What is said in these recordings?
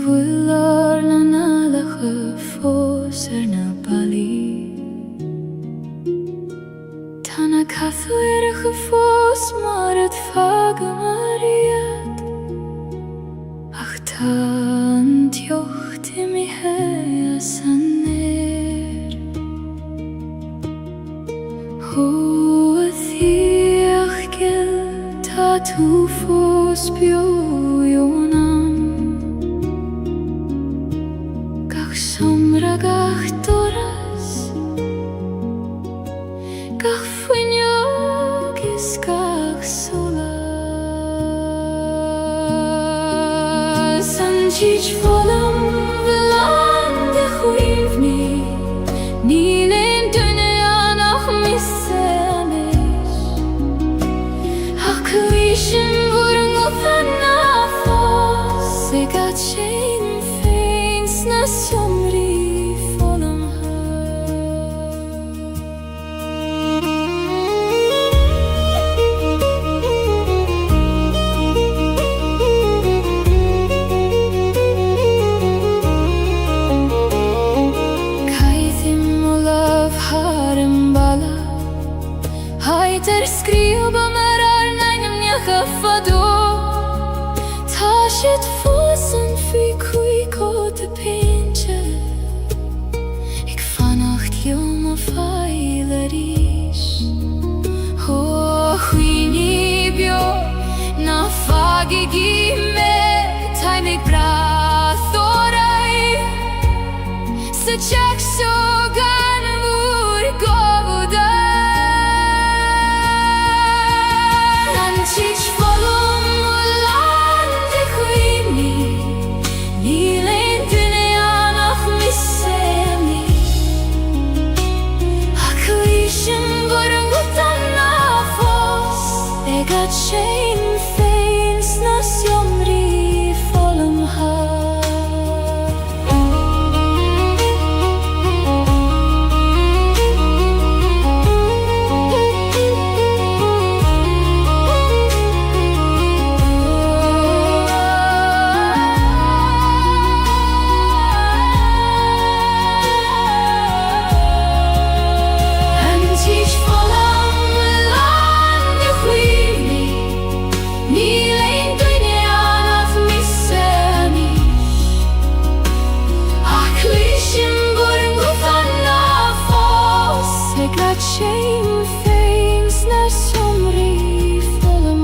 Vuilar na nalache fós na bali Tána cathúiriche fós mar het fagamaríad Ach tá an tiocht I mi he san néir Ho a thíach gil tá tú fós bio Somra gach doras Gach fuinnog is gach solas An tich volam velande chuivni Níl ein dunne anach misse amish Ach kuishim vorung ofan afos Se gat shein feins na somri Skriva marar neinem njacha fado Ta shit fossen fi kui kote pinche Ik vannacht joma failerish Ho huini bio na fagi gime Tai mig brathorai Se chak so gana vur govuda Tich volum lande chuivni Níl ein dunne anach misse amish Ach kuishim vorung utan afos E gat shein feins na sjomri volum Shame feins na somri volum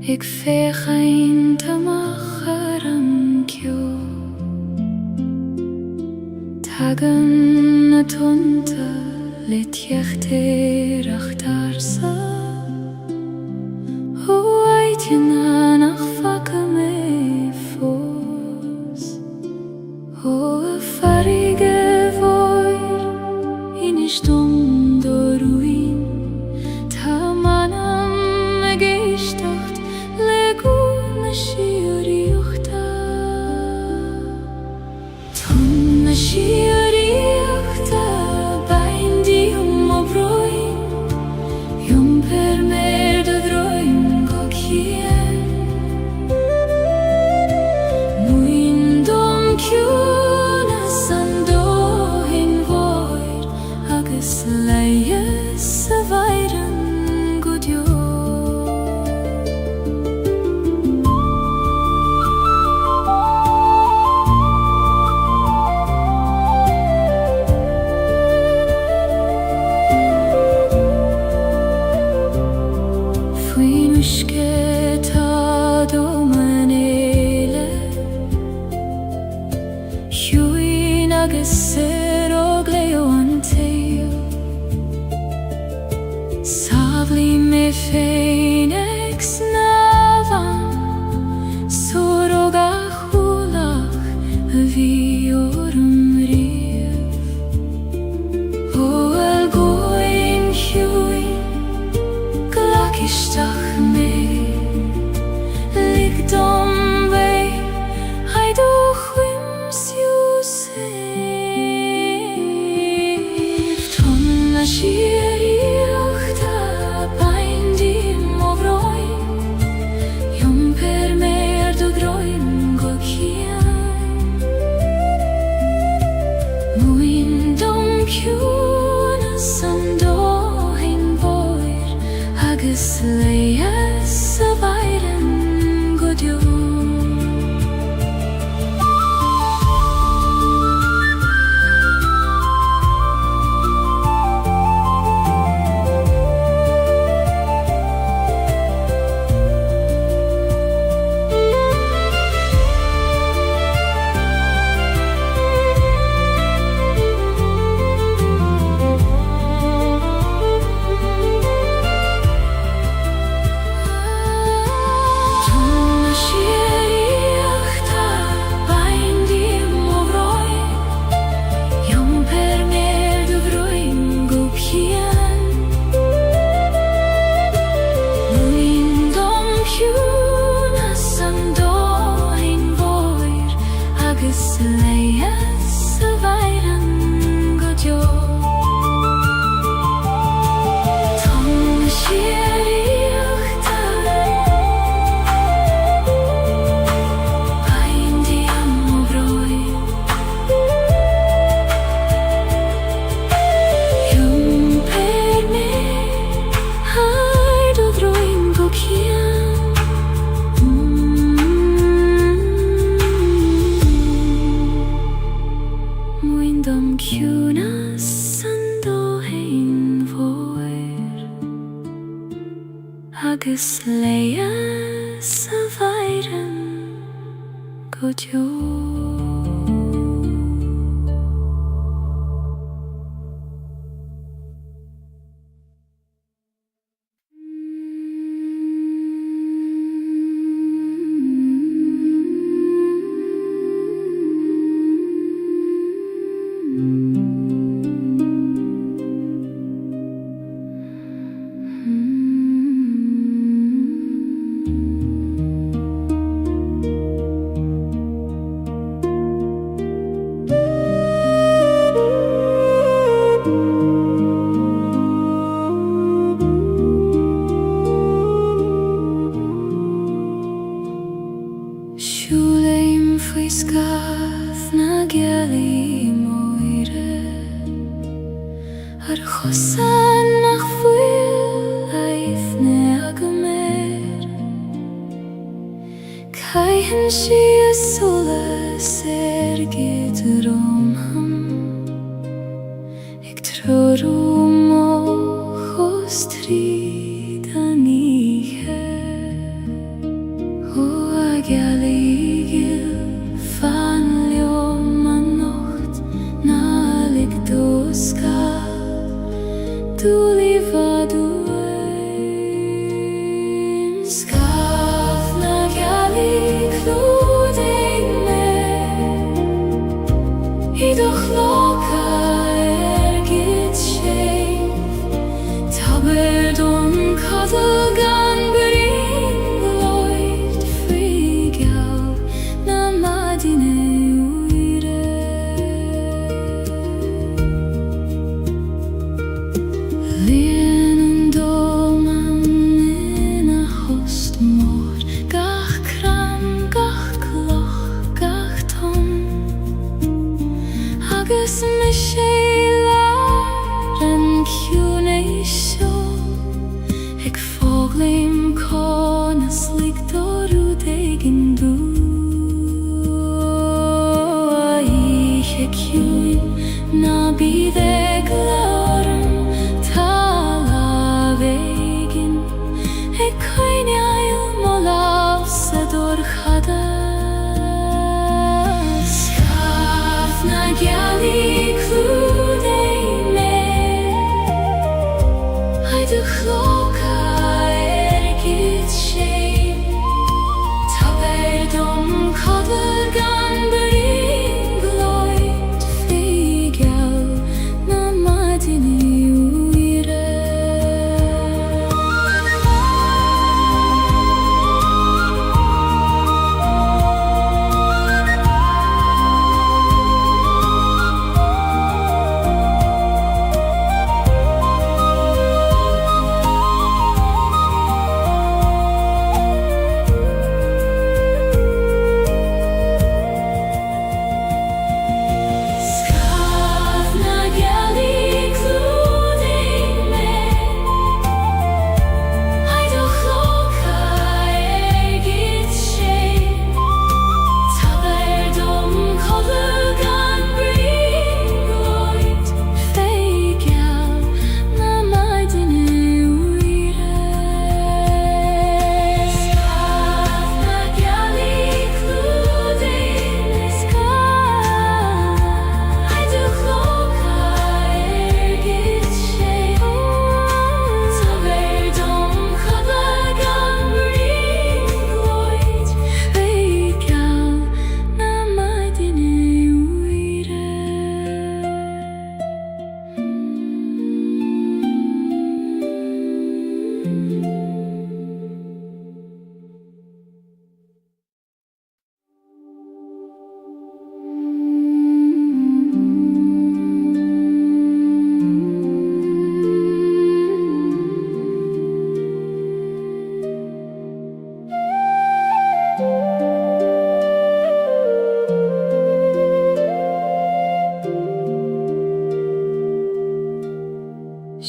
Ik veeg een tamacharam kyo Tagen na tunta lit jechter achtarsa O aitjena nach fakame fos O farige voir in stund ruin Tamanam gestacht leguna shioriuchta Tunna shioriuchta baindi obroin Yum per merda droin kokien Muindom kyuna sando in féinek snavan Soroga hulach vi orm rief Oel goin hjuin glakistach me Ligdom vei haidu chwims Josef Tonna shir iachta baindim of roin Jom per mer do groin go kian Muindom kjuna sando hin voir Agus leias a vairen godjo Leias a vairan godjo Tonna shir iachta baindim of roin Jom per mer haidu droin go kian Muindom kjuna sando hein voir Agus leias a vairen godjo Shúleim faoi scaf na Gaeilge moire Ar chosan nach fuil aifne agamer Caihan si a solas gyd romham Ag trorwm o chos trid a nihe O a Gaeilge fan liom a nocht na ligdoska Du livadu ein Scaf na Gaeilge clúdein me Idoch loka gyd shéif Taberdon cadl gan brin loid frigal na madine uire Lien an dolman in a host mór Gach kran, gach cloch, gach tom Agus me sé lar an cúnéis seo Ag fóglaim conas ligdorú degin dú A ihe cúin na bíd ag lorm Tala vegin Ag coinneil molav sa dorchada Scaf na Gaeilge clúdein me Haidu chloca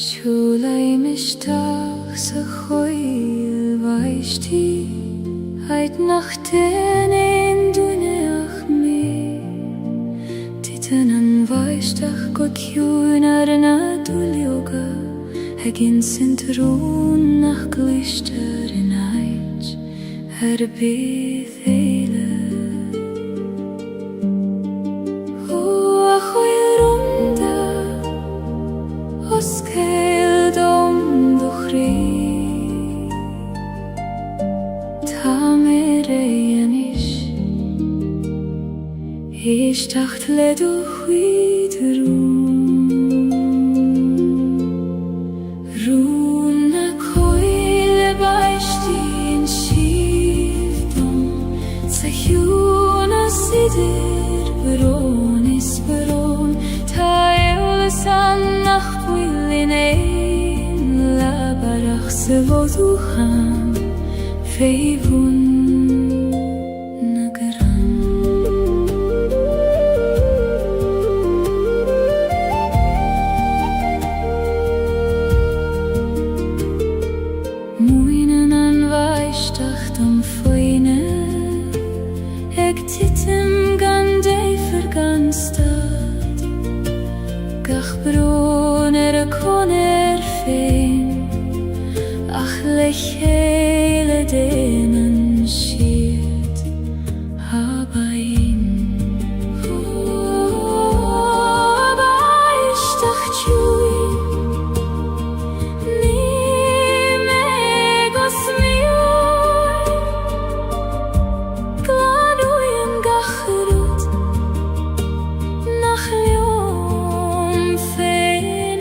Schulei mishtach sa choil vaishti Heit nach den in duneach me Titanan vaishtach god kjunar na dulioga Hegin sintrun nach glister in eich Bith eile O choil runda Os cael dom duchri Ta mere anish Ish tacht le duchwid Run na coil baishti in shivdom Sahyuna sidir beron is beron Ta eolesan nach in ein labarach sevoducham feivun nagaram Muinen an vaishtach dom foine Eg titim gan dei verganstad Gach bron koner fein Ach lechele denen schiet Habain Abaishtach tjui Ni megos mioi Gladuyen gachrut Nach liom fein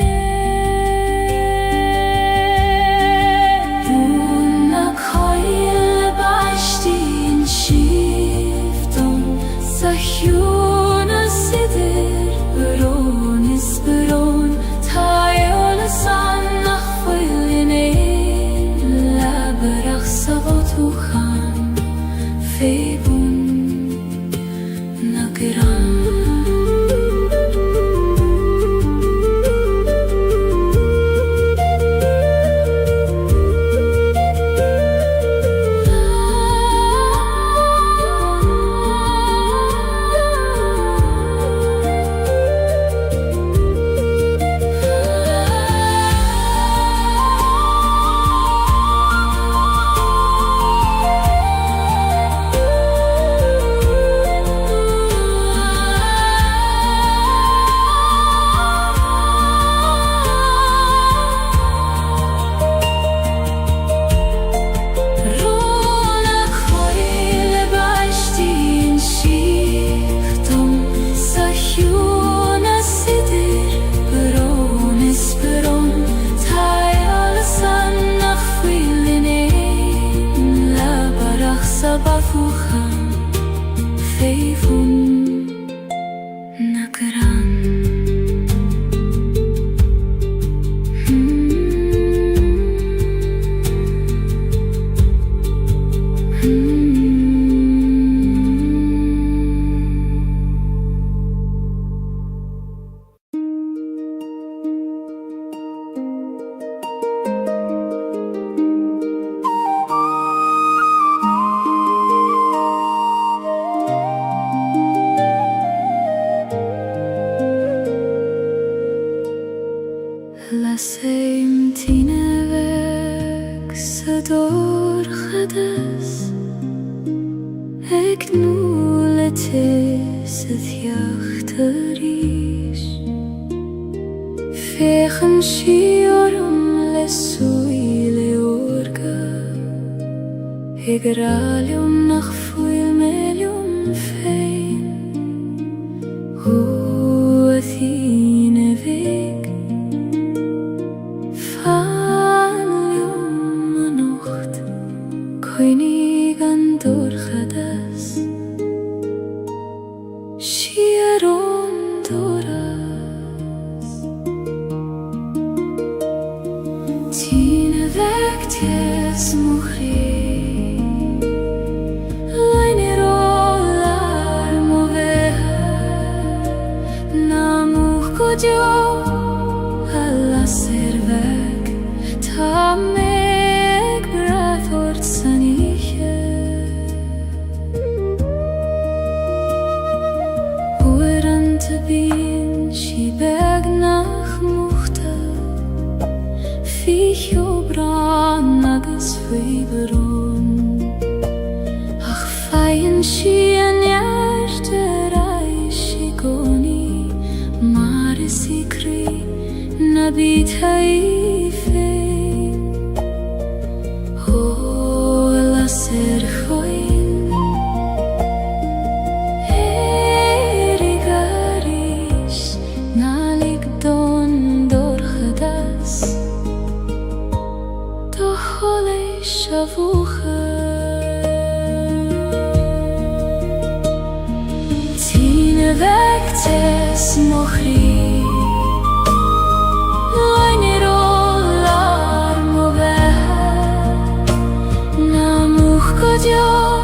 Sahyuna sidir beron is beron Ta eolesan nach chwilin ein labarach savotuchan feibun nagaram Sabafuchan feivun nagaram Laseim tinevek sador chades Ek nuletes het jachtarish Fechen shiorum lesuile orga Egralium nach fuil melium fein Huathine vek Koinig an dorchadas Shieron doras Tine vektes muchri Leine rolar moveha Namuch kodjo Alla serve meg brathort saniche Oeran te bin shi beg nach muchte Ficho bran agus fiberon Ach feien shi an jarte reishi goni Mare si kri na bit hai fein O la ser choin Erigaris nalig don dorchadas Do hole shavucha Tine vektes mochri Dio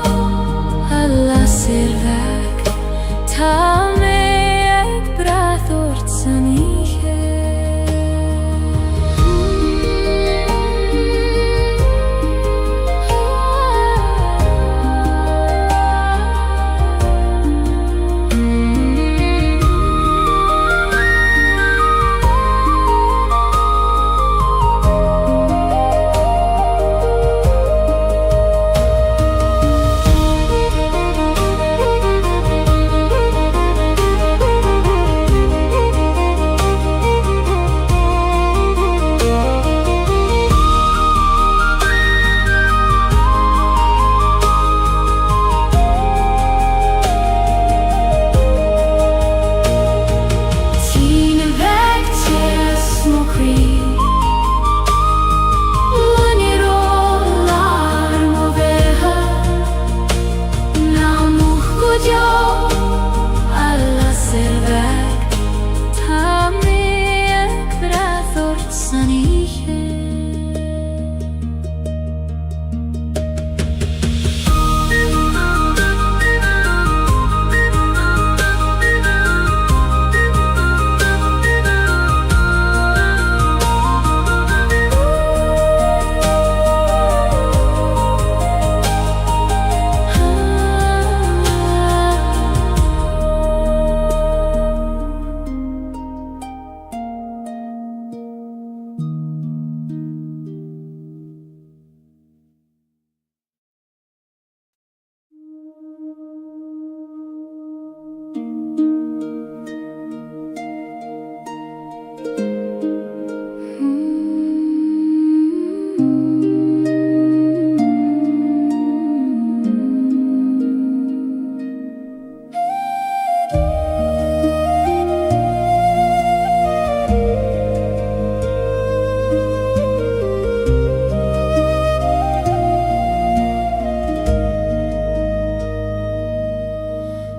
alla servek ta me ek brathort saniche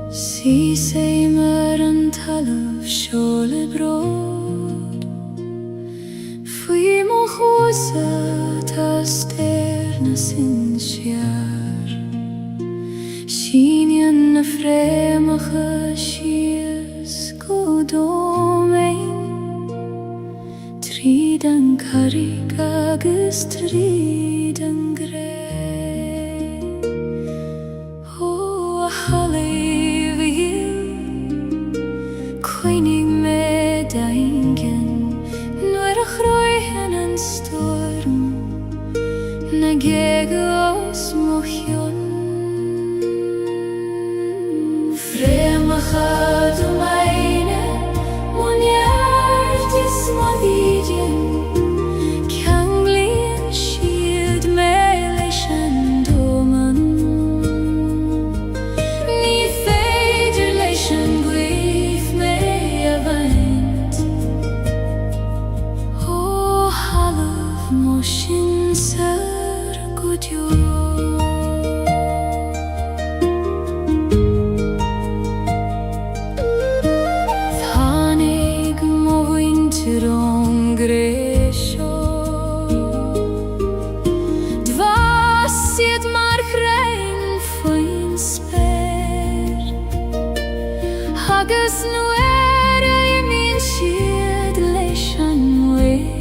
Si sei mer an talamh seola brod Fui mo chuasa ta stéir na sin siar Síneann na fréimeacha sios go dómain Tríd an carrig agus tríd an gré Ó a halaí Coinig me daingen Nuair a chroichen an storm Na Gaeilge os mochion Fréimeacha do meine Muneart is mo vidien Ceann bliain siad me leis an doman Ní féidir leis an gcuimh me a bhaint Ó halamh mo sin sar go deo Tháinig mo bhaintear ón gré seo Dwa siad mar chrein faoin spéir Agus nuair a imíonn siad leis an mhaoir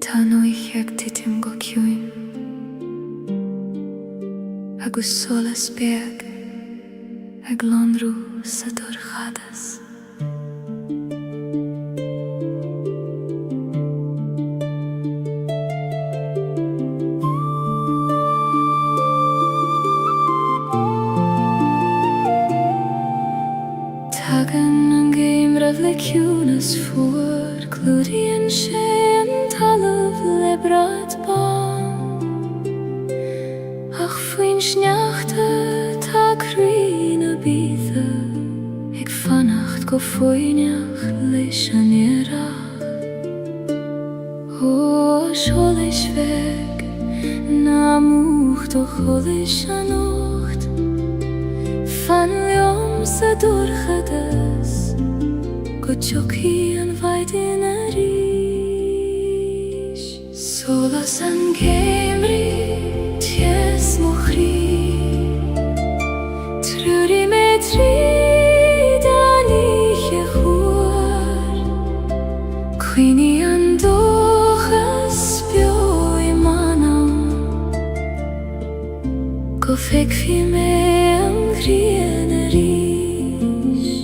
Tá nuich ag titim go ciúin agus solas beag ag lonrú sa dor chadas. Tagan an géim rah le ciúnas fuair clúdaíonn sé an talamh le brad bán ach faoin sneachta tá crí na bíosa ag fannacht go foiineach leis an iarracht ó seolas feig na múcht ó cholas an ócht fan leom sa dúrchadas go teochaí an bhaidin a ríis. Solas an céimrí ties mo chrí trúri me tríd an ihe chuair cuoine an dóchas bio I manam go feicfí me an ghrian a ríis.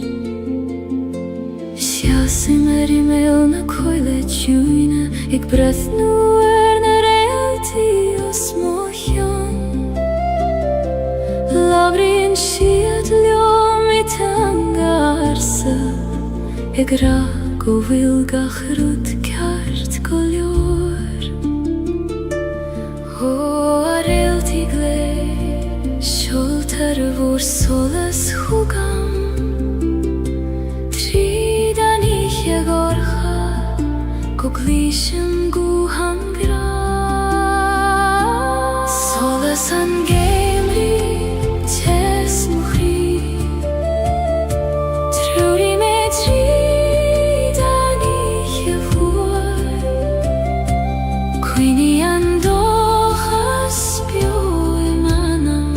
Siasim ar I méil na coile tiúine ag brathnú ar na réaltaí os mo cheann labhraíonn siad leom I teanga arsa ag rá go bhfuil gach rud ceart go leor ó a réaltaí glé seoltar a bhór solas chúgam tríd an ihe gorcha go glísim go hangra. Solas an géimrí tes mo chrí trúri me tríd an ihe fuair cuoine an dóchas bio I manam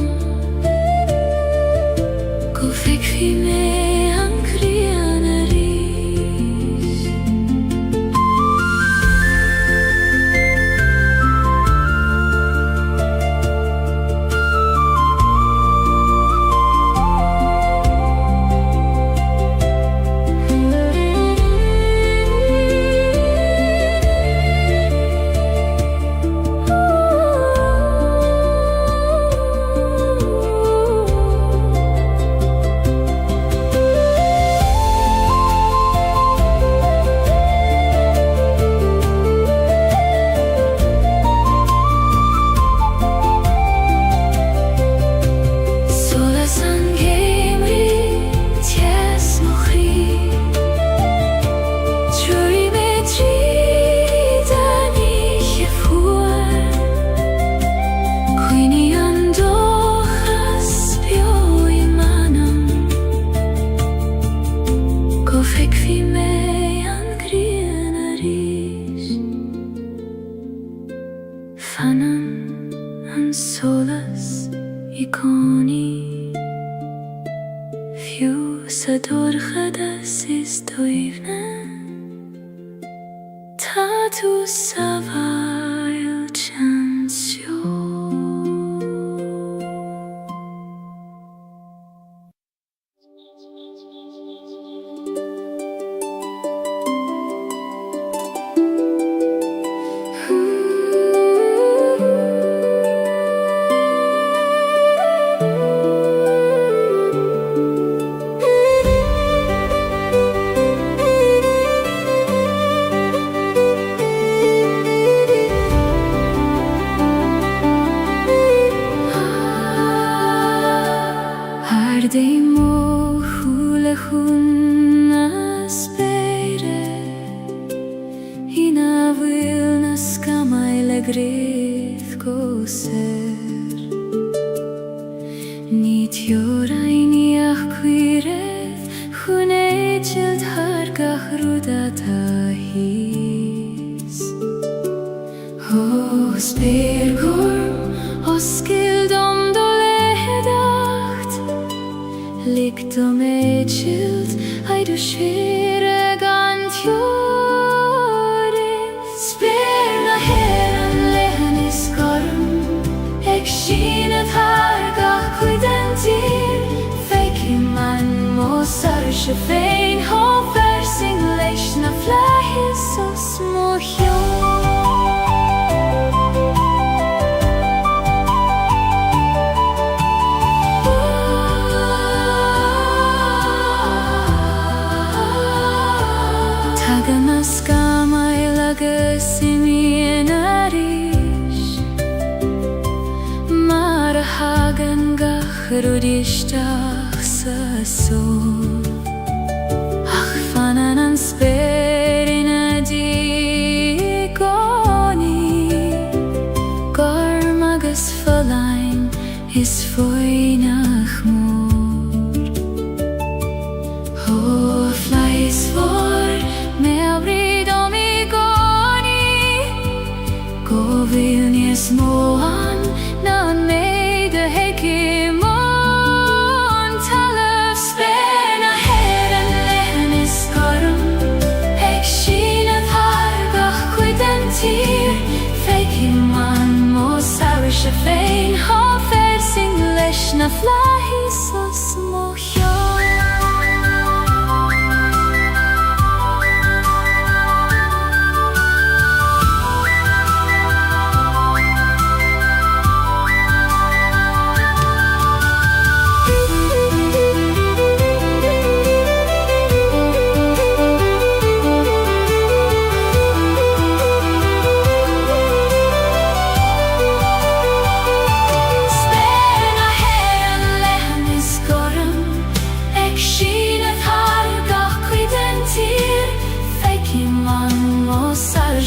fanan an solas iconi fiú sa dorchadas is doivne tá tú sa bhail chansio. Dei mo hula huna spere Hina vilna skamai le grith goser Nit jora ini achquireth Chune child hargach rudata his O spergorm oskildom Likt om echild, ai du skire gant jore Sperna heran lehen I skorm Ek skinnet hargach kuidentir Feiki man mosar shefein Ho versing leishna flahis o smohjon Rudistach sa sol Ach fanan an sperina di goni Garmagus verlein is foinach mor Ho flies for me abrid om I goni Go vilnies moan nan me de hekim Shefein ha versing leishna flahis o smohjon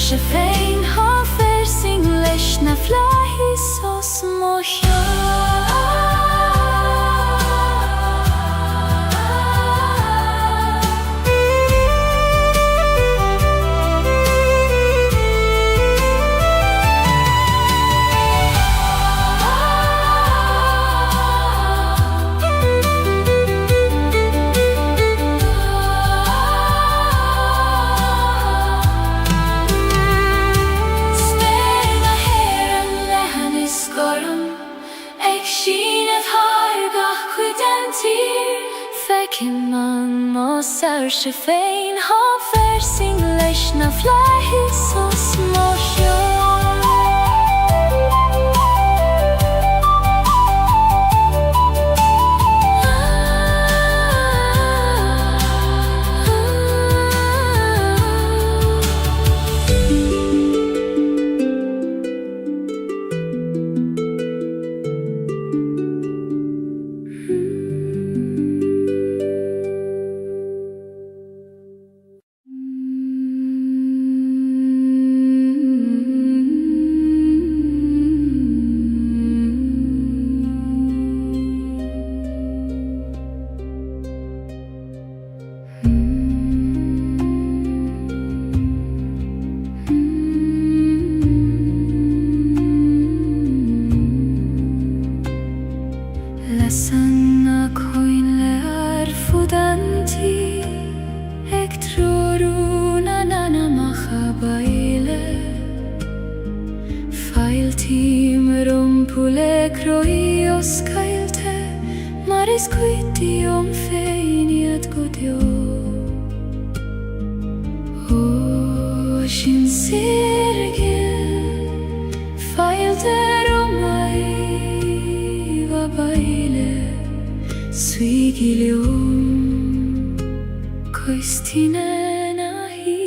Shefein ha versing leishna flahis o smohjon Fekiman mosar shefein ha versing leishna flahis o smohjon Feiltim rumpule kroios Gaeilge Maris quitium feiniat godio O sin sirgil Feilte romai va baile Suigilium Coistine nahi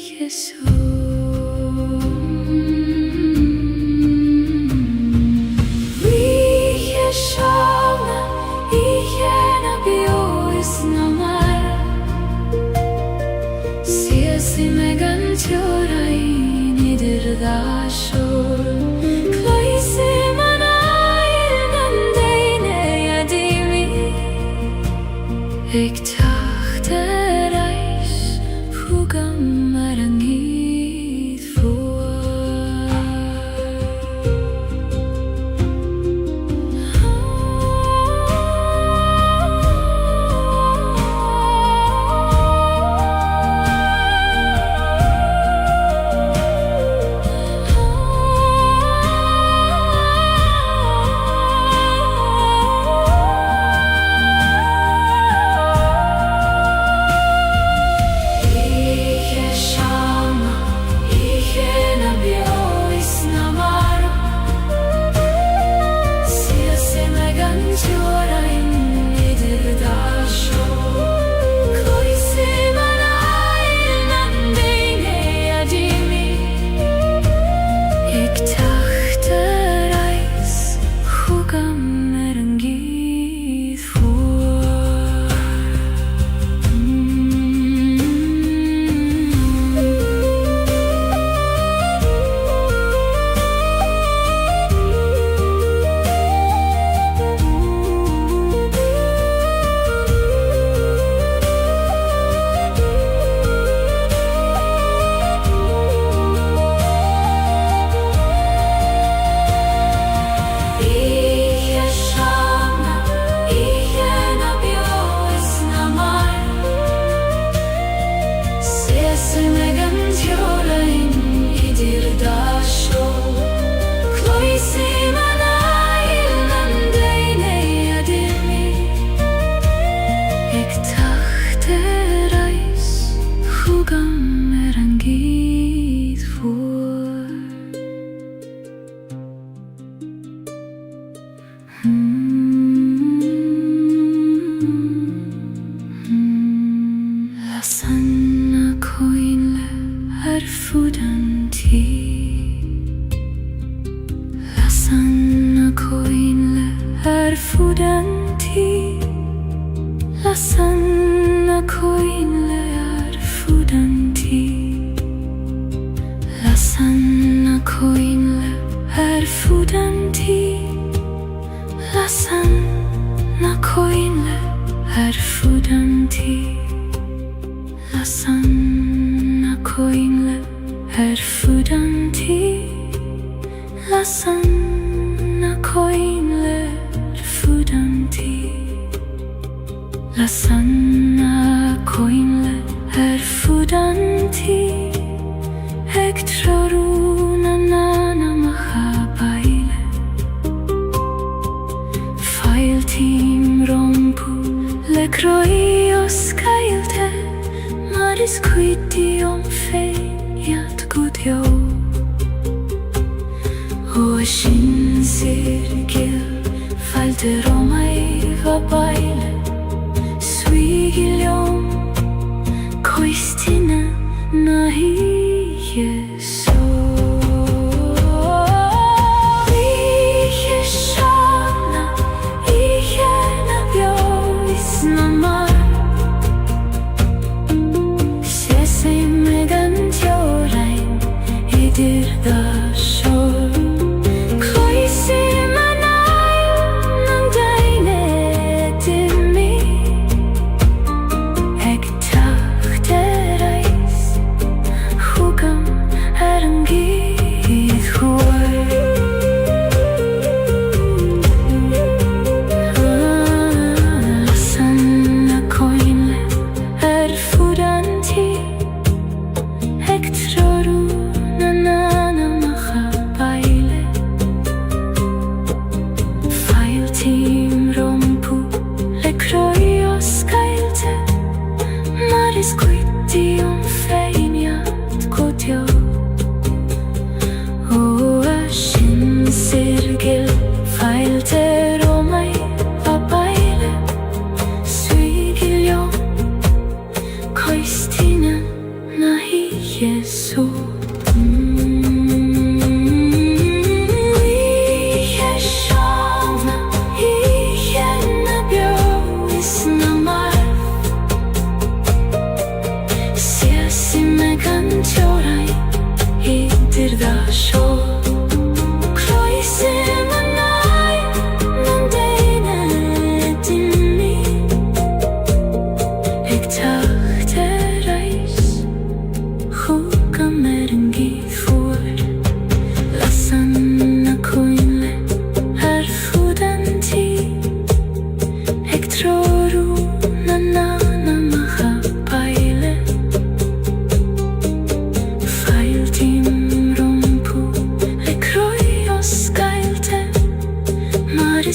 Jesu Ik dacht er reis, hoe kan maar er niet voor. Sanna koinle erfudanti La sanna koinle erfudanti La sanna koinle erfudanti La sanna koinle erfudanti La sanna koinle erfudanti La sanna koinle erfudanti La sanna koinle erfudanti La sanna koinle erfudanti Ektroruna nana mahabaile Feiltim rompu le kroios Gaeilge Maris quitium feiniat godio O sin sirgil Feilte romai va baile Suigilium Coistine nahi Jesu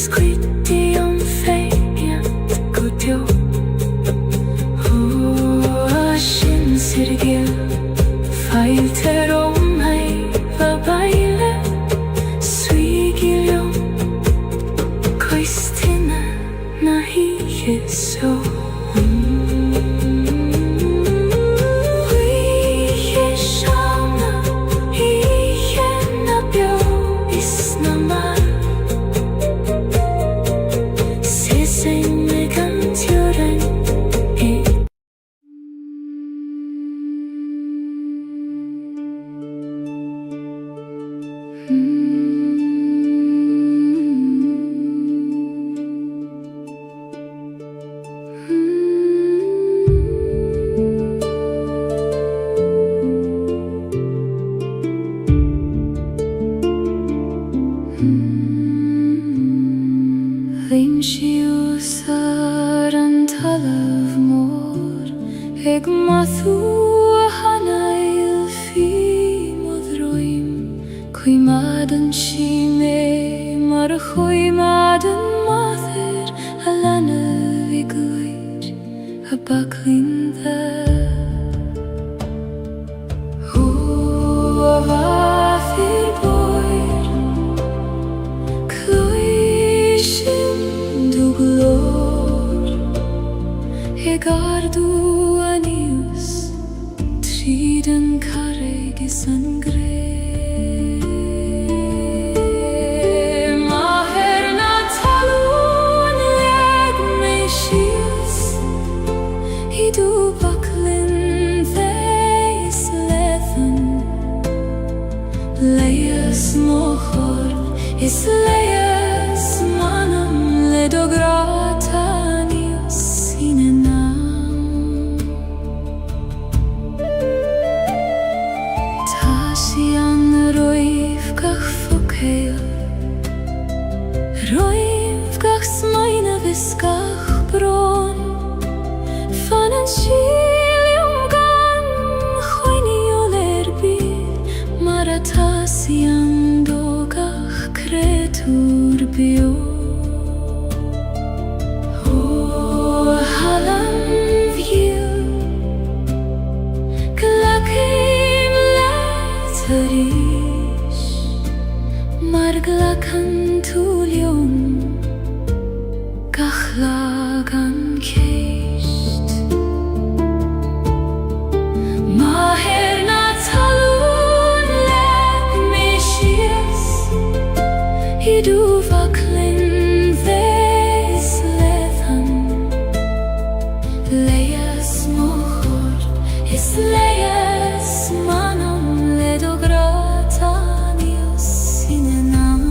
skrytig om feient godjo. Sirgil Fighter om mig va baile Swigilion Koistina nahi so Vim și usar în talav mor Eg mathu hanail fi modroim Kui madan shi me mar kui madan mather Alana viguid a baklinda Gardu anius triden carreg sangre Maher natalun leg meishius Hidu baklin theis lethan Leias mochor is leias manam ledogratanius inena Roivgach smaina viskach bron Fanan shilium gan Choini olerbil Maratasiam dogach kretur bio Halam view Glakim letarish Marglakan tulium Gachlagan keist Maher natalun leg meshias Hidu vaklin theis lethan Leias mochor is leias manam ledogratanius inenam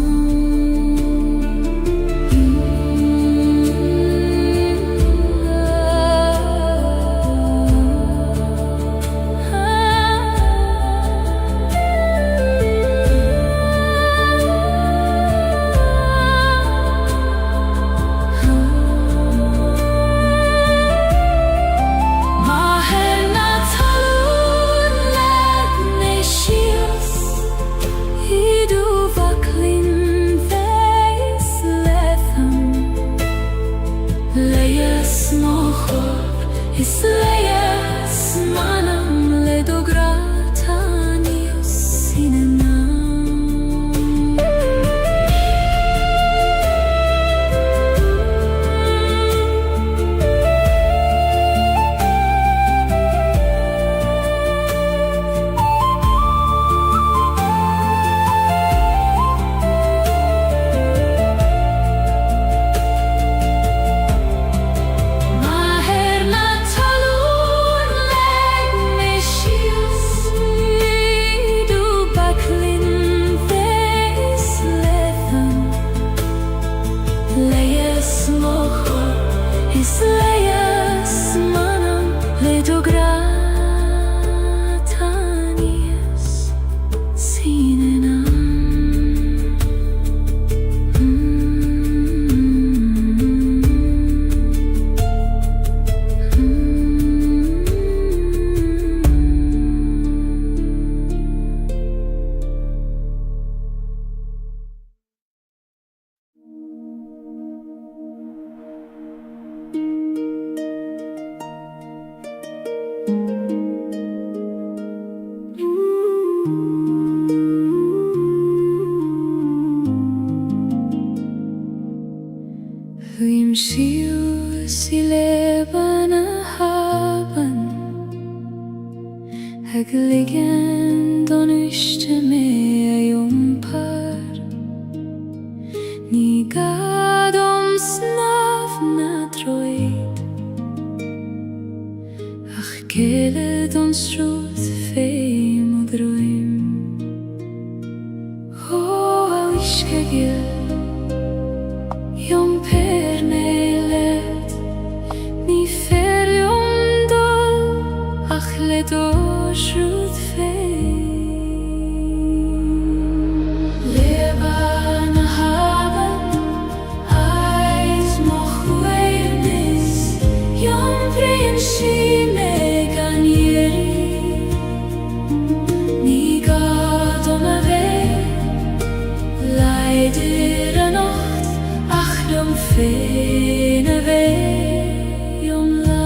sius I leben haben Hag liggen don yste med jumpar Ni gad snavna droid Ach kele don srut feim og drøym Au iske gil Jumper nelet Ni fer dol Ach let srut feim Leban haben Eis moch weirnis Jumprin shi megan yeri Ni gad Leider a nacht Ach fene vei la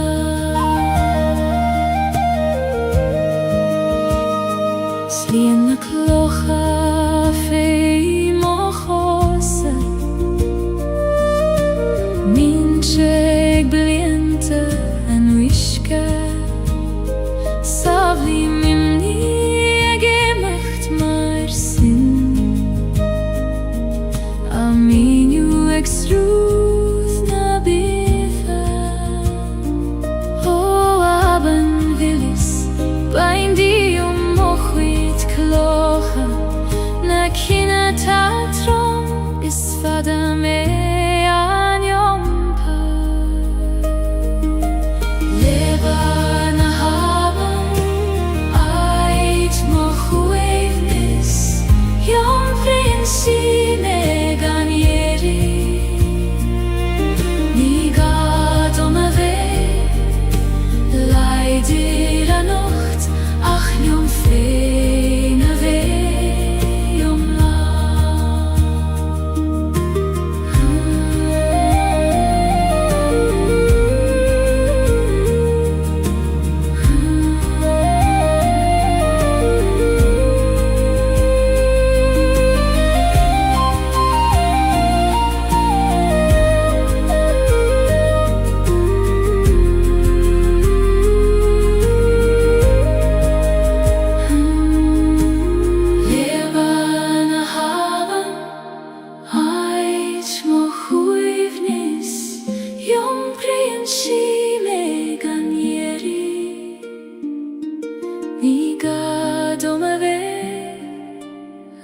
Slien na clocha fei mochose Mincheg bliente en wiske Savli mimni gemacht maar sin Aminu extruth na bitha O aben villis Bain di mochwit klocha Na kina tatrom Is fada me an jompa Leban haben Ait mochwevnis Jom prinsi megan Leider a nacht Ach jom fene vei la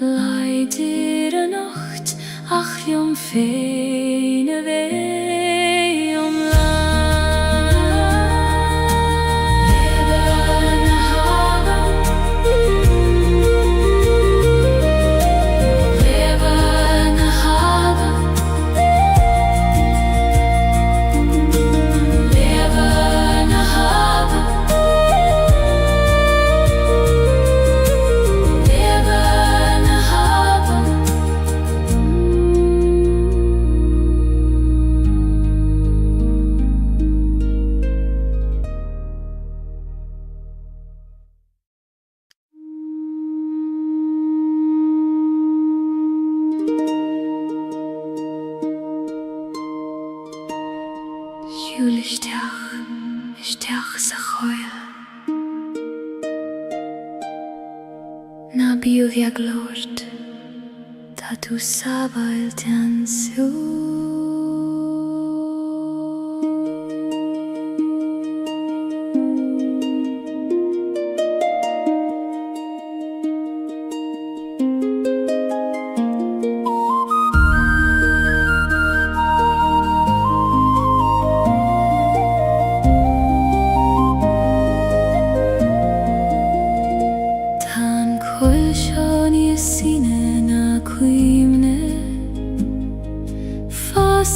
Leider a nacht Ach jom fene vei la Leban haben Leban haben Leban haben Isteach sa choil Na biu via glort Ta tu sabail tan su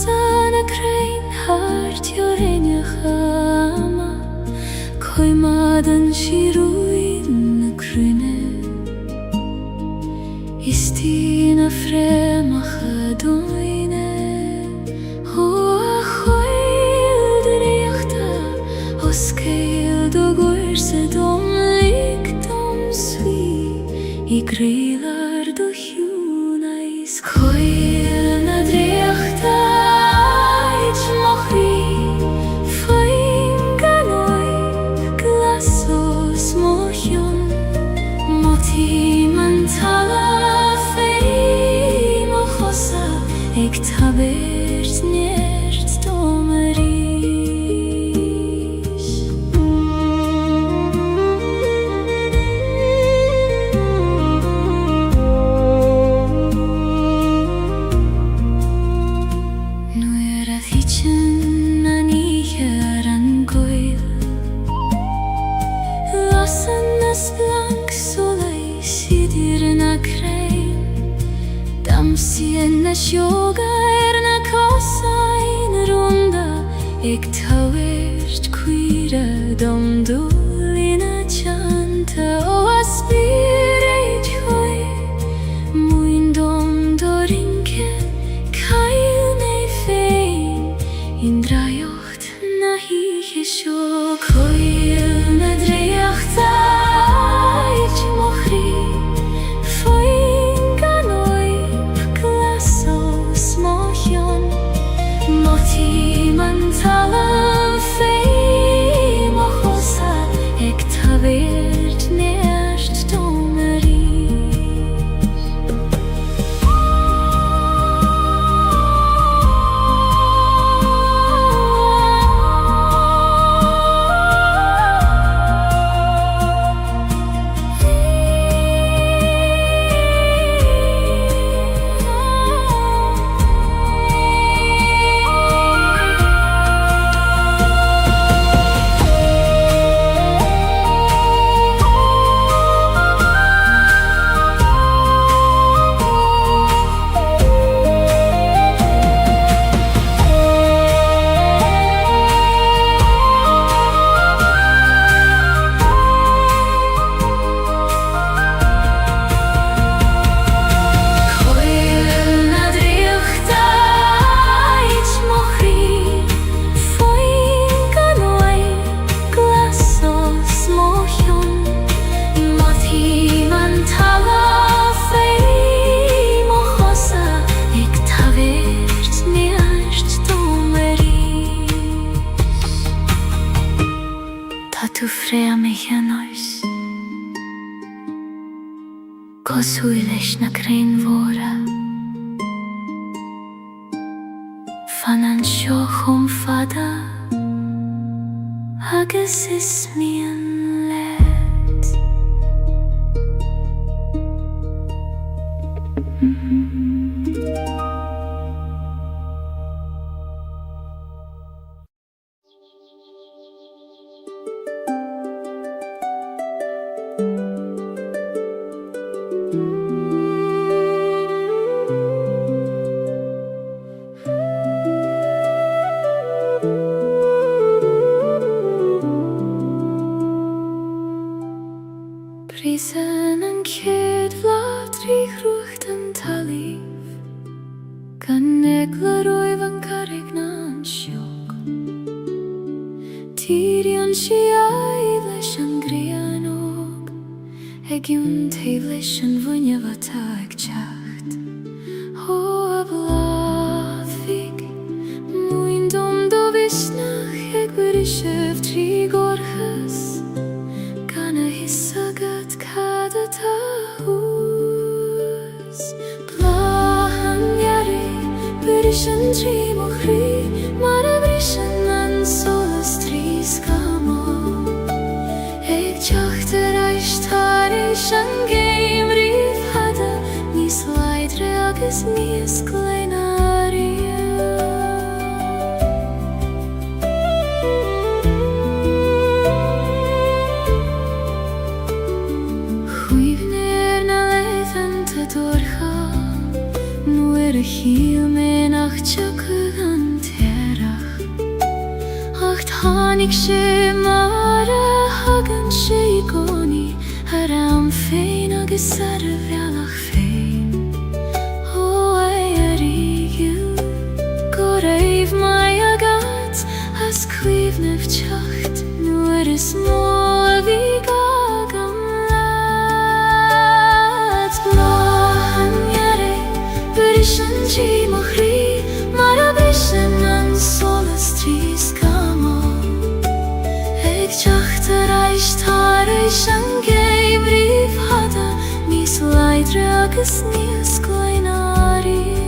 Sana krein hart jorenia chama Koi madan shiruin krune Istina frema chadoine Hoa choil deriachta Oskeil do gorse dom lik dom svi I greilar do hjuna is Koil na driachta Sienna sjoga na kosain runda Ik tawirst quira dom dulina chanta O aspirate hoi Muin dom dorinke Kail ne fein Indra jocht na hiche sjok Koil na dreacht ait mochri Talan fei mochosa Ik taveert neerst domeri Tu frea me henois Kosuilesh na krein vora Fanan shochum fada Hages is mien let Prisen en kid vlad rucht en talif Kan ekla roivan karignan sjok Tirian shiaivlesh grianog Egjun teivlesh vunya vatag chacht Ho ablavik Muin dom do visnach Egberishev trigorchas Kana hissagat kada tahus Plahan yari Berishan tri mochri Mara brishan an solas tris kamo Ek chachter aishtarishan geim riv hada Nis leidre agus nis kleinaria Hiel men ach tjokken terach Acht hanik she mara hagen she igoni Haram fein agus arre vralach fein O ayarigil Goreiv mai agat As kvivnev tjacht Nuer is moavig agam lat Blahan yare Berishan tri mochri Mara brishan an solas tris kamo Ek chachter aishtarishan geim riv hada Nis leidre agus nis kleinaria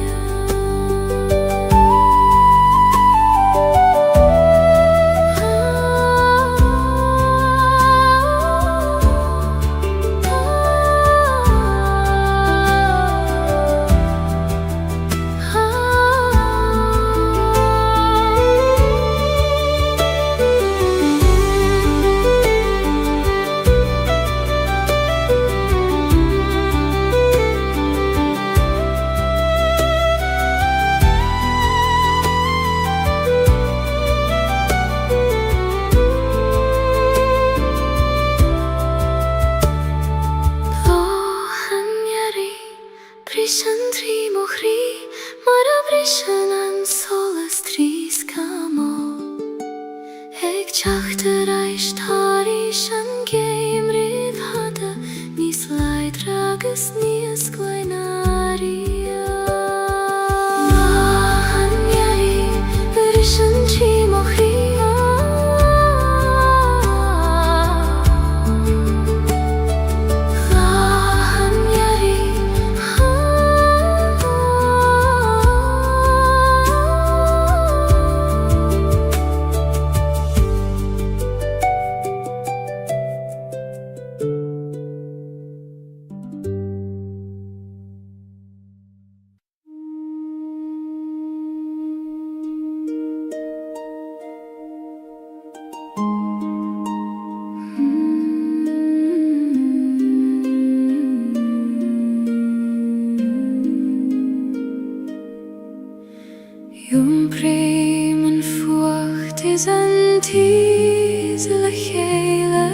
Jum prim en fucht is an tis le Gaeilge,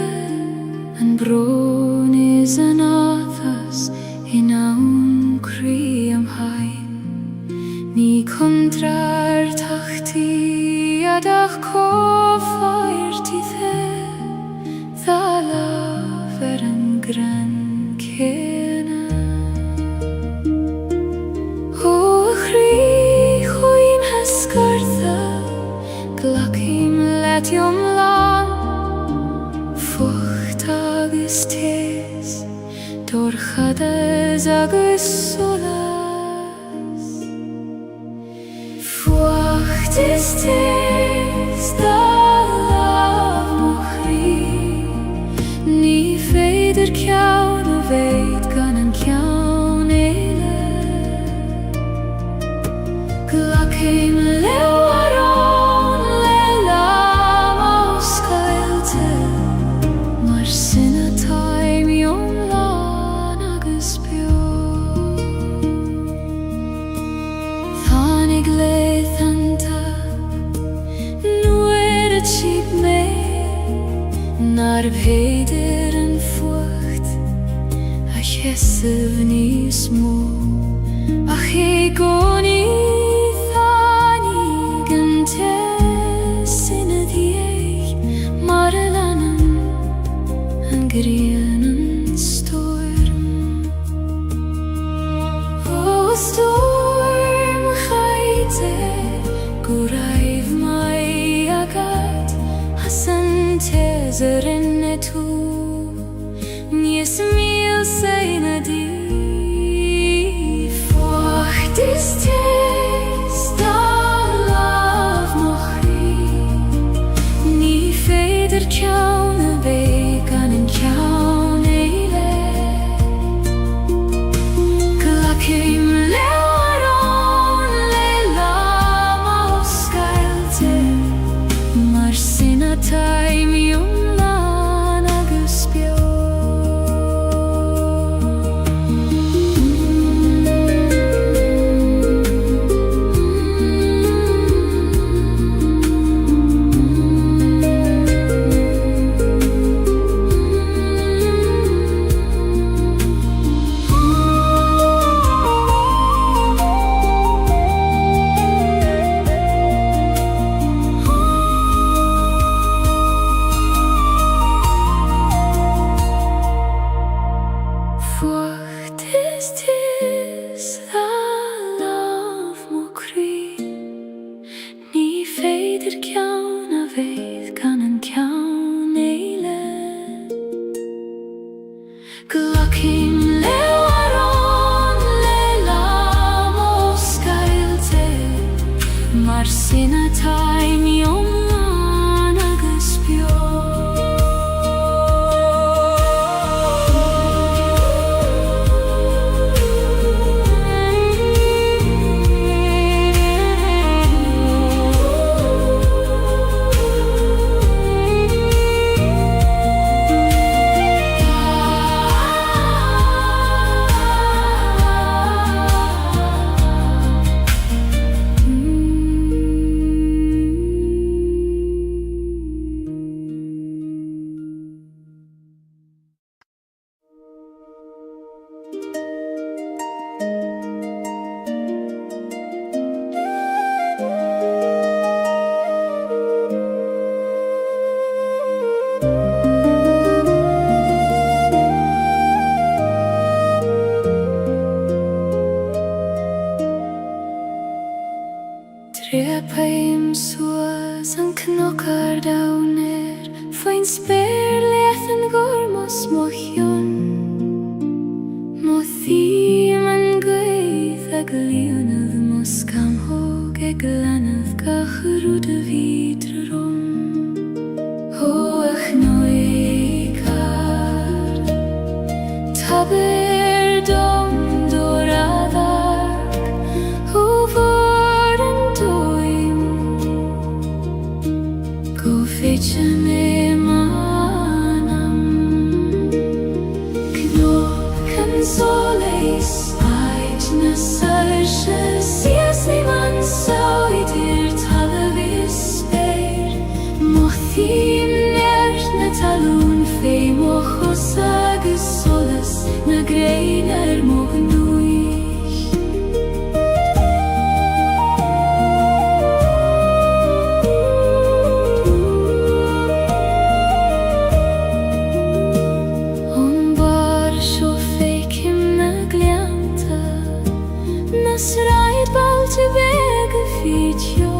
en bron is an athas in aun cri am hain. Ni kontrar tachti adach kofair ti Thala ver an gran kena. O chri chuim hesgartha, glachim let yom lan. Fucht agus tes, dorchades agus solas. Fucht is tes, da lav mochri. Ni feidir kjaun og veit gan an kjaun eile. Glachim lewaron le lam og skailte, mar sinna taim jom lan agus bjó. Thanig leithanta, nu et sib me, nar bheidir an fucht, a chesav ní smó. Ach goni thanig an sinna diech, mar a lanan an grian an storm. O storm chaite, go raibh mai agad, as an teser in e tú, níos míl seina di. Fucht is tes, da lav mochri. Ni feidir kjaun a veit gan an kjaun eile. Glachim lewaron le lam og skailte, mar sinna taim jom lan agus bjó. Fucht is tis, da lav mochri. Ni feidir kjaun a veit gan an kjaun eile. Glachim lewaron le lam og skailte, mar sinna taim jom lan agus bjó. Trepaim suas an knockar downer, fain spéir leithan gormos mochion. Mo thím an gwaith ag líonad mos cam hog ag lanad gachrúd a vidre rom. Hoach noikar, taber dom doradag, ho vor an doim. Go fetcha me manam, knop can soleis, ait na sarche, sias ni man so id Said balti bege fitjo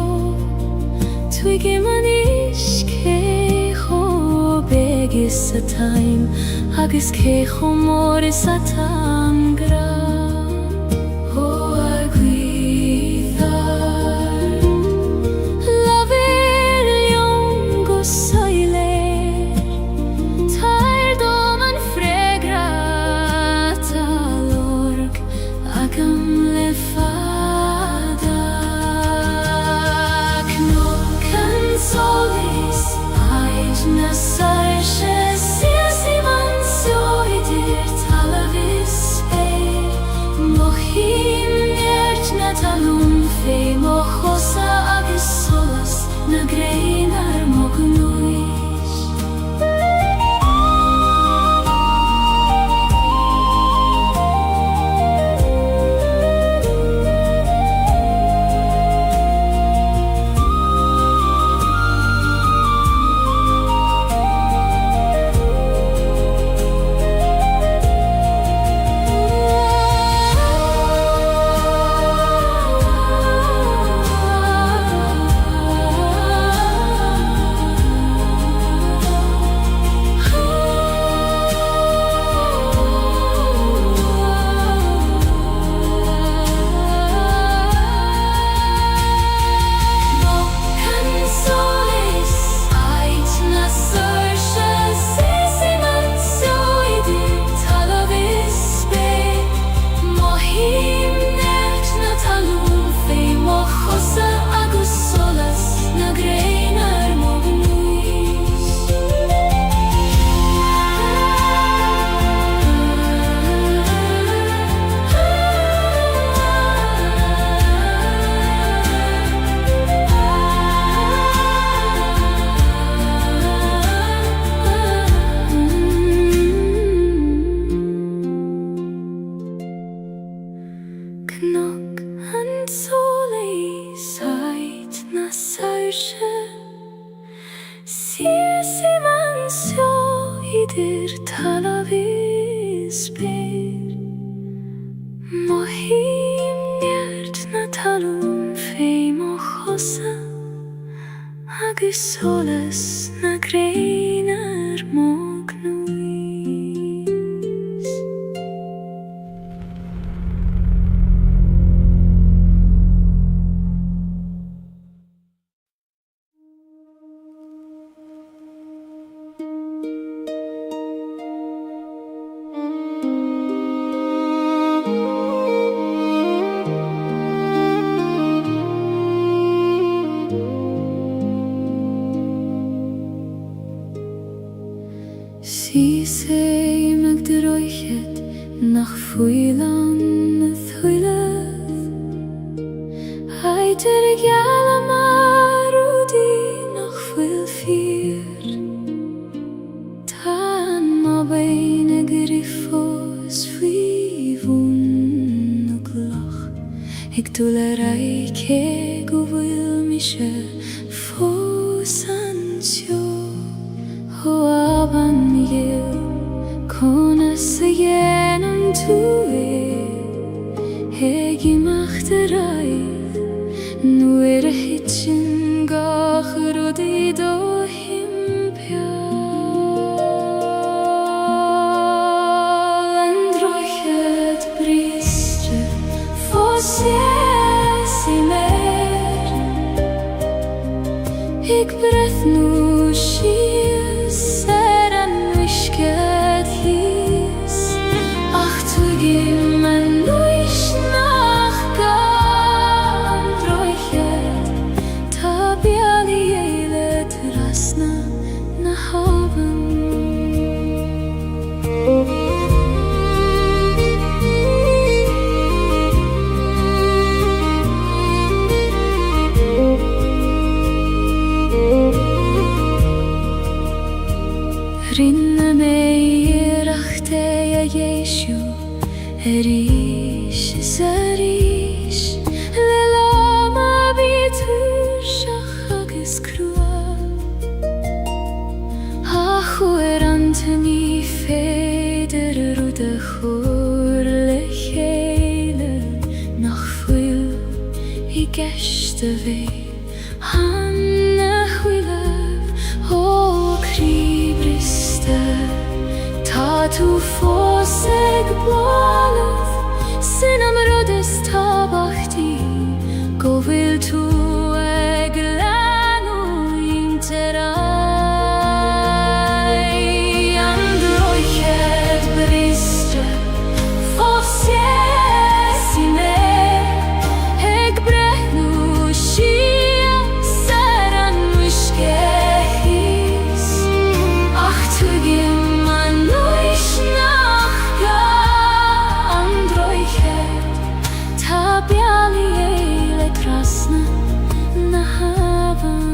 Twigi manish kecho bege sataim Agis kecho mori satam gra Ho aguidar Laver jongo soiler Tair doman fregrata lorg Agam lefada Knokan solis Aid nasarche Siasi man soidir talavis Mohim nert natalum fei mochosa agis solas na greinar mognuis Knock and solis Aid nasarche Siasi man soidir talavis ber Mohim nert natalum fei mochosa Agis solas na greinar mognuis Si sei meg de roichet nach fuilan thuileth Heiter gala marudi nach fuil fier Tan ma beine griffos fivun og lach Ik dule reike go vil mische fosansjo Ho aban yil kona segenem tue Hegi machterai Nu hitchen gachrudi do himpial And roichet bristre Fosiesi mer Ik breth nu shies Seran wishket hies Ach tu gim en nuish nach gar I geste vi Hanne huilev O kribriste Ta tu foseg blalev Sinam rödes tabachti Go vil tu eglanu interai Androichet briste Fosiesine Eg brehnu shia Seran mishkehis Ach tugim man nuishnachga Androichet Tabiali eile krasna na havan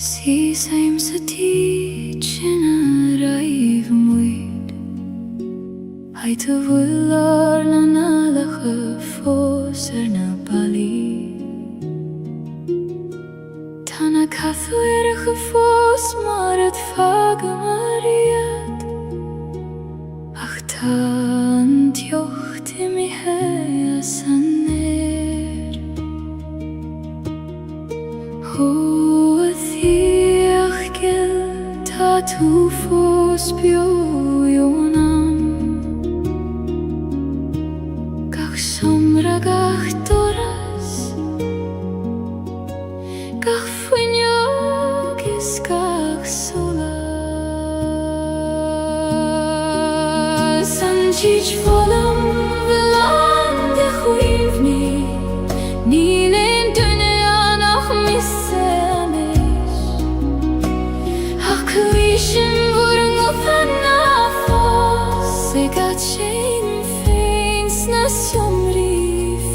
Si same sa teaching arrive muid Hai te vullar na nalache fos na bali Tana kathu erige fos maar het vage mariet Ach tan tjocht I mi hea saner Ta tu fos biojonam Gach somra gach doras Gach fuignogis gach solas Sanchich volam velande chuivni Ninen dunean ach missemis Kuishin vurung ufanna fos Segat shein feins na somri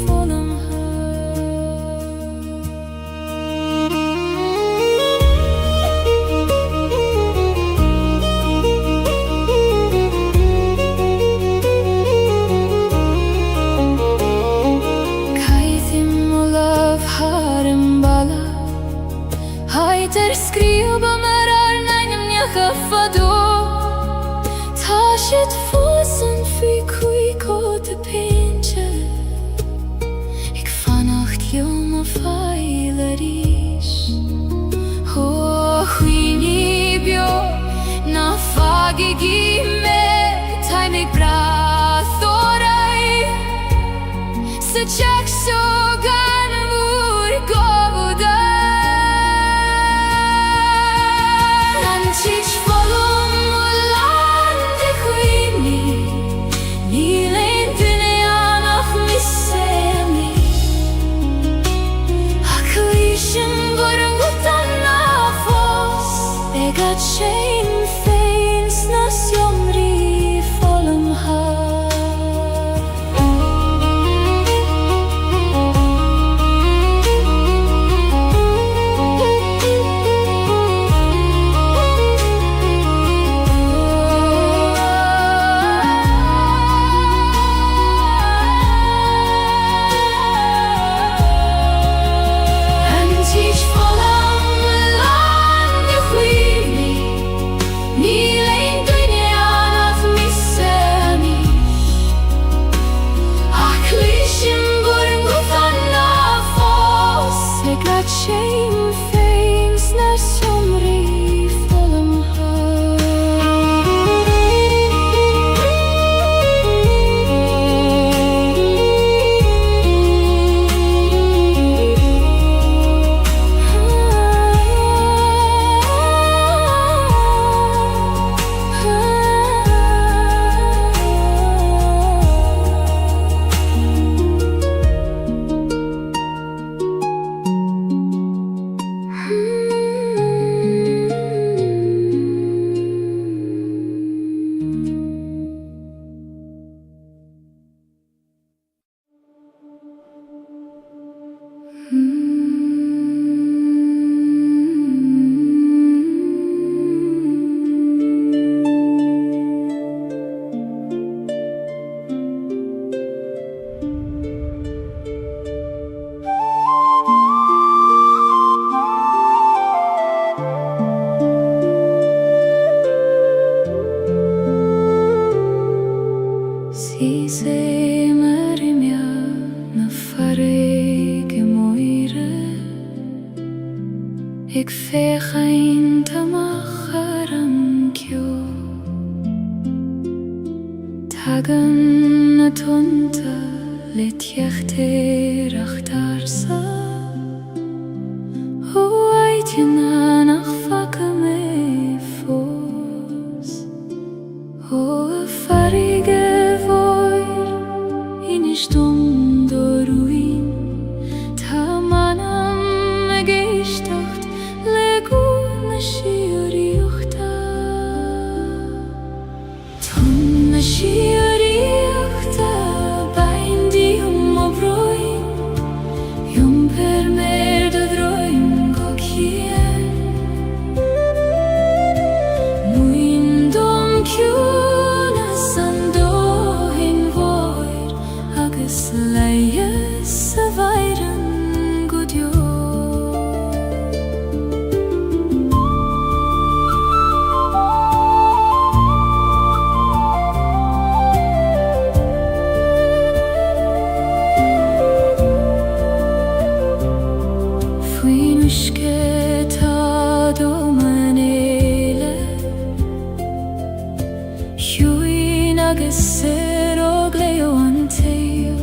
folam Kaithim olav harem bala Haiter skriuba Fado Tashit fossen fi kui kote pinche Ik vanacht joma feilerish Ho huini bio Na fagi gime Tai mig brathorai Se chak so gana vur govuda Teach volum ulande chuini Nilen dunean ach missemis Hakuishin vurung utanna fos Begat shein feins nas jomri volum ha Hagen tunta lit jechter achtarsa O eitjena nach fakke me fos O farige voir in stund o ruin Ta manam me geistacht legune shiori uchta Tonne shiori uchta bain di o broin Jum per mer de droin go kien Muin dom kjuna sando hin voir Agus leies a veiren godjo Fuinushke ta do manele Huin agus sero gleo anteo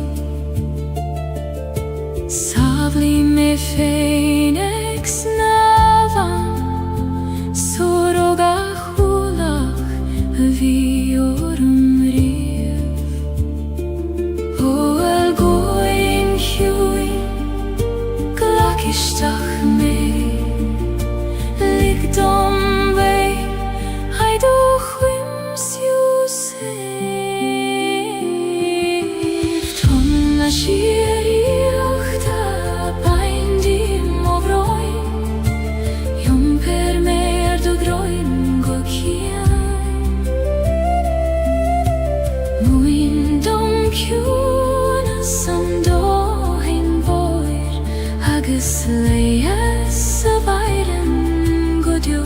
Savli me fenex navan Soroga hulach vi orum riev O el goin huin Glakishtach me Lig dom vei Hai do chwims ju sev Tonna shieri uchta Bain dim o vroin Jum per mer do droin go kien Muin dom kjuna sando hin voir Agus leies a veiren godjo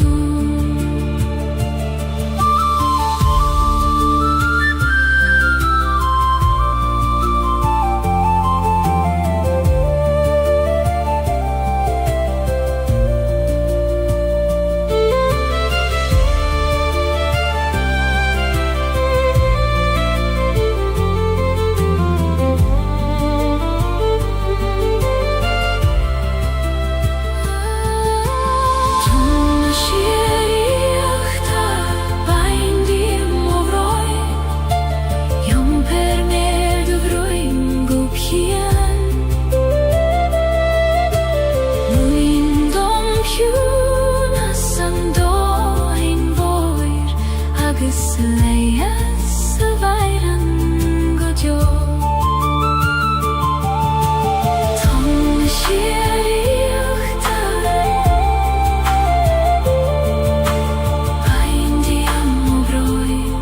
Tonna shieri uchta bain dim o vroin Jum per mer do vroin go kien Muin dom kjuna sando hin voir Agus leies a veiren godjo Tonna shieri uchta Bain dim o vroin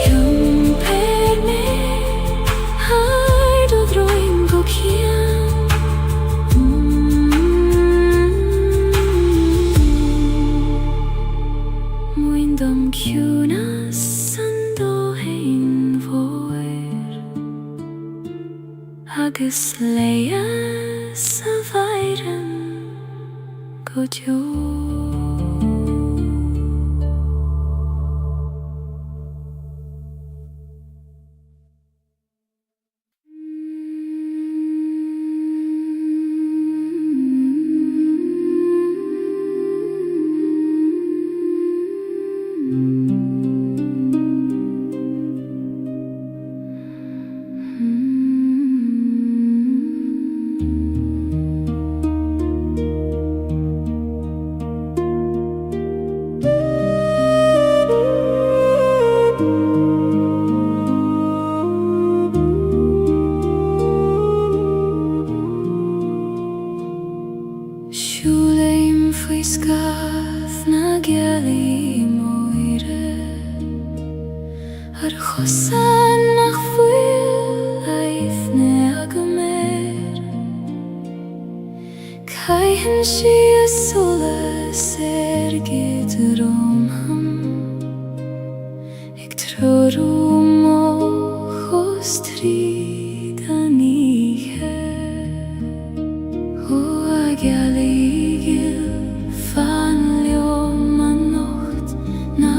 Jum per mer hai do droin go kien Muin dom kjuna sando hin voir Agus leies a veiren godjo Shuleim fuiskath na Gaeilge moire Ar chosan nach fuil aithne agamer Caihan si a solas gyd ham Ig trorum o chos trid anihe O a Gaeilge fan liom a nocht na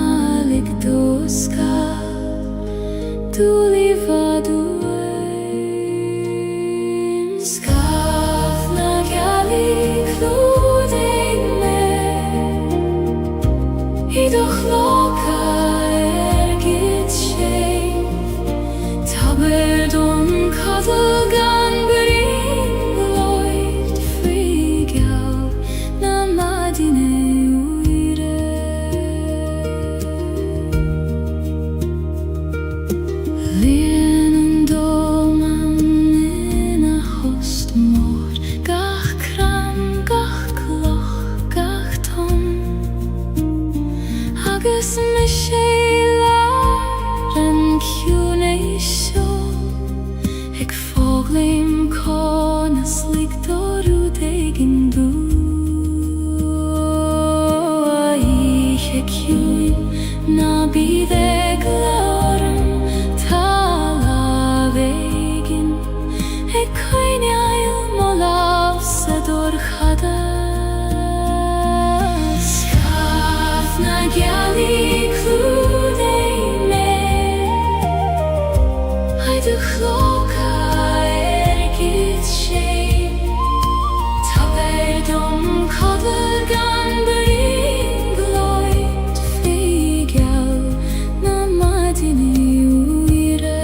med själaren kjune I sjå Ek fåglim konas liktor ut egen do Ik kjun na bide glarum tala vegin Ek koinjail molav sedor khada Skafna gjali kludej me Haydu chloka ergit shein Ta verdom kadılgan bringloit Figel na madini uire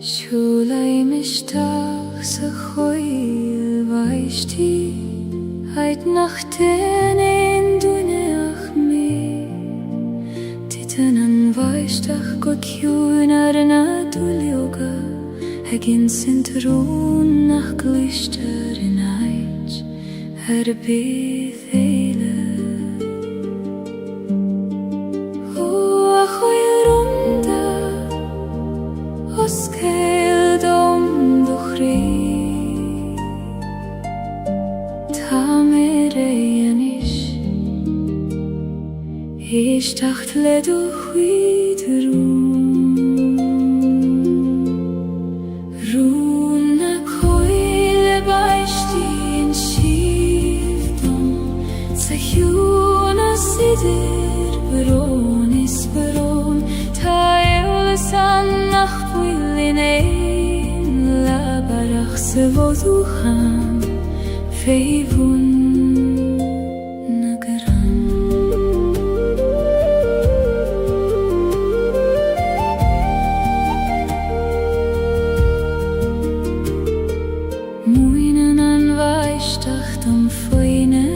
Shulay mishtach sa khoil vaishti Heit nachten in duneach me Titanan vaishtach god kjunar na dulyoga Hegin sintrun nach glister in eich Bith eile O achoy runda Oskeil dom duchri Ta mere janish Ich dacht le du Runa koile baistin shivdom Sahjuna sidir beronis beron Ta san nach willin ein la barach se voducham feivun nagaram Muinen an vaishtach dom foine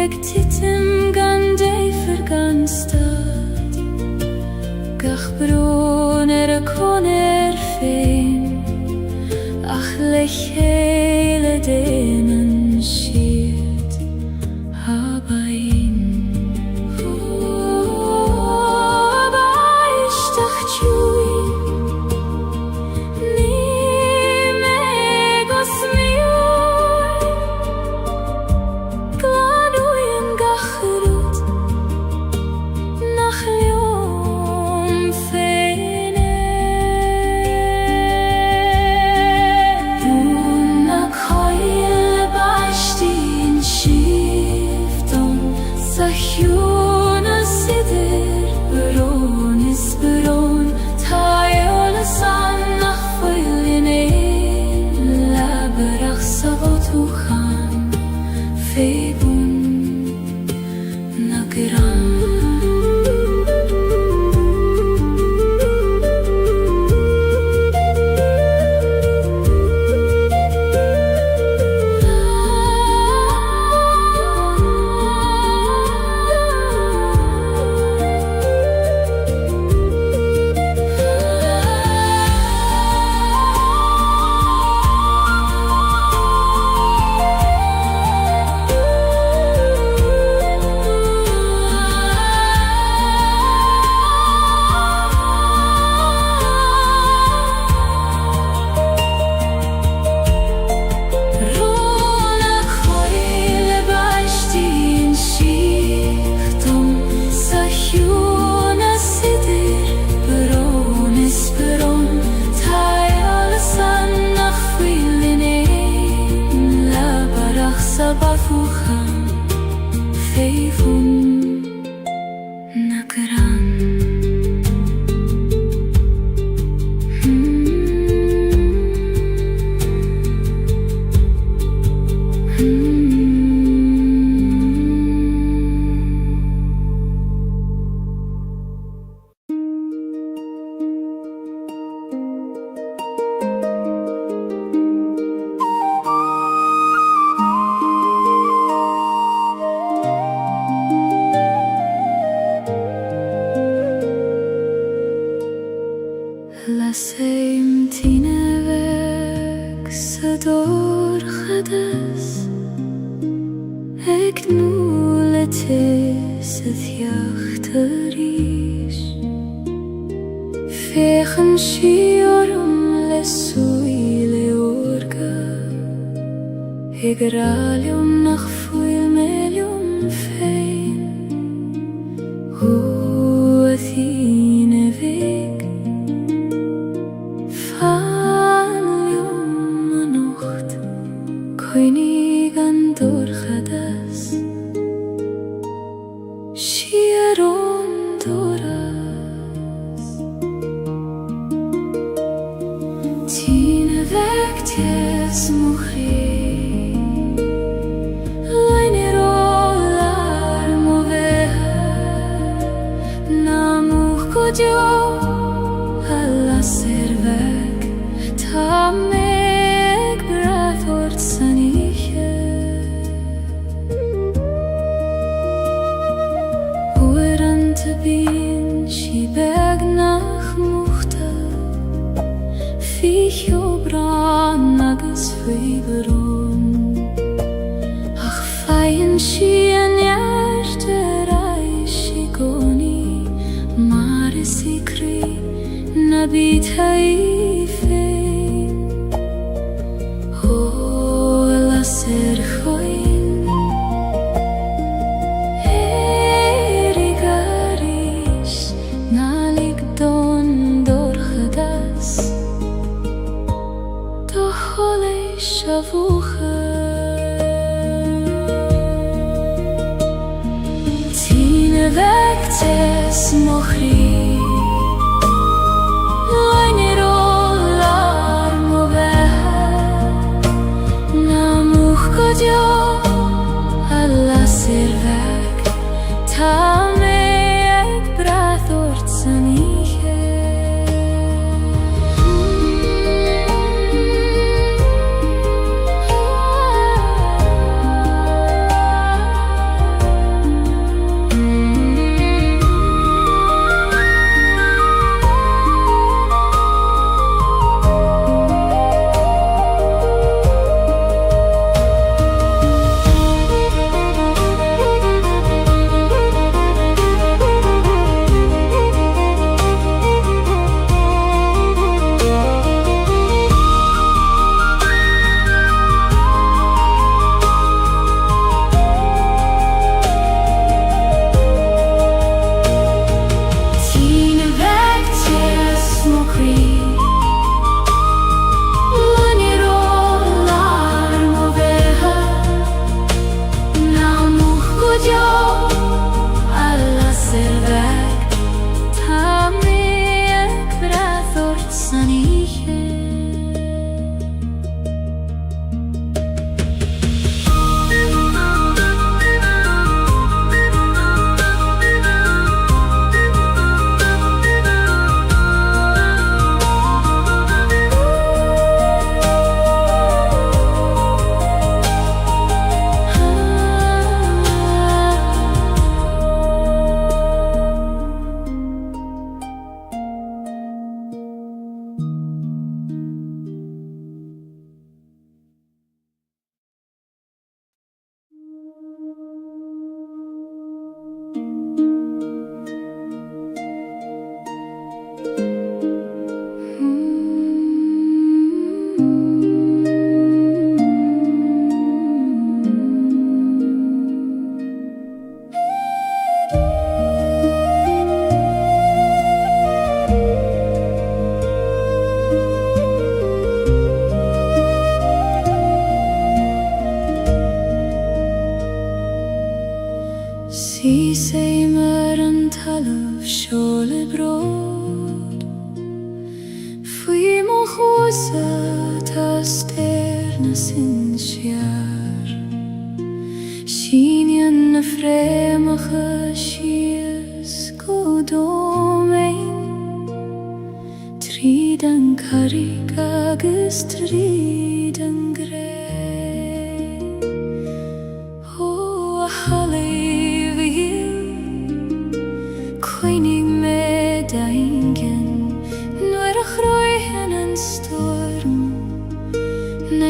Ek titim gandei verganstad Gach broner koner fein Ach lechele denen schiert Habain Baishtach tjuin Ni megos mioi Glanuyen gachrut Nach liom feine Buna koile baishtin shivdom Sahjuna sidir beronis beron Tayola san nach foilin ein La barach savotuchan feibun nagiram sy theachtaríis Fechan siorm le suile orga Hegralium nach fuil melium fein O athine vig Fanlium anocht Koinig an dorchadas Siaron doras Tine vectes mujer Dio alla servek ta meg brathort sanige Hoeran te bin shi beg nach muchte Fich obran agus fwyberon Ach feien shi an jarte reishi goni Sikri nabit haifein Ho la ser choin Erigaris nalik don dorchadas Do hole shavucha Tine vectes mochri Dio alla servek ta meg brathort sanige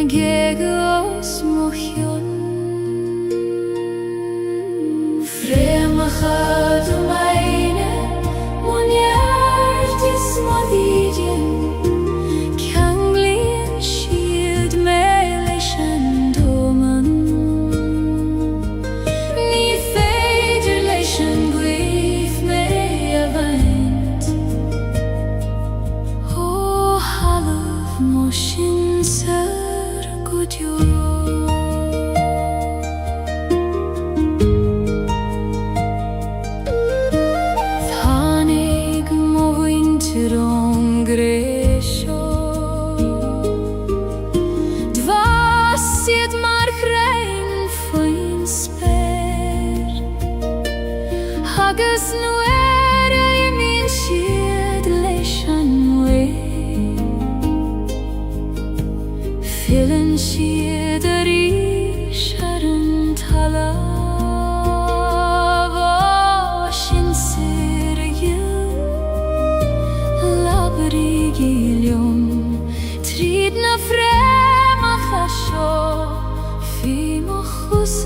Gaeilge os mochion Fremach خد meine monjert is modidien kanglien shield melishan doman ni federation grief me avant oh half motion sir good you Hagus nu I min shed leishan we Fillen shed sharon talava shin sir you labri gilium trid na frema khasho fi mokhus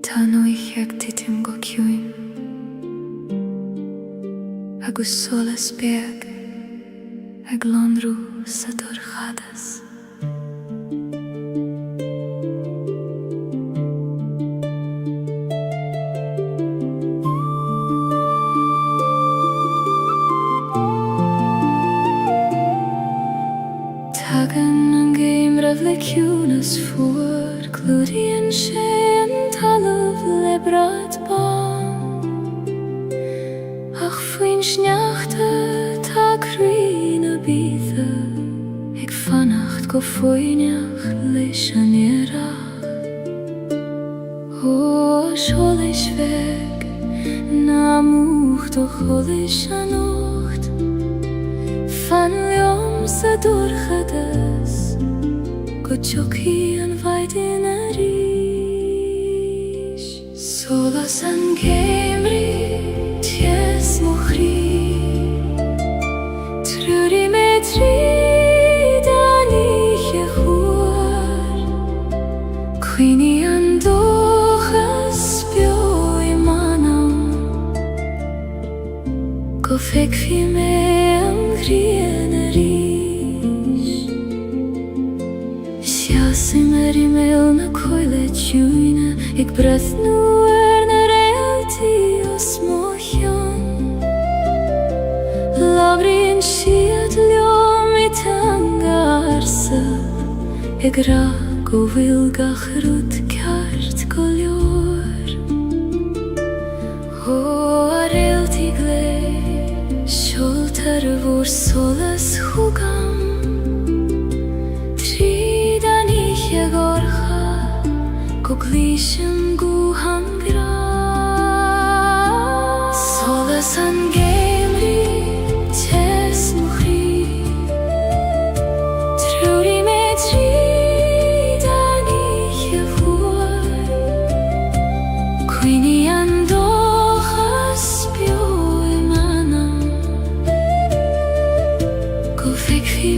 Tá nuich ag titim go ciúin agus solas beag ag lonrú sa dor chadas. Tagan an géimrah le ciúnas fuair clúdaíonn sé an talamh le brad bán ach faoin sneachta tá crí na bíosa ag fannacht go foiineach leis an iarracht ó seolas feig na múcht ó cholas an ucht fan leom sa dúrchadas go teochaí an bhaid in a ríis solas an céimrí ties mo chrí trúri me tríd an ihe chuair cuoine an dóchas beo I manam go feicfí me an ghrian a ríis Sias I me rimel na coile tune, ik breath nu na reality os mochion. Labrin shiat liom itangarse, ik raak o wilgach rut kart kolor. O reality gle, sholter vor solas hugam. Koglishim guham gra Solas an Gaeilge tes muchri Truri me tridani chevur Quini an dochas bio emanam Go fik fi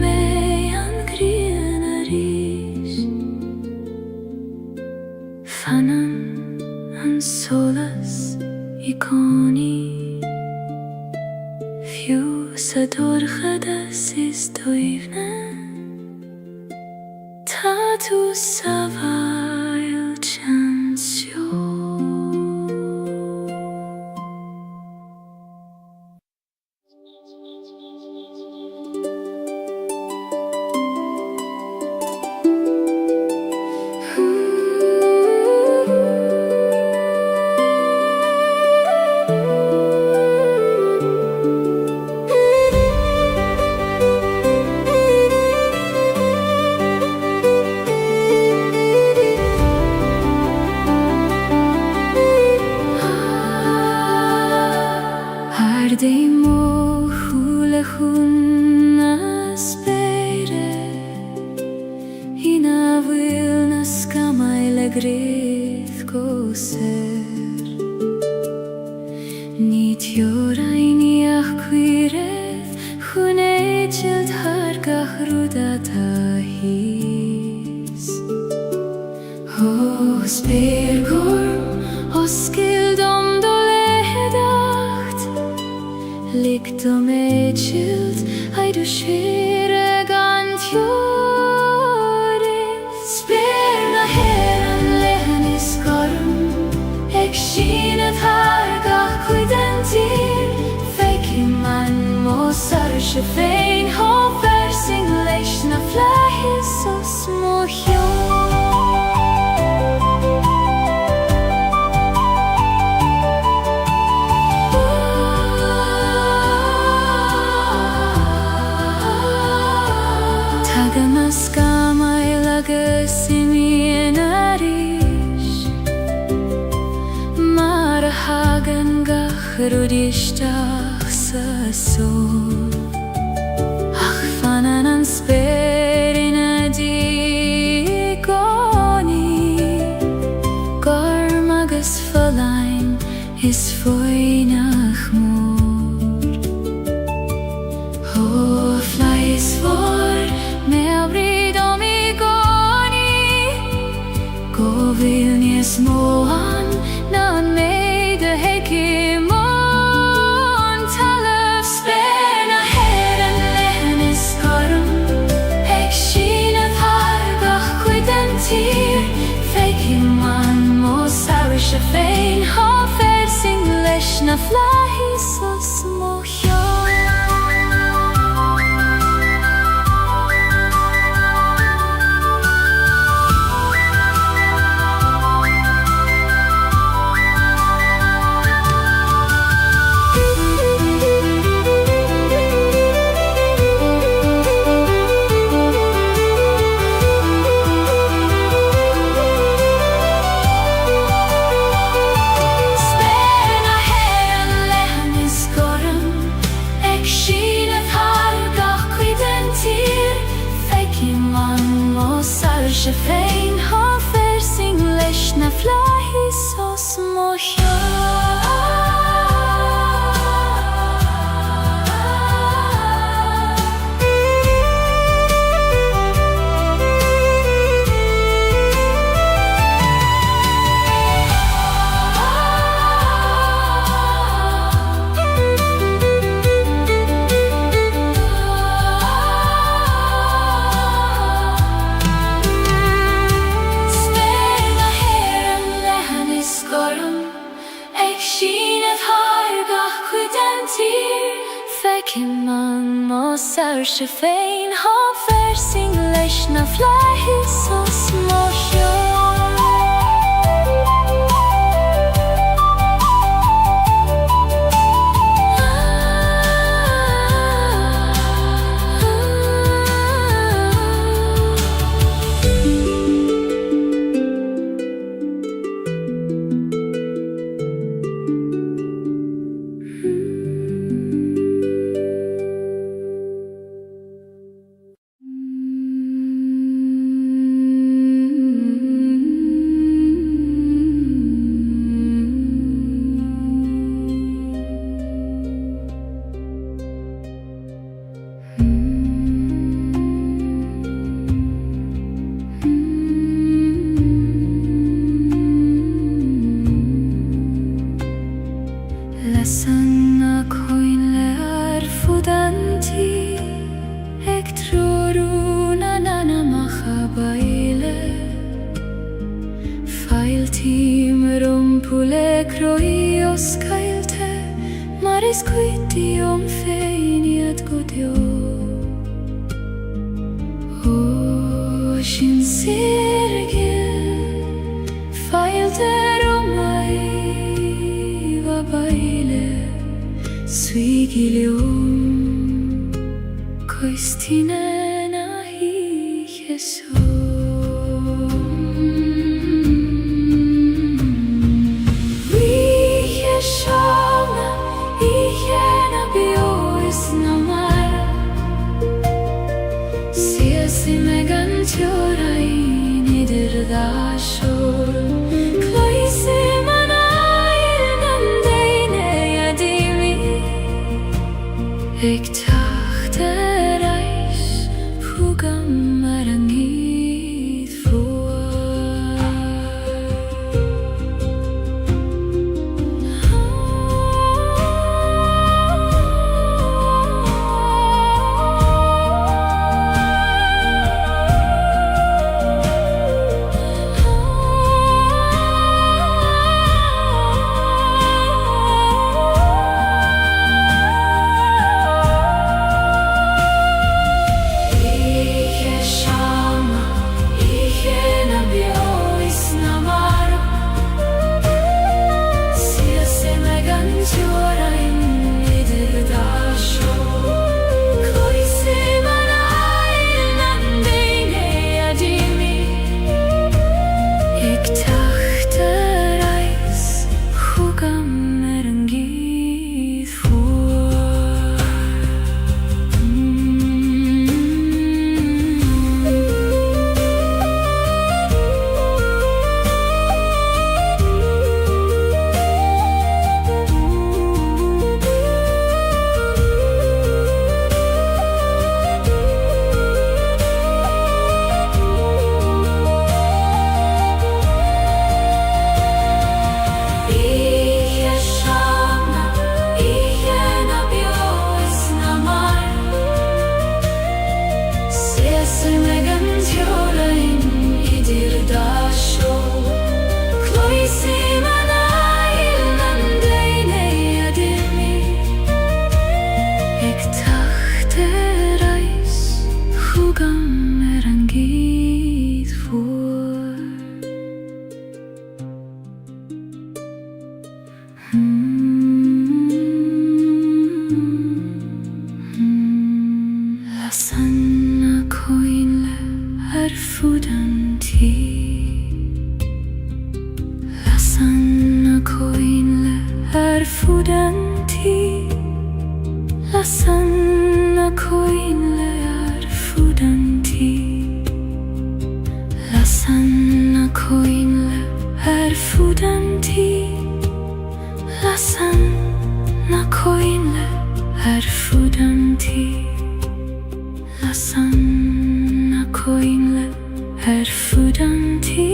me an krianari Fanan an solas ikoni Fiu sa dorchadas is doivne Tatu savail chansio Dei mo hula hunna spere Ina vilna skamaile grif goser Nit jora ini achquiref Hune child hargach rudata his O spergorm oskildom Likt om echild, ai du skire gant jore Sperna heran lehen I skorm Ek skinet hargach kuidentir Feiki man mo sarche fein Ho versing leishna flahis o smochjon Rudishtach sa sol Ach fanan an sperina di goni Garmagus verlein is foinach mor Ho flies for me abrid om I goni Go vilnies moan nan me de hekim Fein ha versing leishna flahis o smochjon Mosar se féin ha fersing leis na flahis os mocha. Fekiman mosar se féin ha fersing leis na flahis os mocha. Lasan akoin le arfudanti ek troruna nana machabaile failtim rumpule kroios kailte maris kuiti feiniat godio o shin sirgil failte romai vabaile Suigilium Koistinena hi Jesu Vije shalna Ijena biois namar Siesi megantjora inidir dashor Kloisi Ik dacht reis Fugam marangit voor Arfudanti Lasan akoin le arfudanti fudanti Lasan na koinle fudanti Lasan na koinle fudanti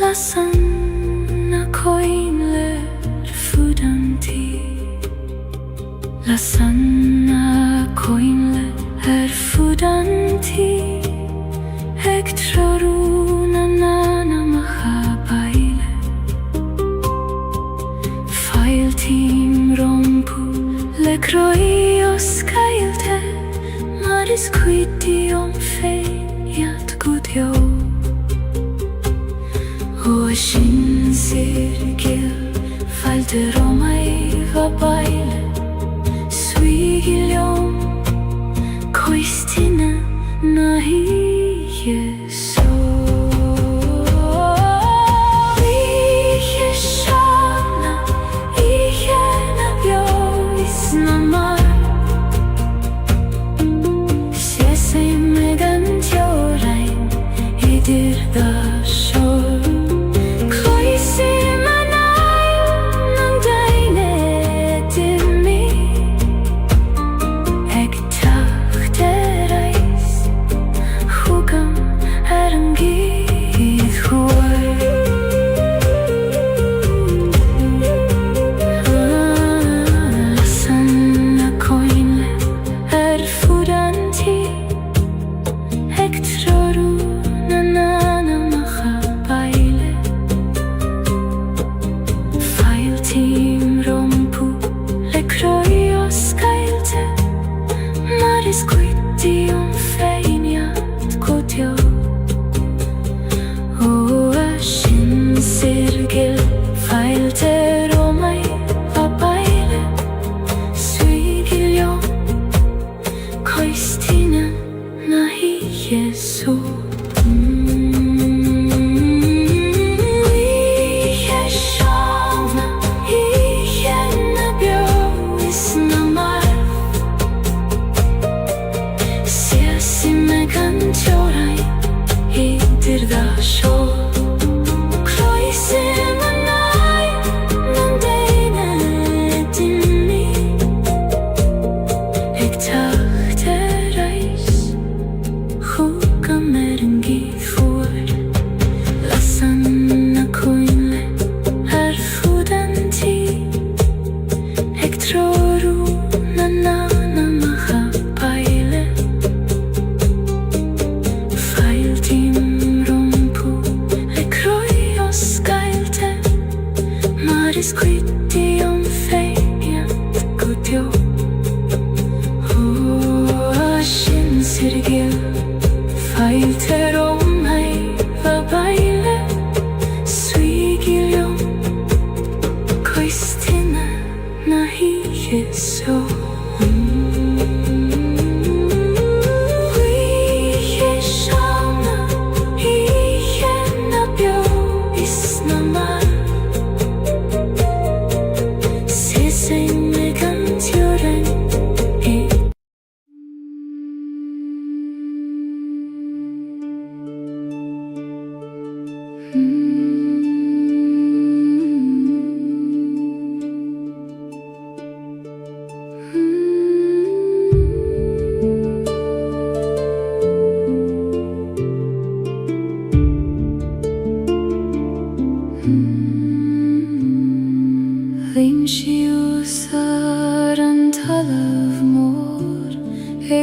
Lasan na koinle fudanti Lasan na koinle fudanti Ektroruna nana mahabaile Failtim rompu le kroios Gaeilge Maris quitium feiat gudjo O shin sirgil falte romai vabaile Suigilium koistina nahi Jesu Quitium feiat gudjo O shin sirgil falte romai vabaile Suigilium koistina nahi Jesu Maris quitium feiat gudjo O shin sirgil falte romai vabaile Suigilium koistina nahi Jesu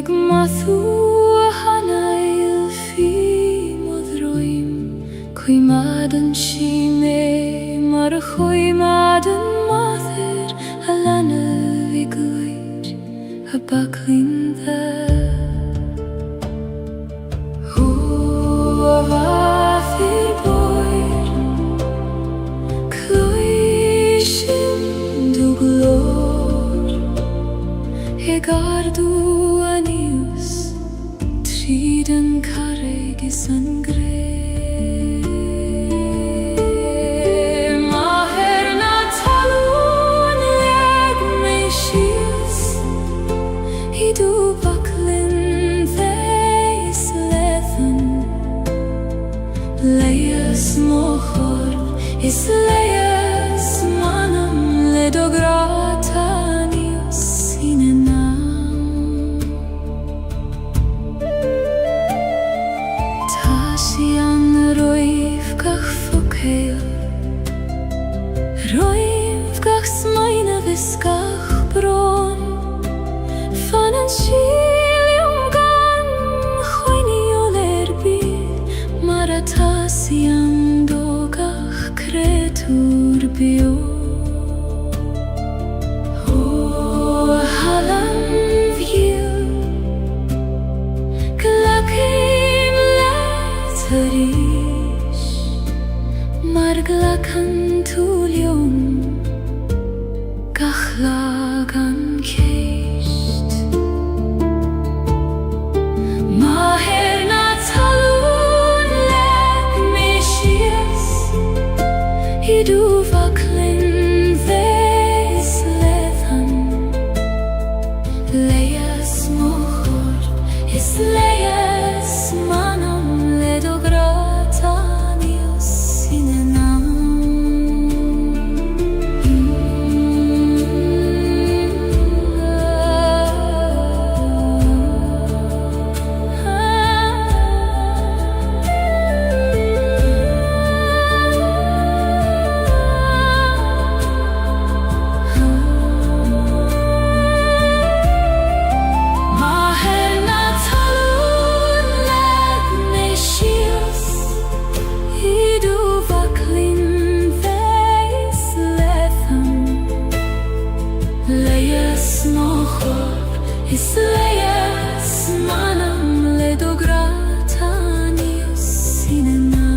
Eg mathu hanail fi modroim Kui madan shime mar kui madan mather Alana vigluid a baklinda Hu avafir boir Kloishin duglor Egardu Triden carregi sangre Maher natalun leg me shiels Idu baklin theis lethen Leias mochor Islejes manam ledogratanius sinenam Tasian roivkach fokeil Roivkach smaina viskach bron Fanan shilium gan choini olerbi Maratasian dogach kretur bio O halam view Glakim letarish Marglakan tulium Gachlagan keist Maher na talun lek mishias Hidu vaklin veslethan Leias mochor Isleias manam ledogratanius sinenam Isleias manam ledogratanius sinenam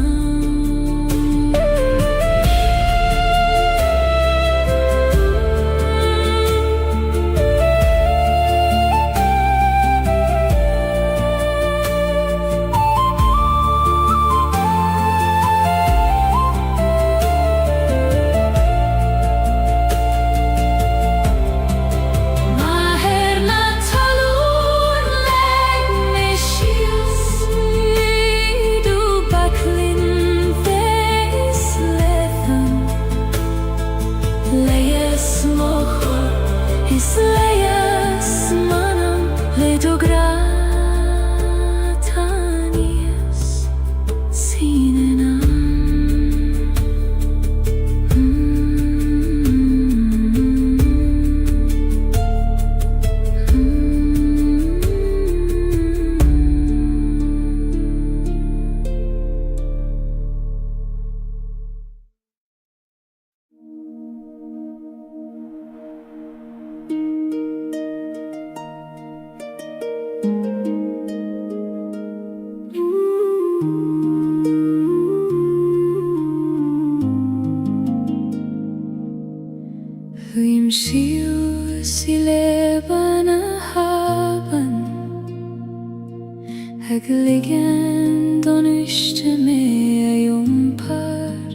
Isleias manam ledogratanius sinenam Vim shiu si leban haben Hegligen don ishte me par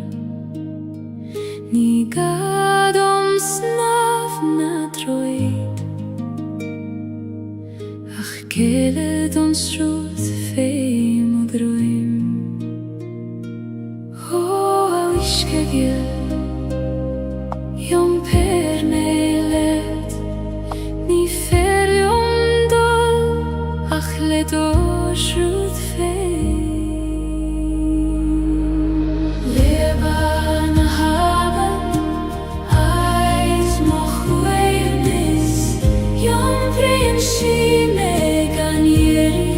Ni gadom snav na droid Ach kele don strut feim og droim O au ishkegil Jom per melet Ni fer jom dol Ach ledosh rut fein Leban haben Eis moch weirnis Jom prien shime ganieri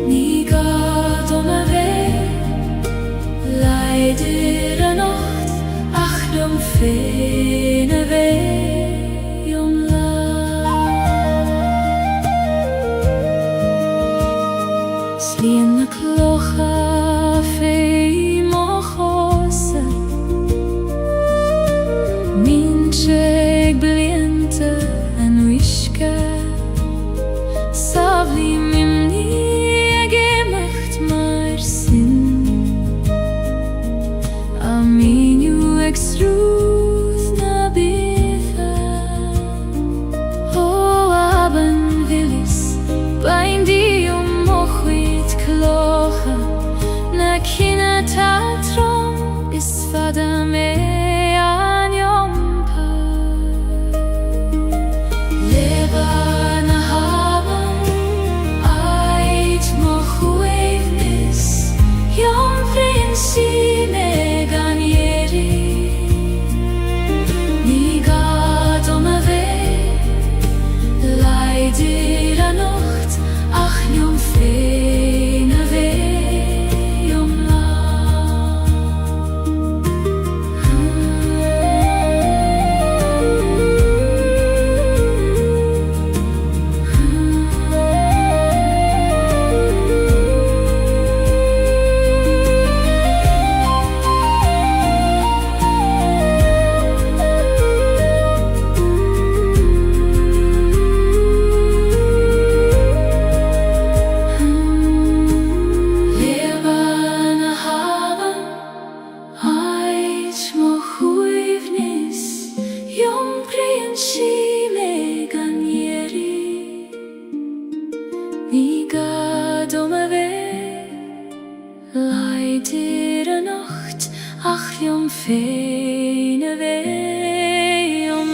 Ni gadom ave Leider anocht Dum fene ve yom la Slien na klocha fei mochose Mincheg bliente en wishke Savli mimni gemacht mar sin Aminu exruth na bitha O aben willis Bain di mochwit klocha dumme Weh, leider Nacht, ach jom feine Weh om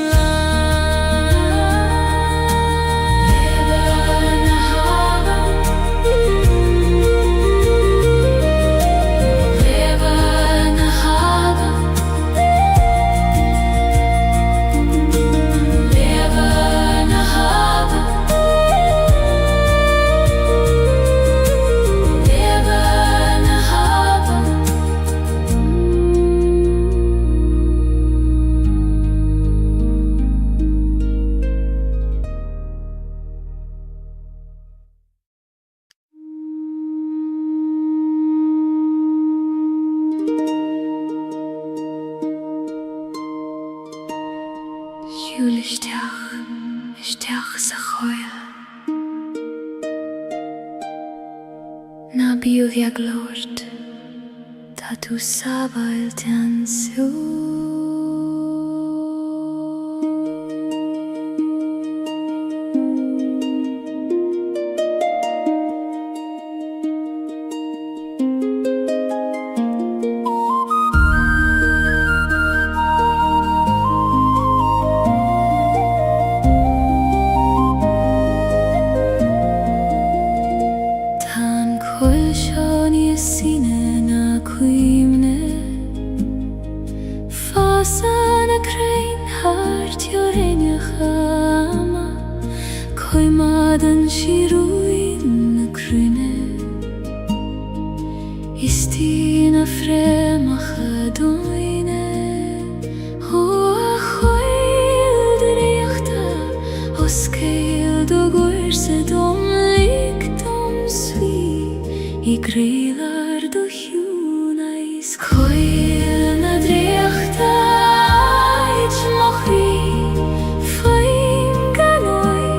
Isteach sa choil Na bíoh ag lord Tá tú sábail tan sú Istina fremacha doine Hoa choil de reachta Os keil do gorse dom lik dom swi I greilar do hjuna is Choil na dreachta Ich mochri Faim ganoi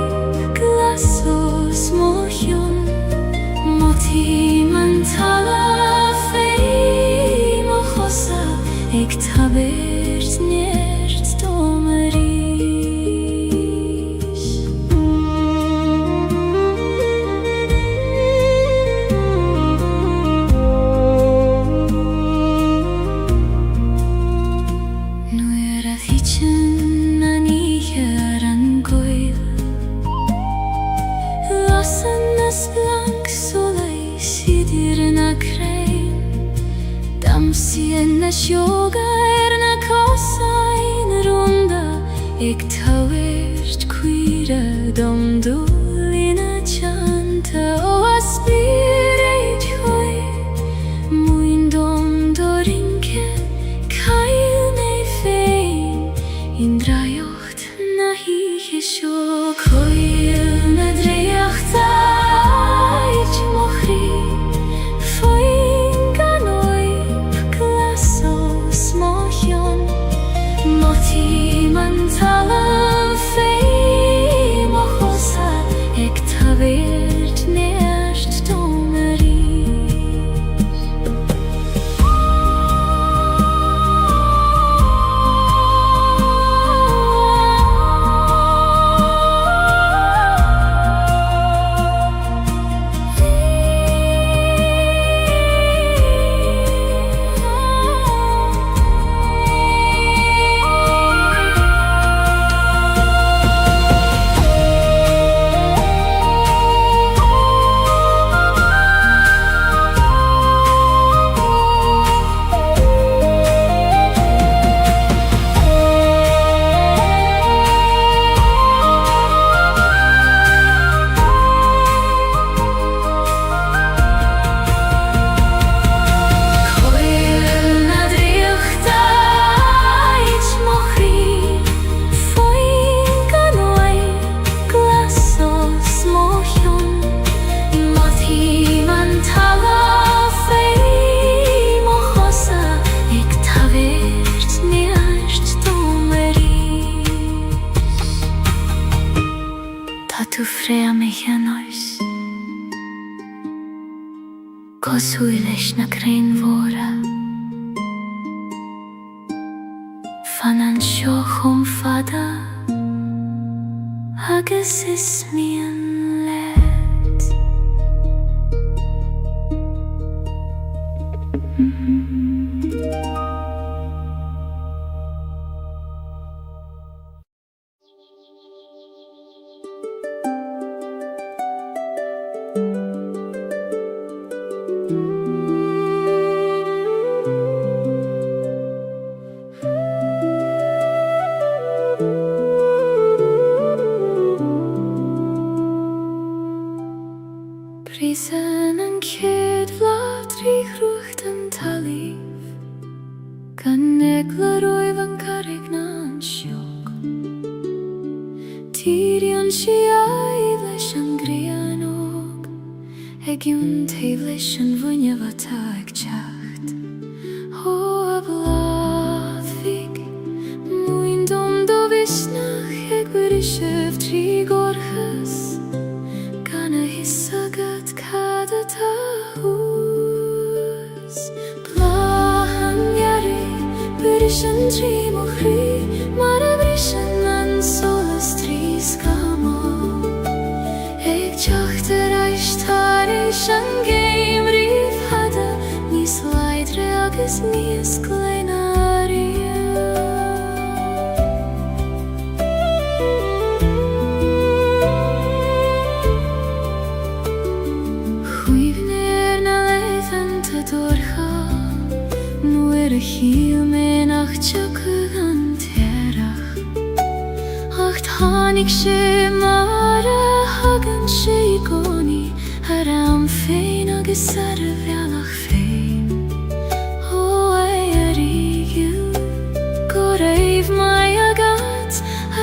Glasos mochion Moti man tala Ik tabert nert domerish Nu era hitchen an icher an goil Lassen nas blank solei sidir na krein Damsien na sjoga na kosa in runda Ik tauert quira dom dulina chanta O aspireit hoi Muin dom dorinke Kail nei fein In drajocht na hiche sjo Koil na dreachta Ich mochri Talan fei mochosa Ek tavert nerst domerish Tú frea mich an oes Gos huilesh na crein vora Fan an sjoch fada Agus is mi an led Gan an céad bhláth trí chrucht an talamh, gan egla roimh an carreg na an seoch. Tírion si aghaidh leis an grianóg, ag iún taobh leis an bhuinneamh atá ag teacht. Ó a bhláth bhig, muin dom do bhisnach ag brisibh trí gorchas, gan a hisagad cad atá hús. Blahan ghearri, bris an trí mo chrí, mar a brisan an solas trí scamó. Ag teacht ar aistar éis an géim riomh hada, níos leidre agus níos gleinaria. Chuimhne na leithanta dorcha, nuair a chiel me nach teagadh an tearach. Ach tháinig sé mar a hagann sé I gcónaí, ar am féin agus ar a bhealach féin. Ó é a rígiú, go raibh mai agat,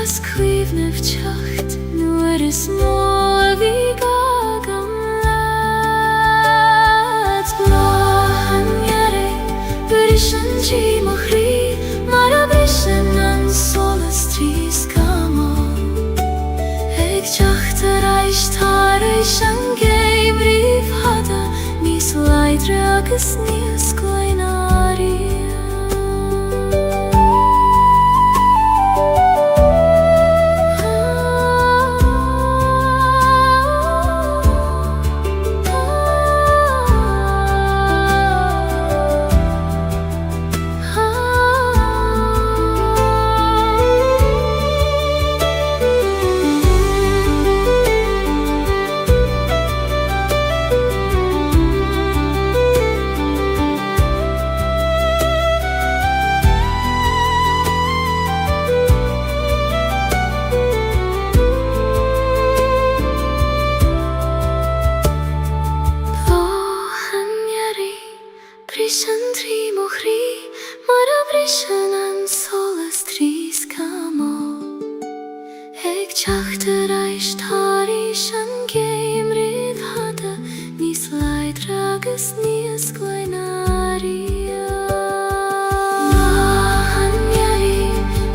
as cuimhnimh teacht, nuair is mó a bhí gagam leat. Blahan ghearri, bris an trí mo chrí, mar a brisan an solas trí scamó. Ag teacht ar aistar éis an géim riomh hada, níos leidre agus níos gleinaria. Bris an trí mo chrí, mar a brisan an solas trí scamó. Ag teacht ar aistar éis an géim riomh hada, níos leidre agus níos gleinaria. Blahan ghearri,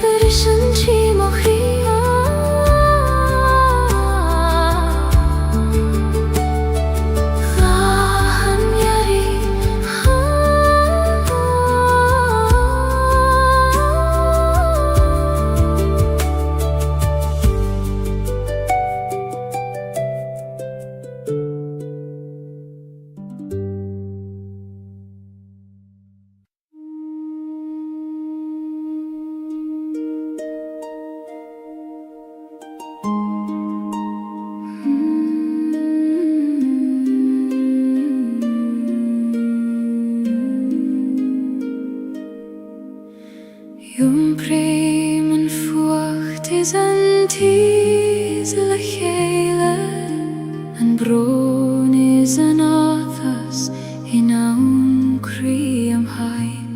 bris an trí mo chrí, Jum breim an fuacht is an tíos le chéile, an brón is an áthas in awn crí am hain.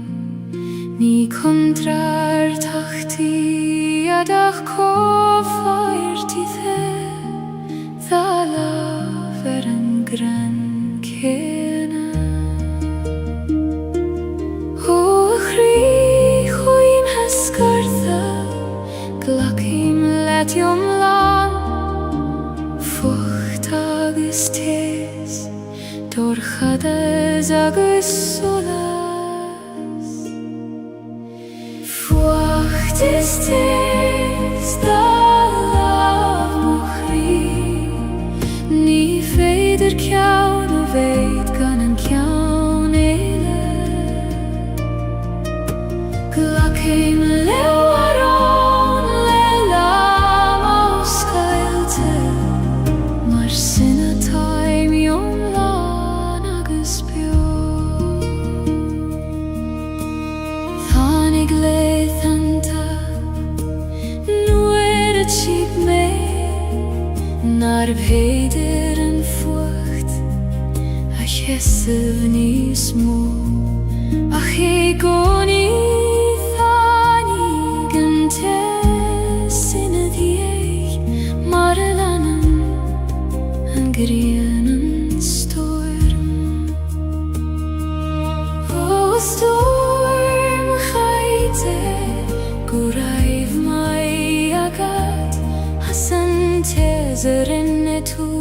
Ní contrar tachtaí adach cófáirtí dá láf ar an gran céna. Ó chrí chuim hescartha, glacim letiom lán, fucht agus tés, dorchadas agus solas. Fuacht is tés, dá láf mo chrí, ní féidir ceann ó bhéid gan an ceann éile. Glacim leabharán le lam ó scailte, mar sin atá mion lán agus beag. Kesivni smo Achegoni thani Gante sinadieg Marelanen En grienen storm O storm chaite Guraiv mai agat Hasan tezerin etu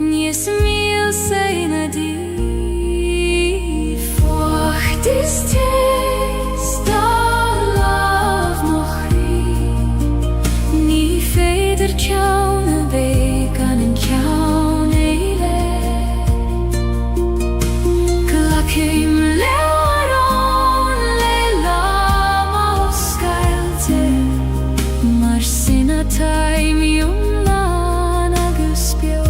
Nies mil seina di Fwacht is tes da lav mochri Ni feder kjaune began en kjaune ile Glakim learon le lama oskailte Mar sina taim jumlan agus bio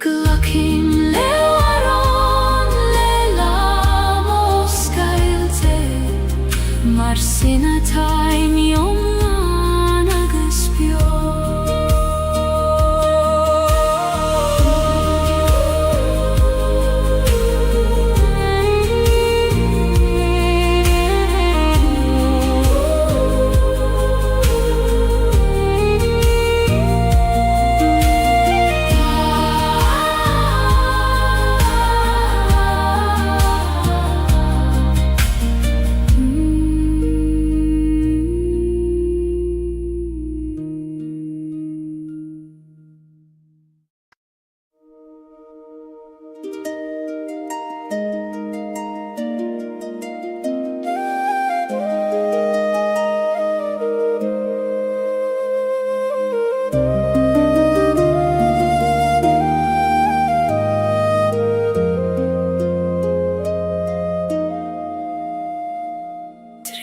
Glakim learon le lama oskailte Mar sina taim jumlan agus bio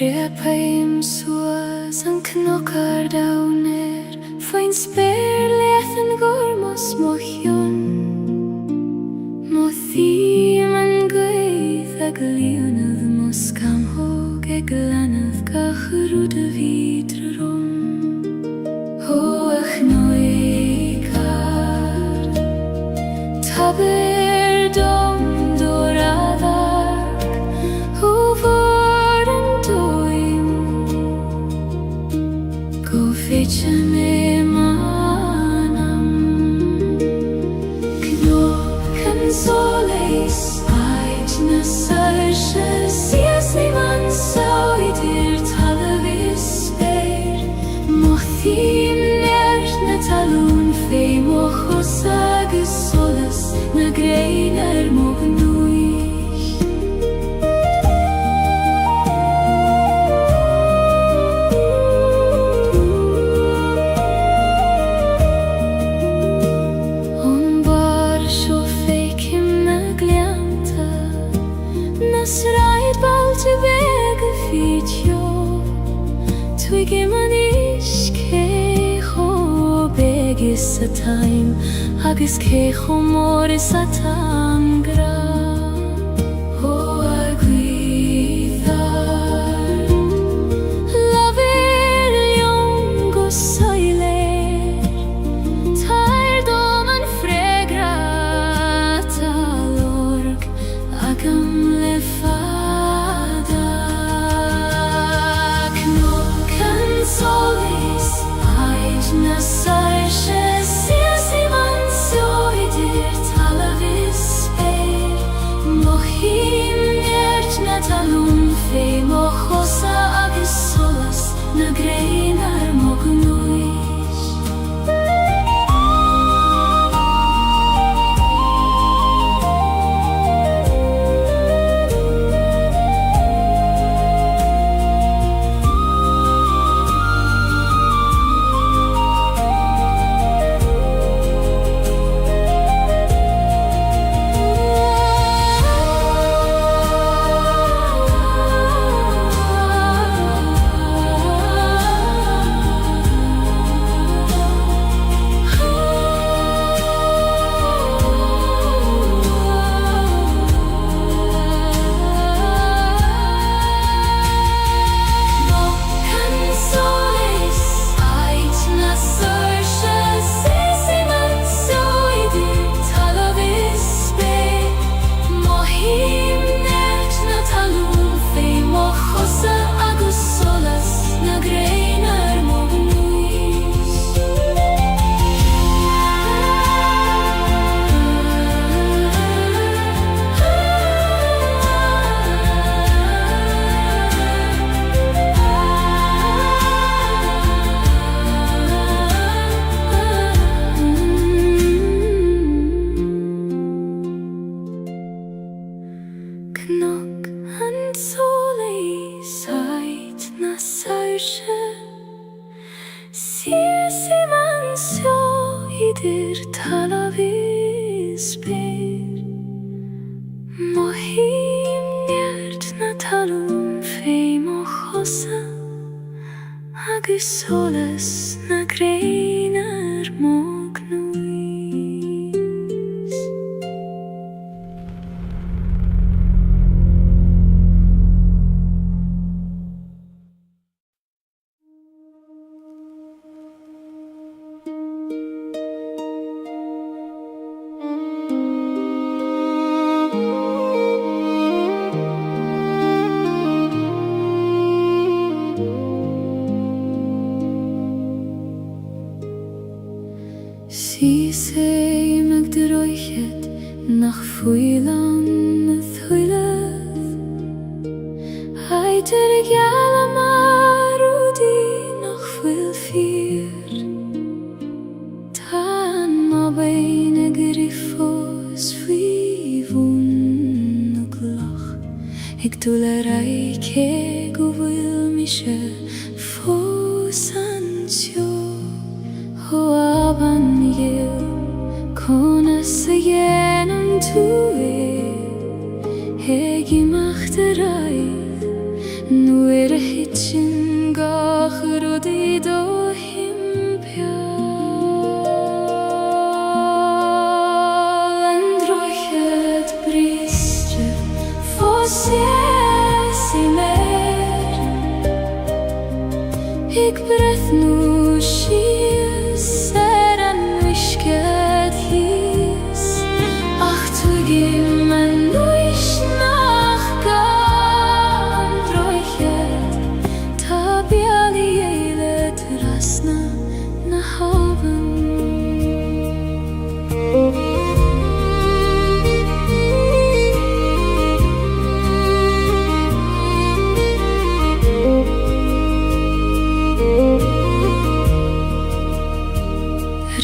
Trepaim suas an knockar downer Fain spyr lethen gormos mochion Mo thim an gweith ag lionydd mos cam hog ag lanydd gachrwyd y fydr rom Ho ach noegar Taber dom doradag Ho Fetchene manam Knop kan soleis Ait na sarsche Sies ni man sauidir talavis speir Mothim nert na talun Fei mochos agus solas Na greiner mognuich Begis a time, agus cecho moris a tangra Ho a gwyddar Laver liong go soiler Tair dom an fregrat alorg Agam le fada Knop can solis Ait na sarsche Sies i man soidir talavis speir talavis ber Mohim njert na talum feim o chosa agus solas na greiner mognuis Si sei meg de roichet nach fuilan na thuilef Heider gala marudi nach fuil fier Tan ma beine griffos fivun na glach Ik dule reike go wil mische fos ansio Ho aban yil kona sayenam tue Hegi machterai Nu hitchin gachrodi do himpia And roichet bristre fos i mer Ik breth nu shies Seran wishket hies Ach tugim en nuish nach gan Roichet tabiali eile trasna na haven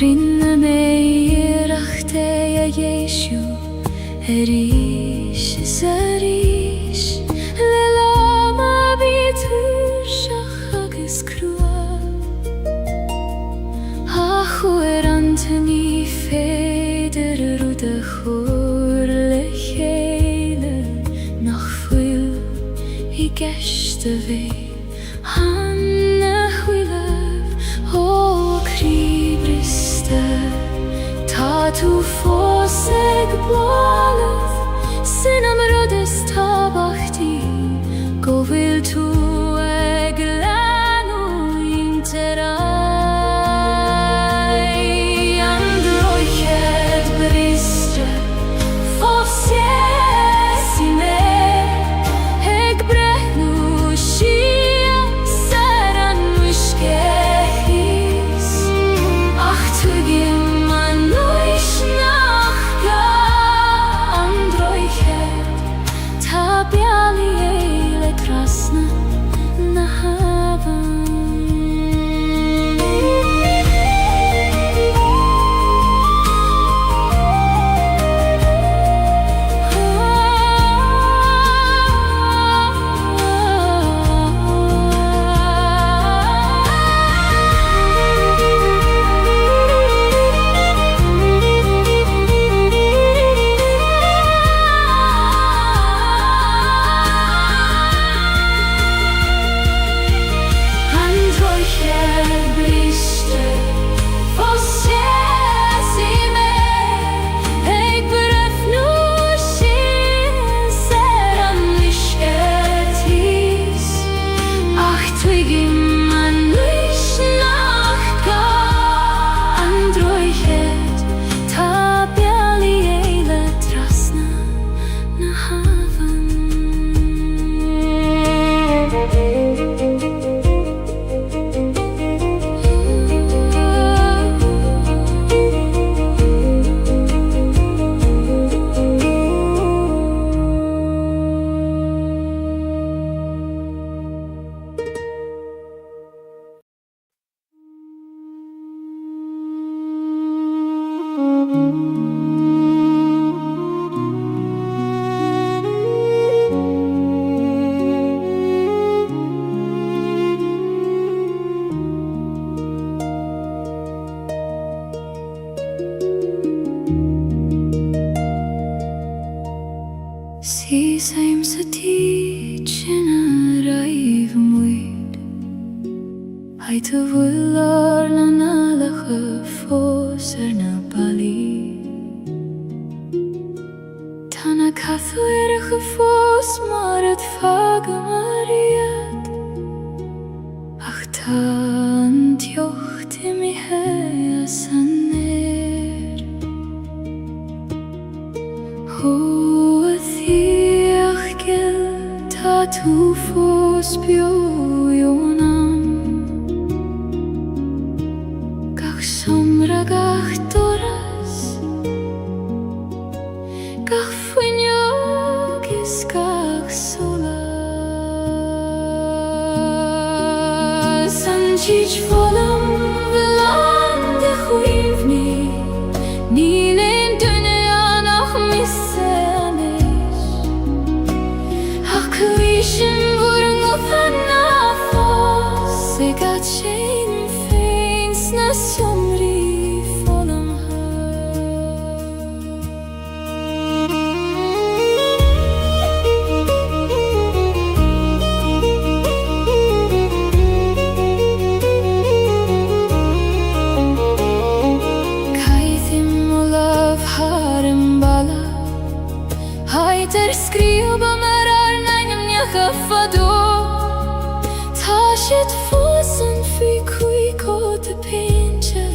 Rinne mei rachte ja Jeshu Erish zarish Lelama bitur shachagis krua Achu antoni feder rude chur lechele Nach fuil I geshte vei Hanne huilev O kribriste Ta tu foseg bolef Sinam rodes tabachti Go vil tu eglanu interai And roichet bristre Fos i mer Eg brechnu shia Seran wishkehis Ach tugim an nuish nach gan Si same sa teaching raif muid Hai te willar na nalige fos na bali Tana kathuerige fos maar het vage mariet Ach tant jocht in mi heas aner Tu fos bioionam Gach somra gach doras Gach fuignogis gach solas Anchich volam velande chuivni Nilen dünyan ach misseanish Ach kuishin vurung ufanna fos Segat shein feins na somri volam Kaithim olav harem bala Haiter skriva merar nainem njachafado Tashit fosen fi kuiko te pinche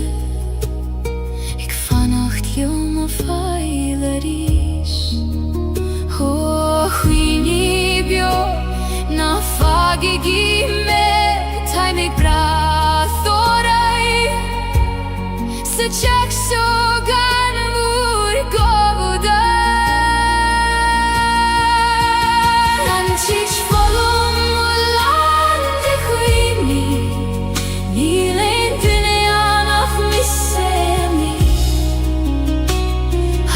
Ik vanacht joma feilerish Ho huini bio na fagi gime Taimig brathorai Se chak so gan mur govuda Anchich volum ulande chuivni Nilen dünyan ach missemi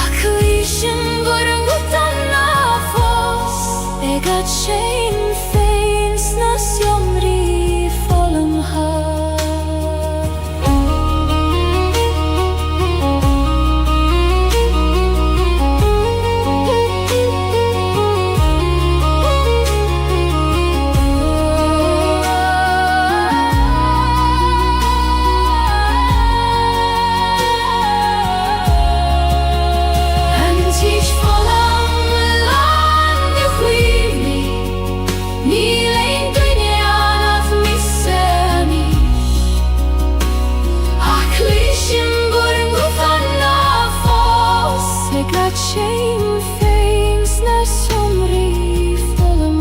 Akuishin vurung utanna fos Egat shein feins na somri volum Anchich volam ulande chuivni Nilen dünyan ach missemi Akuishin vurung utanna fos Egat shein feins na somri volum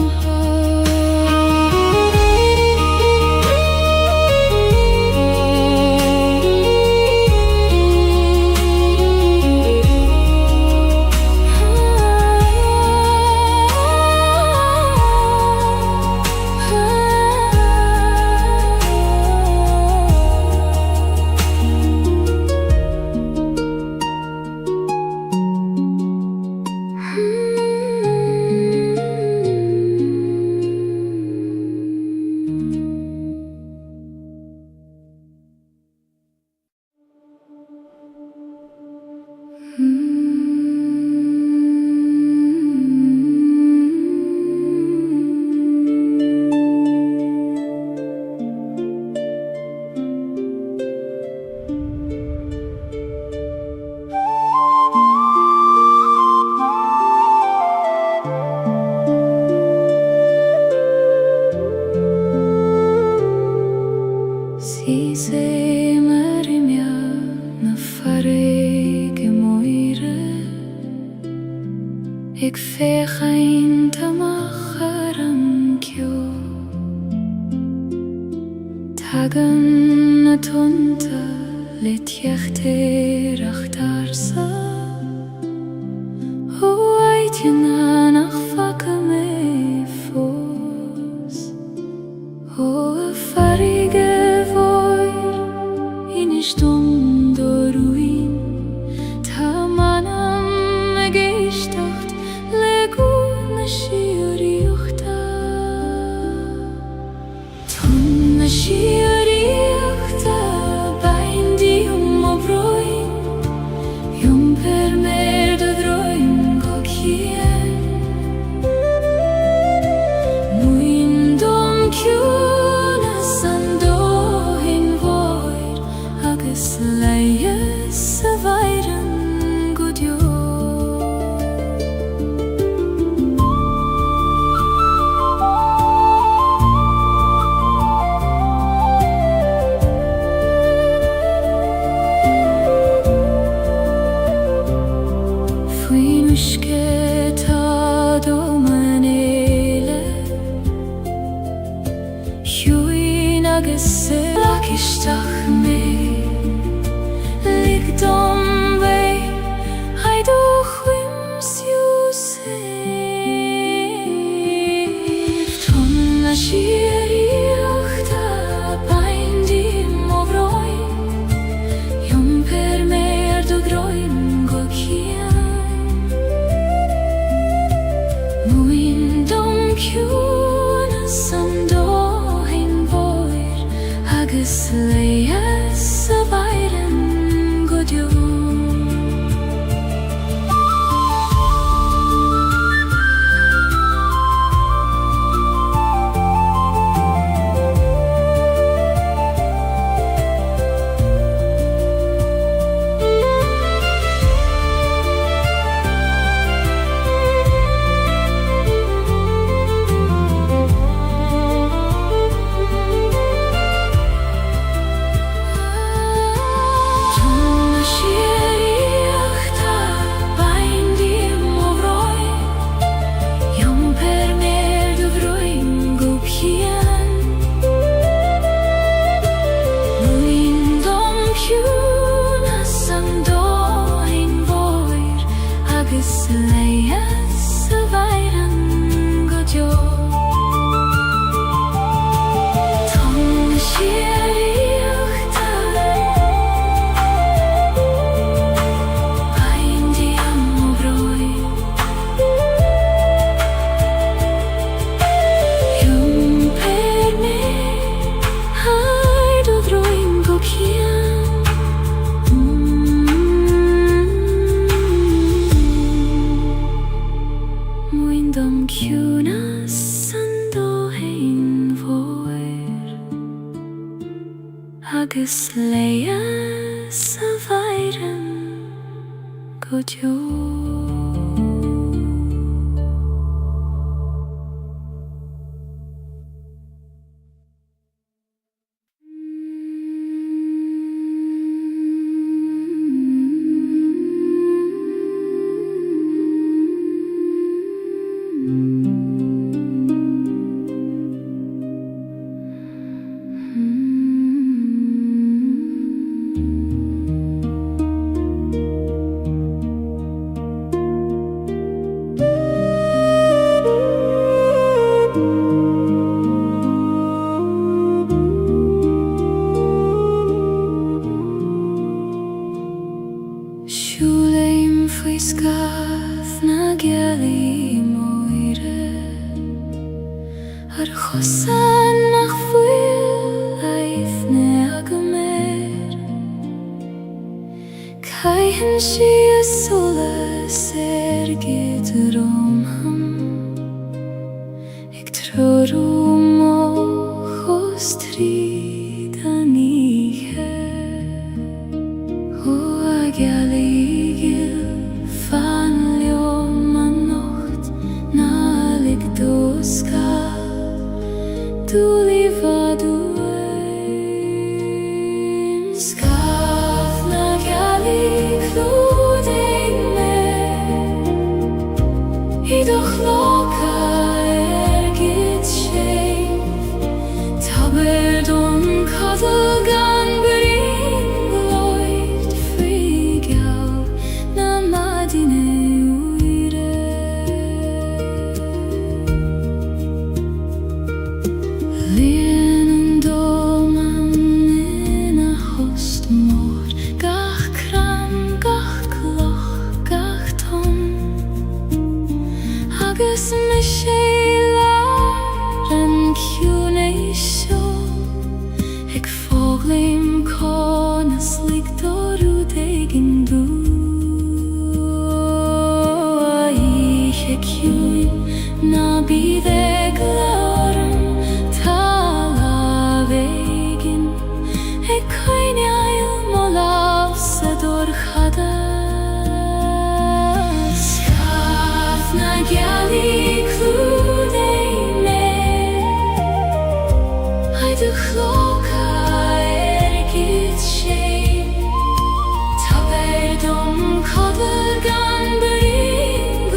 Si se marimja na farege moire Ik veeg ein tamacharam kyo Tagan na tonta let jechter achtarsa O eitjena nach fakame fos O farige Stund ruin Tamanam gestacht Leguna shioriuchta Tunna shioriuchta Bain di obroin Yum Lakistach me lig dom way I do whims you say Ton na shiriach ta bindi movroi Yom per mer do groim go kian Muin dom kyuna sando Leia sa vairen godjo Leia sa vairen godjo Ton shiriach ta bindi movroi Yom per me hai do droim go kian Dom kyuna sando hein voer Agus leia sa vairen godjo Shulaim foi skath na Gaeilge moire Ar chosan nach fuil aifne agamer Kaihen shi asula sergit romham Ik troru mo chostri danihe Gaeilge fan ljom nacht na ligdoska Du liva du Skath na Gaeilge kluding me I doch loka git shame Taber don kadalgan Agus me sheila ren kyuneisho Ik foglim konas ligdoru degin du Aiche kyun na bide glarum tala vegin Ik koinjail molav sedor chada Gaeilge kluding me I do chloka git shame Taber dom kadalgan bring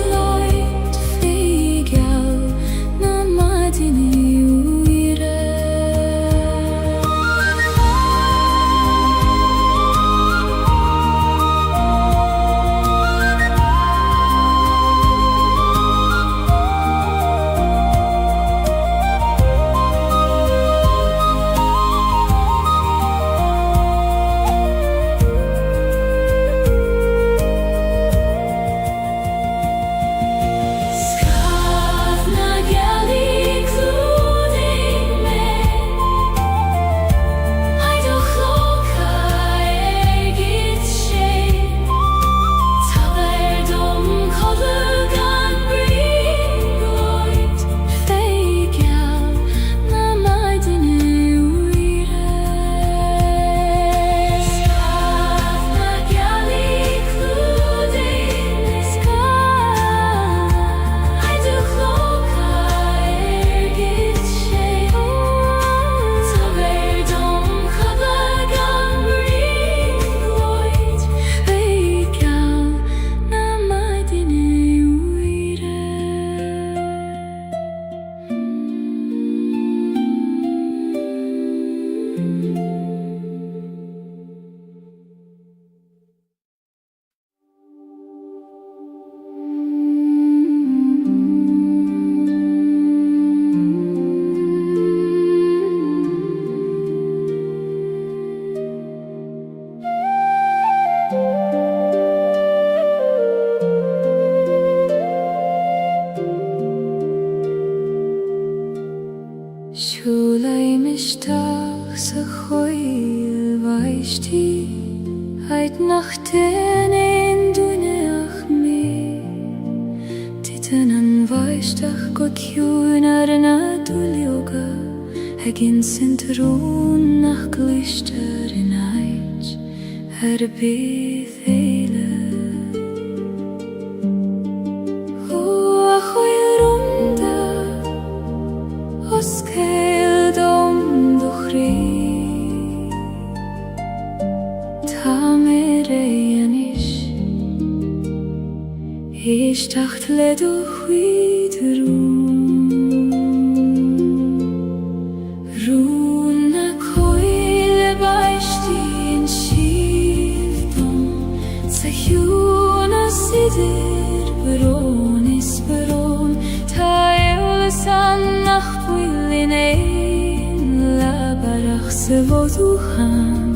Dag sa Gaeilge weist die uit nach den in duneach me Titen an weistach god kjúnar na dúlioga Hegin sintrún nach glister in eit bydd eile O a Gaeilge os Gaeilge do chrí Tá mér éanis Isteach le do chuidirún Rún na Gaeilge baistí in síldom Sa hiún a sidir barón is barón Tá eola san nach bhuiil in éin Labarach sa bhódúchan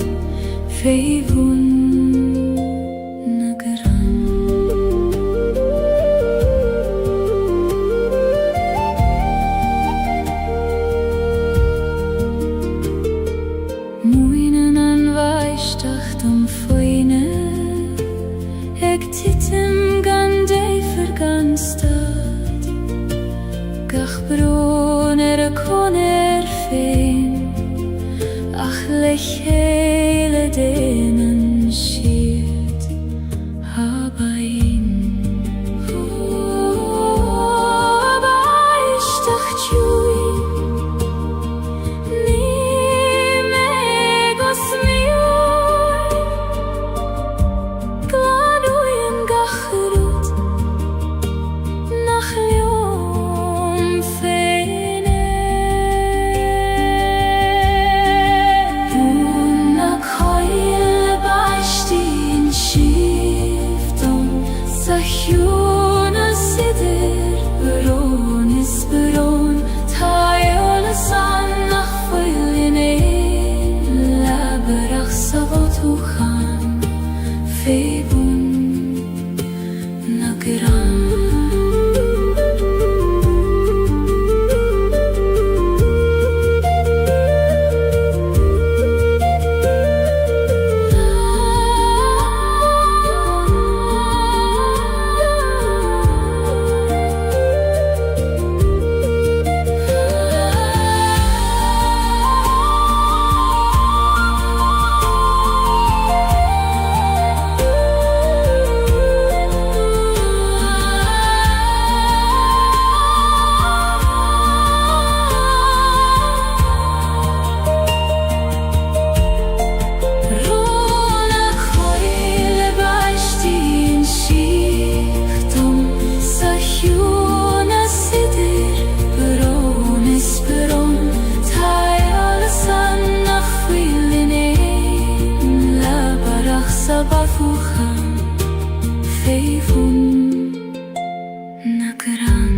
Féibún na gran Muoinen an bhaistach dom foine Ag titim gan déifar gan stad Gach brón a con féin Ach le chéile déanaan siad habain O baisteach tiúin Ní mégos miúin Glanúin gachrúd nach liom féine Sa hiún a sidir barón is barón Tá eola san nach bhuiil in éin Labarach sa bhódúchan Féibún na gran Sa bhódúchan Féibún na gran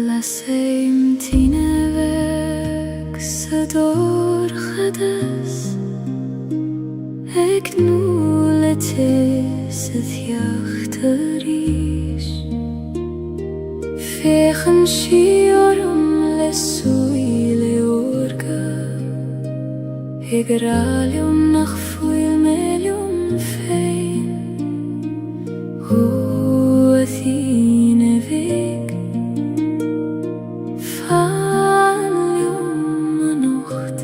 Las éim tíine bheag sa dórchadas Ag núla te sa theacht a rís Féchan sí orm le súile orga Ag ráliom nach bhuiil méliom féin Ó a tíine bheag Fáliom a nocht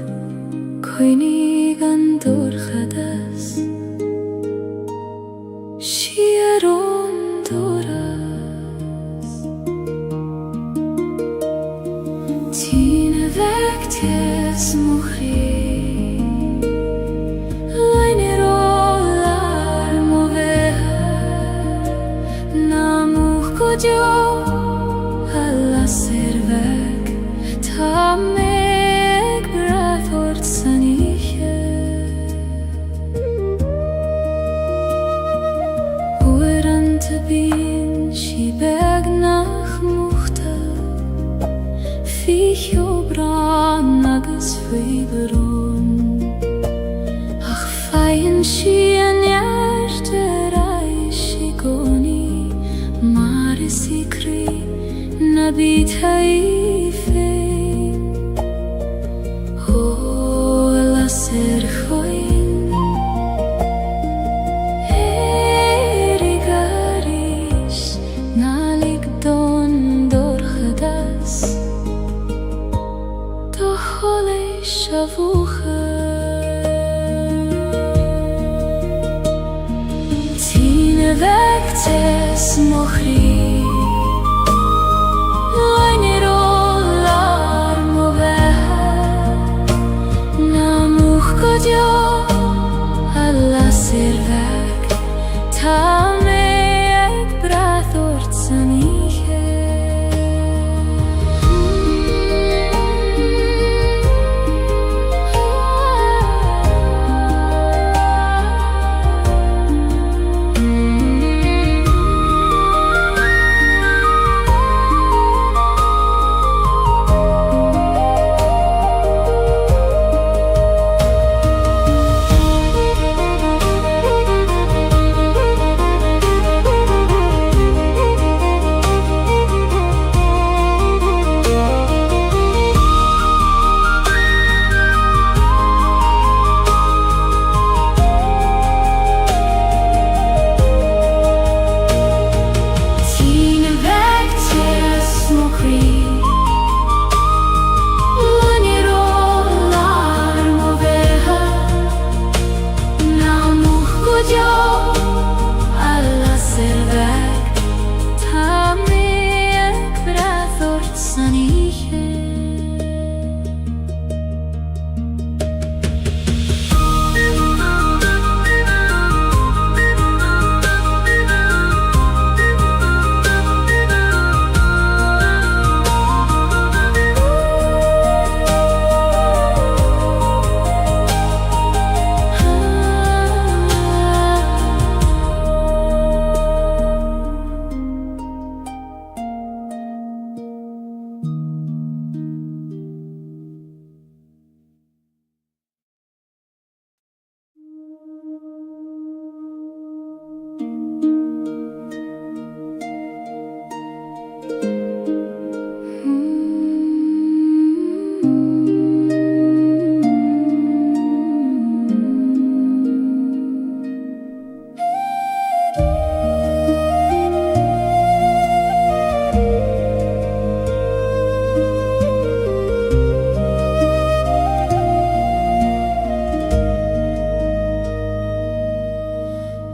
Coinnig an dórchadas Siarón dóras Tíine bheag tes moché Leinir ólar mo bheithe Na múch go deo a lasir bheag ta meg brath ort saniche Uran te bin si beg nach muchta Ficho bran agus fiberon Ach fein si an jarte reis I goni Mar is I kri na bit haife O la ser choin Erigaris na ligdon dorchadas Do hole shavucha Tine vektes mochri Alla servek ta meg brath ort saniche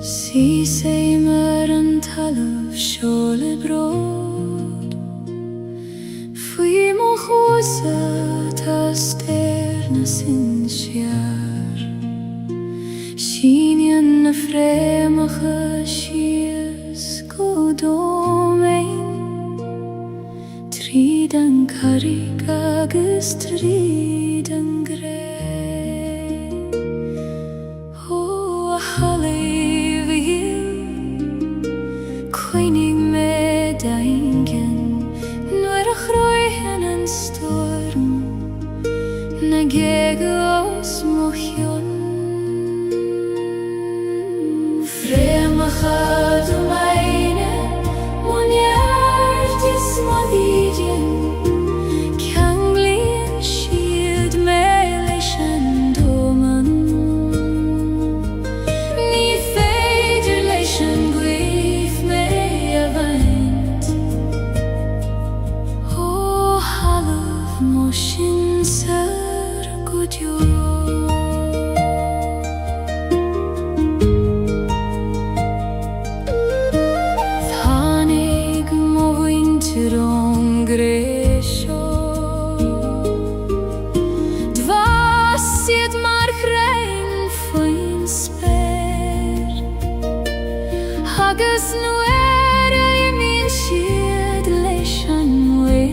Si say mer an talv shole brod Fui mo chosa ta sterna sin sjar Shinyan na fremacha shias godomein Tridan karig agus tridan grey Oh, hallelujah Koinig me daingen Nuer a chroihen an storm Na gegos mochion Fremacha du meine Monjart is modidien Kanglien shield me leishan doman Ni feider leishan gwif me avant Oh, halov moshin sar godyo Agus nuera I min siad leis an we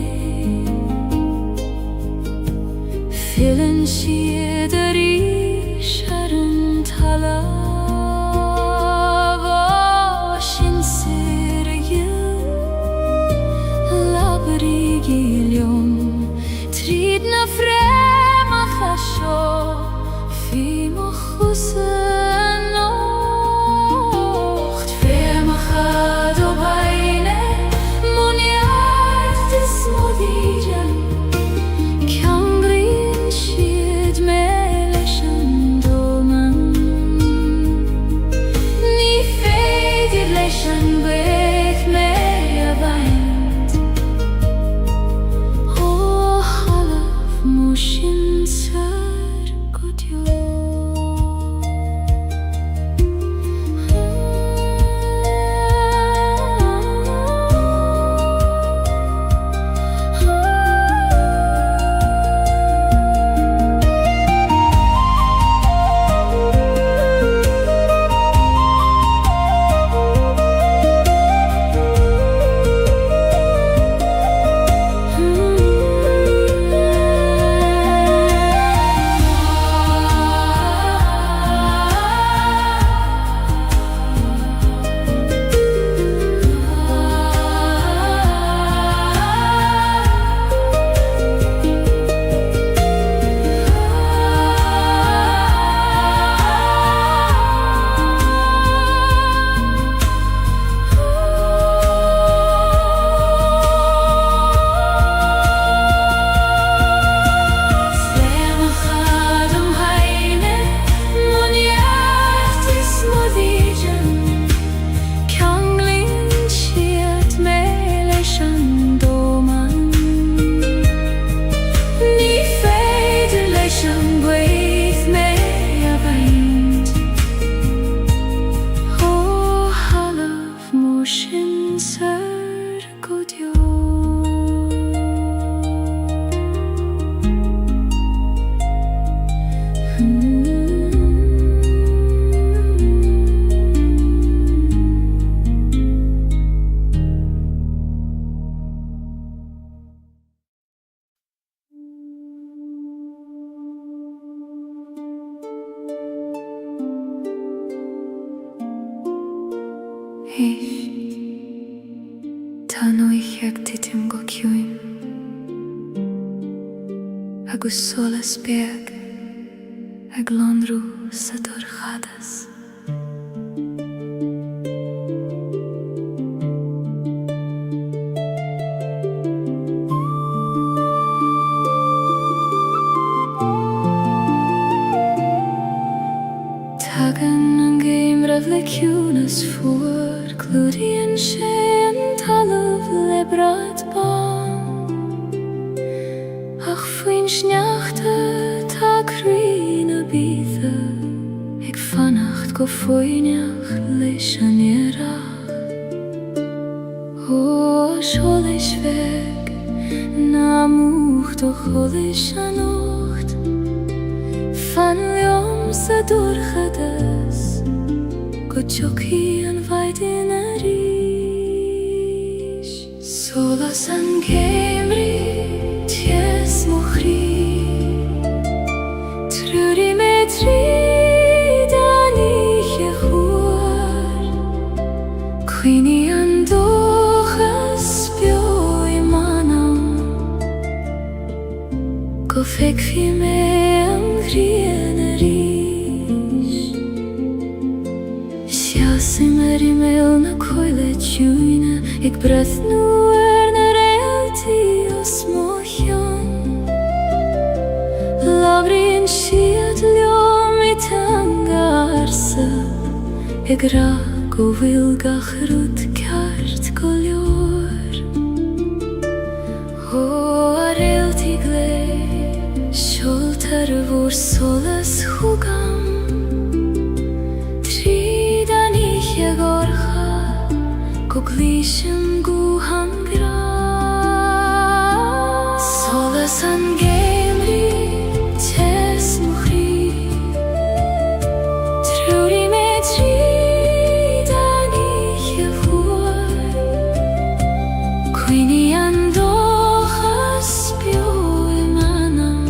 Chillen sieder I Sharon Talava Shinsirgil Labri Gaeilge Tridna frema Chasho Fi Mochusen Nocht Frema Chado Baine Moniat Dis Modigen Kangrin Shid Meleshen Domen Ni Feidir Leshen Bech Meya Weint O Halaf Mushin Sör Gudjo Tá nuich ag titim go ciúin agus solas beag ag lonrú sa dorchadas. Tagan an géim rah le ciúnas fuair clúdaíonn sé an talamh le brad ban ach faoin sneachta tá crí na bíosa ag fannacht go foiineach leis an iarracht ó seolas bheag na múcht ó cholas an ocht fan leom sa dorchadas go teochaí an bhaidin a ríis solas an céimrí ties mo chrí trúri me tríd an ihe chuair cuoine an dóchas beo I manam go feicfí me an ghrian a ríis Siasim mail na coile tiúine ag brethnú na réaltaí os móchean Labríonn siad leom I teanga arsa ag ra go bhfuil gach rud ceart go leor ó a réaltaí glé seoltar a bhór solas chúgam tríd an ihe gorcha go glísim gúhan gra solas an géimrí tes mo chrí trúri me tríd an ihe fuair cuoine an dóchas beo I manam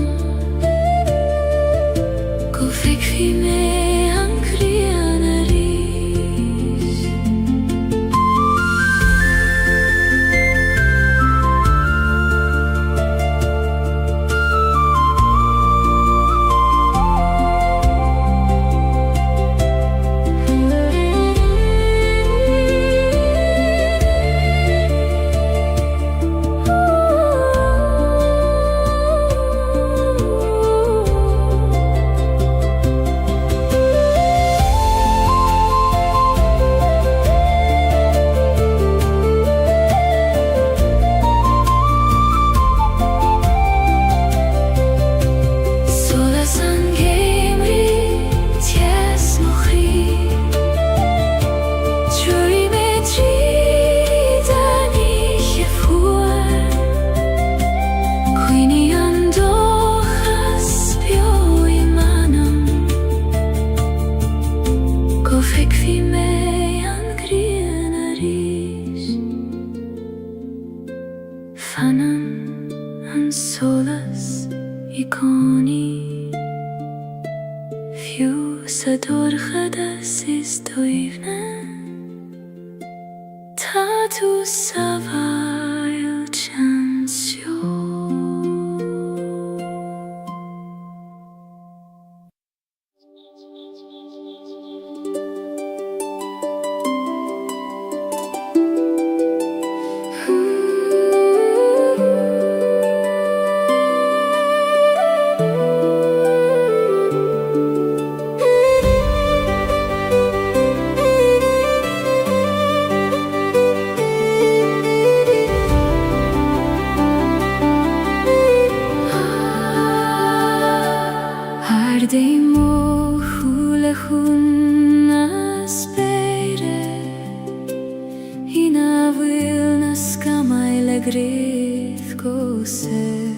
dorcha das ist doivne Tatu savail chansio Ardemo hula hunna spere Hina vilna skamaile grith koser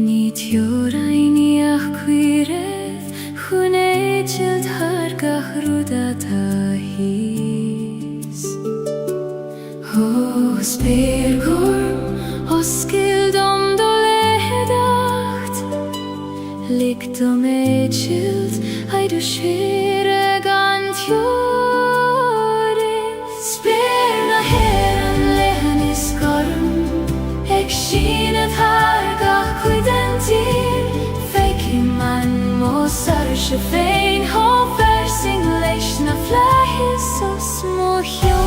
Nit joraini achquireth Hunechelt hargach rudata his Hos pergorm oskildom Likt om etchilt, ai du skire gant jore Sperna heran lehen I skorm Ek skinet hargach kuidentir Feiki man mosar shefein Hofer sing leishna flahis o smohjo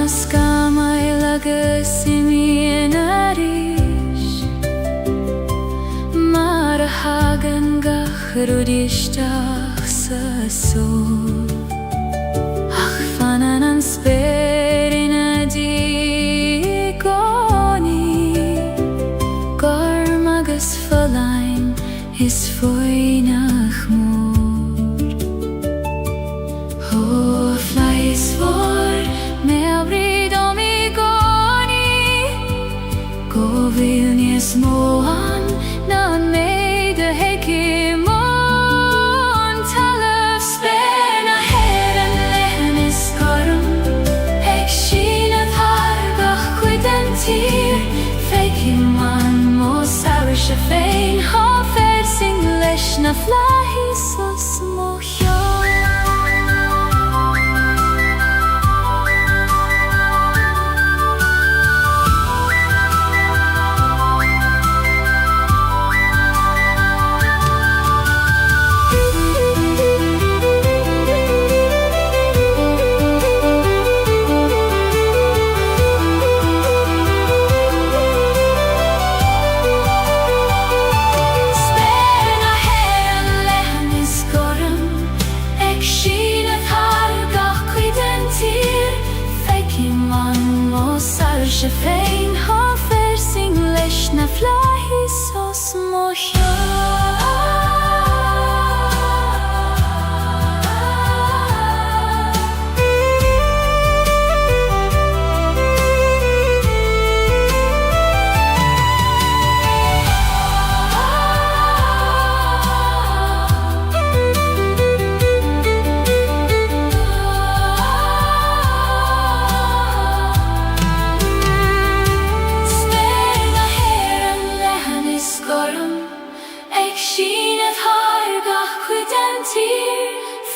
Skamai lagasimi narish Mara hagen gachrudishtach sa sol Ach fananan sperina digoni Garmagas falain is foinach mor Ho flies for Vilnius moan nan meide hekimon Talaf sperna heren lehen is korm Ek skinet hargach kuidentir Fekiman mosar shefein Hofer sing leshna flahis o smohjo Shefein hofer sing leshna flahis o smohjo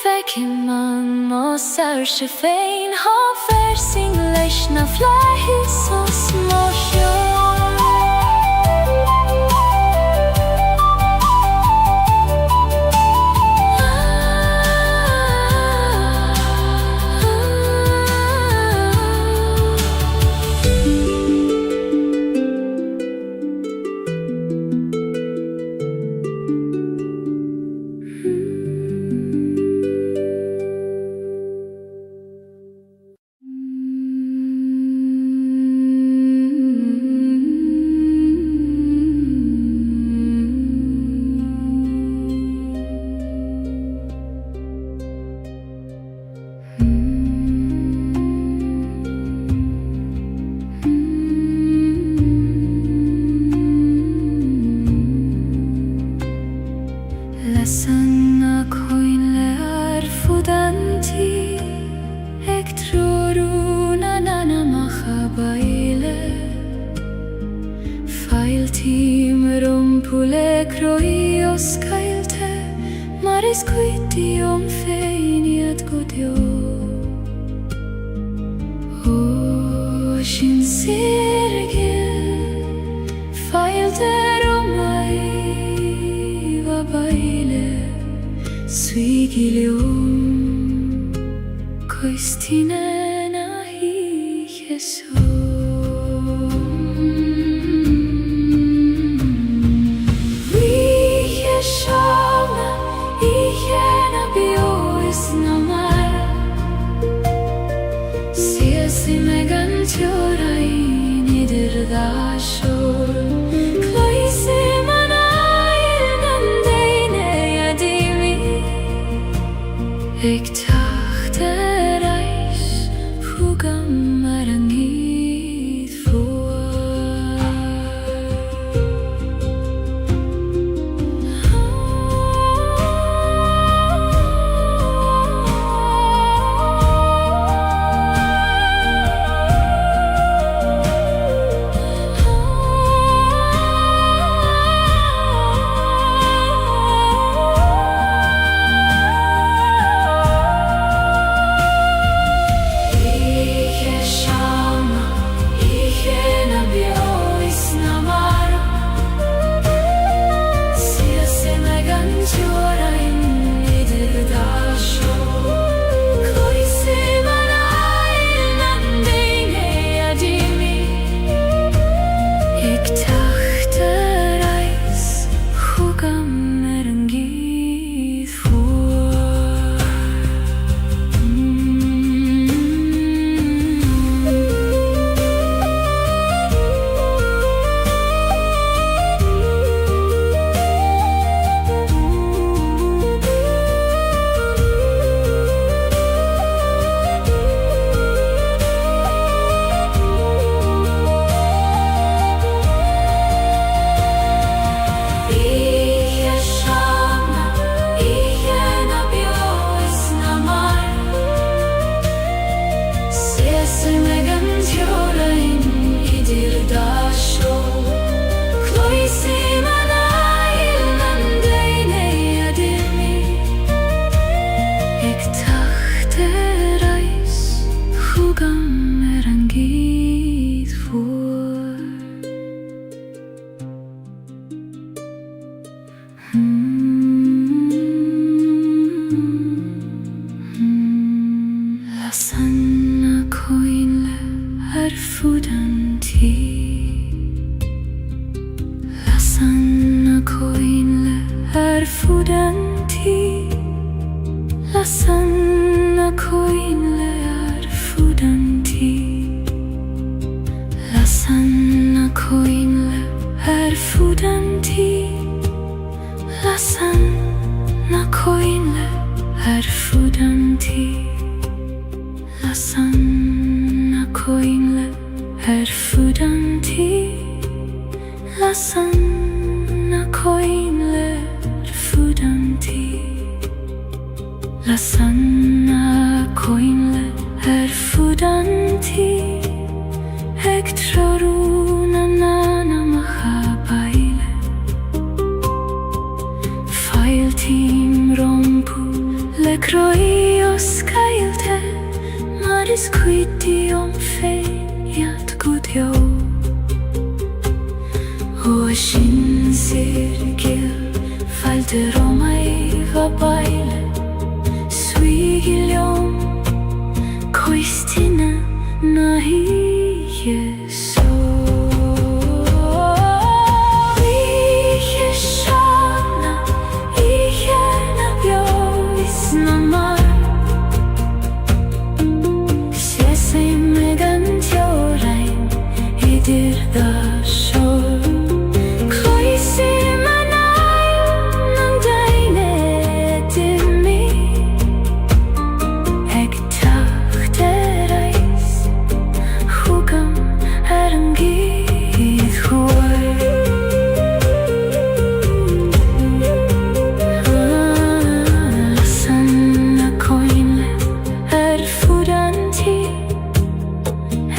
Fekiman mosar shefein hofer sing leshna flahis o smohjo timrum pule croios Gaeilge, maris quitium feiniat godio. O sin sirgil, failte romai va baile, suigilium, coistine nahi Jesu. Ik dacht er reis, vroeg hem maar niet voor.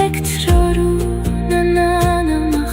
Ek tror na na na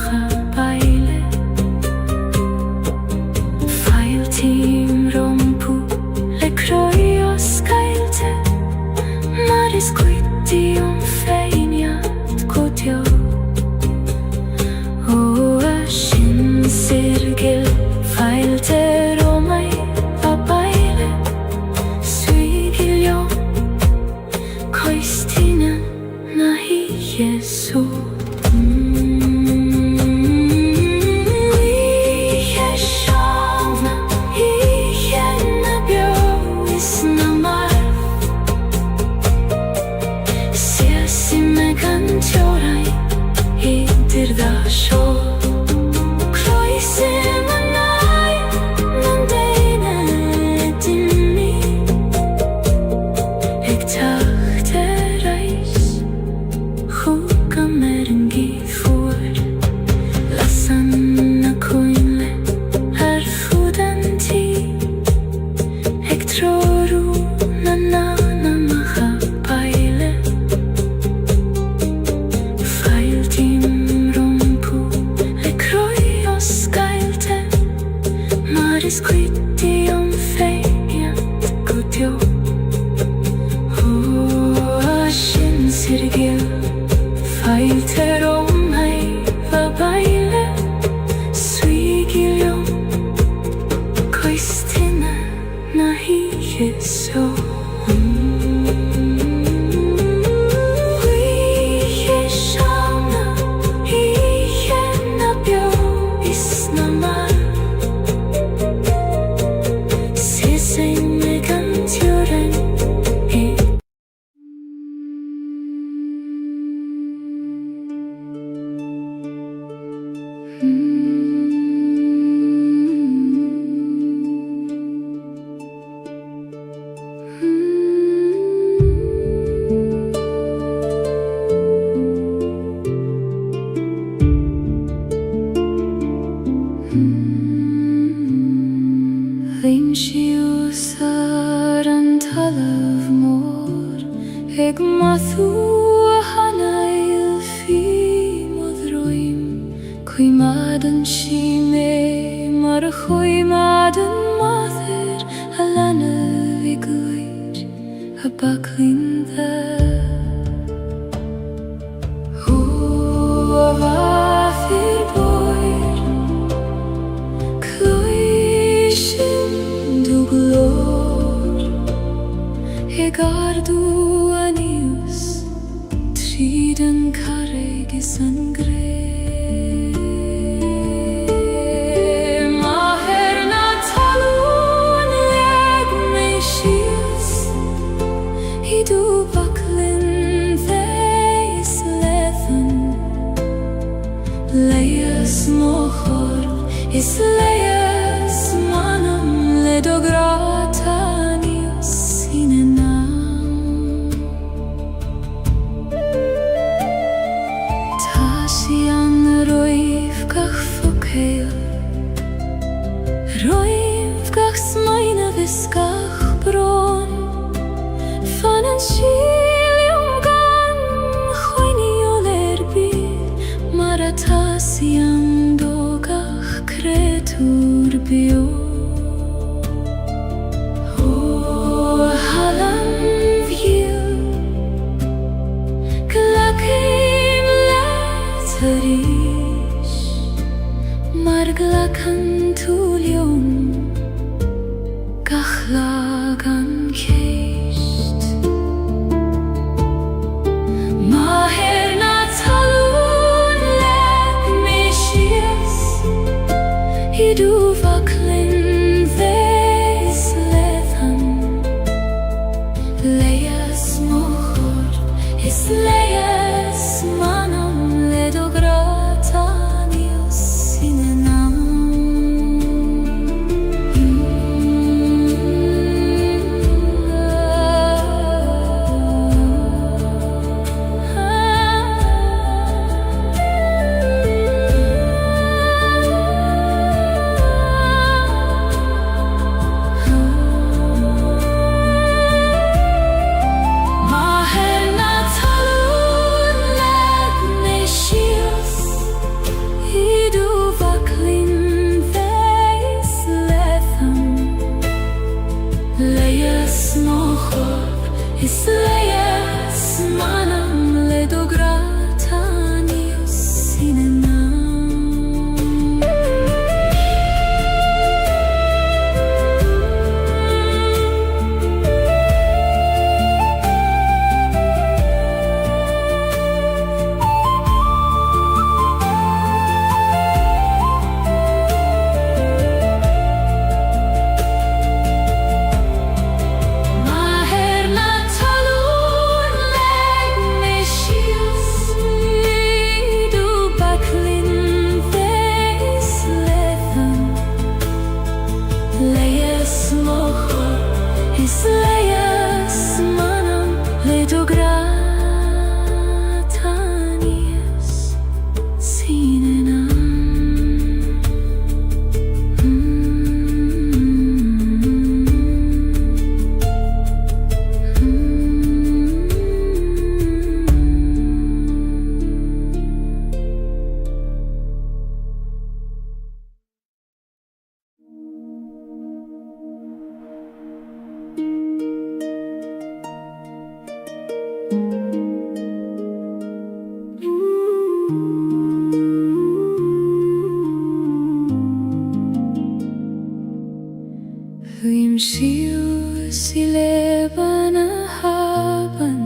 Schius I leben haben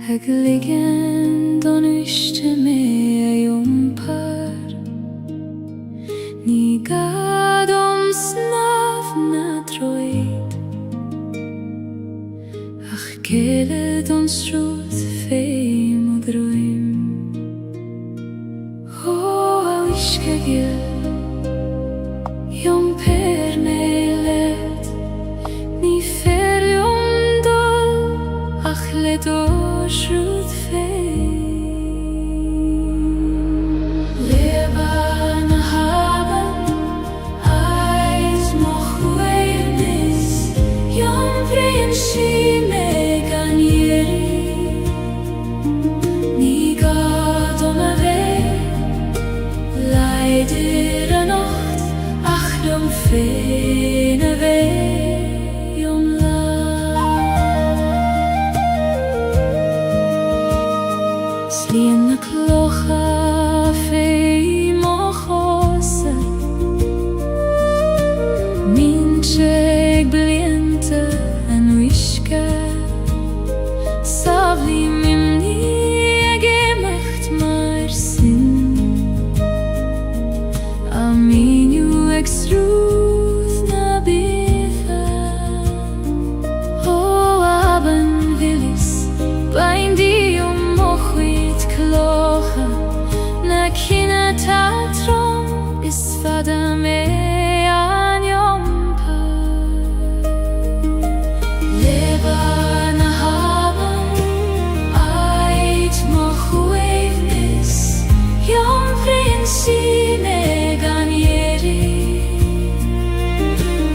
Hag liggen don yste med jumpar Ni gad om snavna droid Ach gele don srut feim og droim a wiske gil Jom per nelet Ni fer jom dal Ach let årsrut feim Leba na haben Eit moch weirnis Jom prinsi megan jeri Ni gad om a vei Leider a nacht Ach jom fene vei jom la Slien na klocha fei moch ose Mincheg bliente en wiske Savli mimni gemacht mar sin Aminu exruth na bifa O aben willis Bain di mochwit klocha Na kina tatron Is fada me an jompa Leba na haben Eit mochwevnis Jom prinsi megan jeri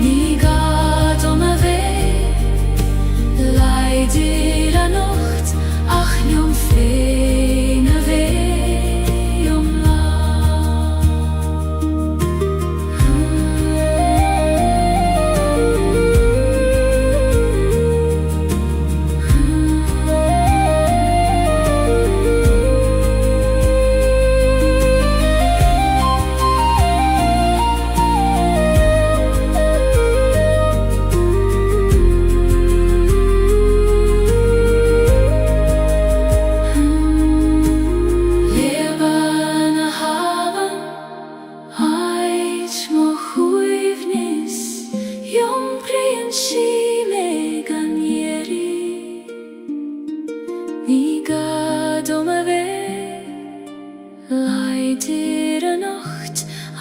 Ni gad om a vei Leider a nacht Ach jom fene vei jom la Leba na haben Eit moch uivnis Jom prinsi megan jeri Ni gad om a vei Leider a nacht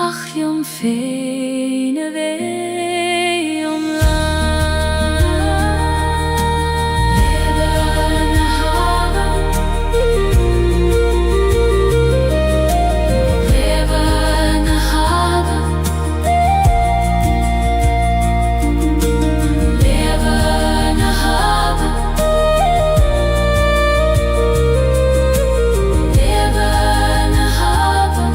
Ach jom fene vei jom la Leba na haben Leba na haben Leba na haben Leba na haben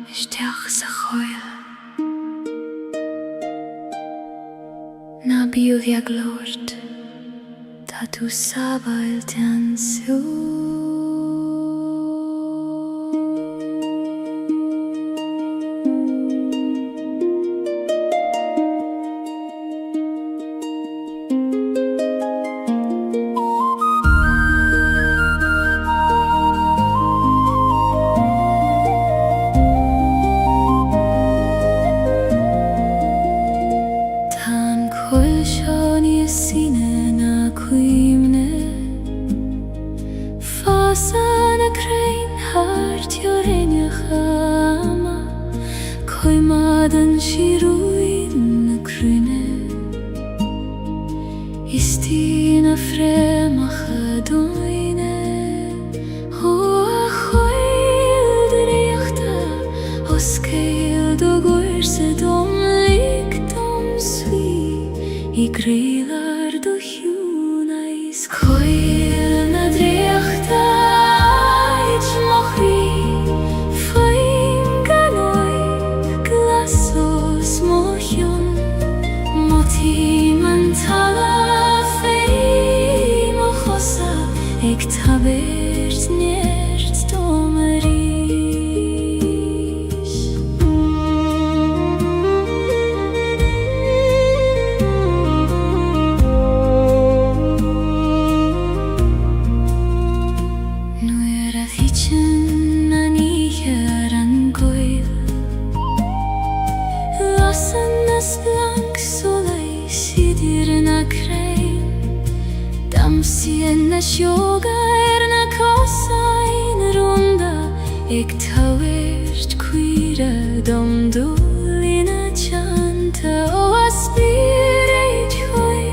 Julisteach sa choil Na bil jak lord Da tu sabail ten su Tan coil shoni sine na cuimne Fasana crein hart jorenia chama Coimadan shiruin na crune Istina frema chadoine O a choil deriachta O skeil do gorse dom likdom svi I greilar do hjuna is coil na driachta Eit sitter na krein. Damsien na sjoga na kassa in runda. Ik taverst quira dom dolina chanta o aspirate hoi.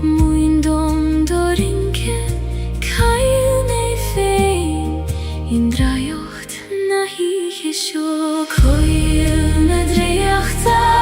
Muin dom dorinke kail me fein. Indra jocht na hiche sjok hoil na dreachta.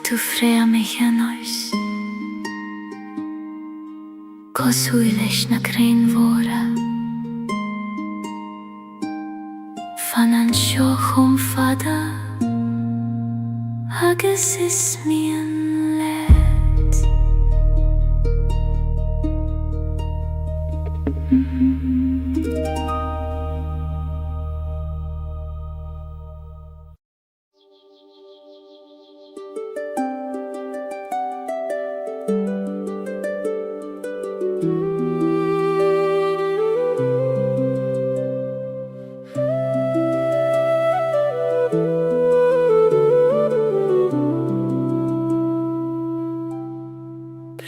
Tu frea mich an oes Gos huilesh na krein vora Fan an sjoch fada Agus is mi an let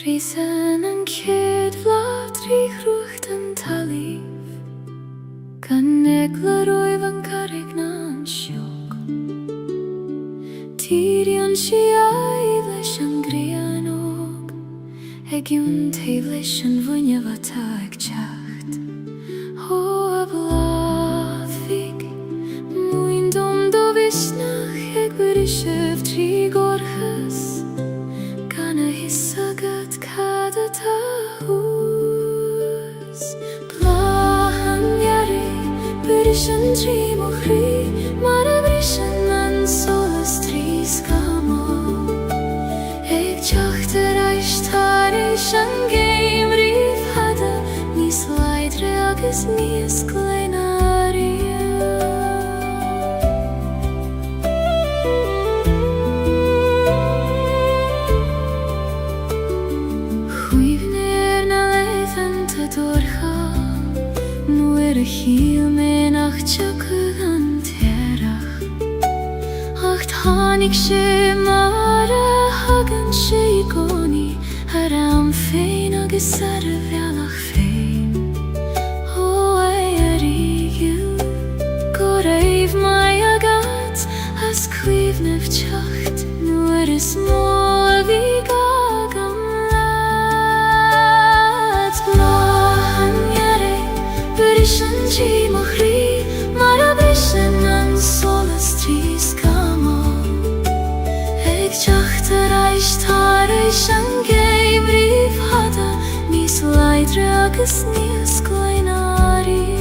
Prisen en kyd vlad rig ruchten talif Kan eklar oivan karigna an sjok Tyrion shiaivleshan grianog Egion teivleshan vunyavata ekchacht Hoa blavik Muindom do visnach ekverishev trigorches Kana hissagat kada tahus Plahan yari Berishan tri mochri Mara brishan an solas tri skamo Ek chachter aishtarishan game rif hada Nis leidre agus nis kleinaria Hiel me nach tjokke an terach Acht hanig she mara hagen she igoni Haram fein agus arvealach fein O ayarigil Goreiv mai agat As kvivnev tjacht Nuer is mol vigagam lat Blahan yare Berishan tri mochri Mara brishan an solas tri skamo Ek chachter aishtarishan game rif hada Nis leidre agus nis kleinaria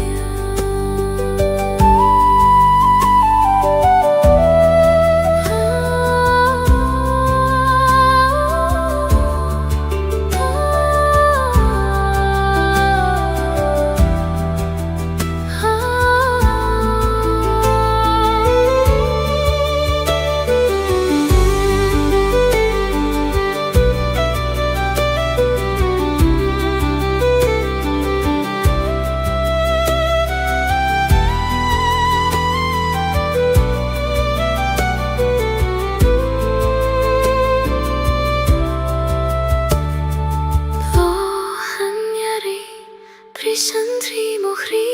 trí mo chrí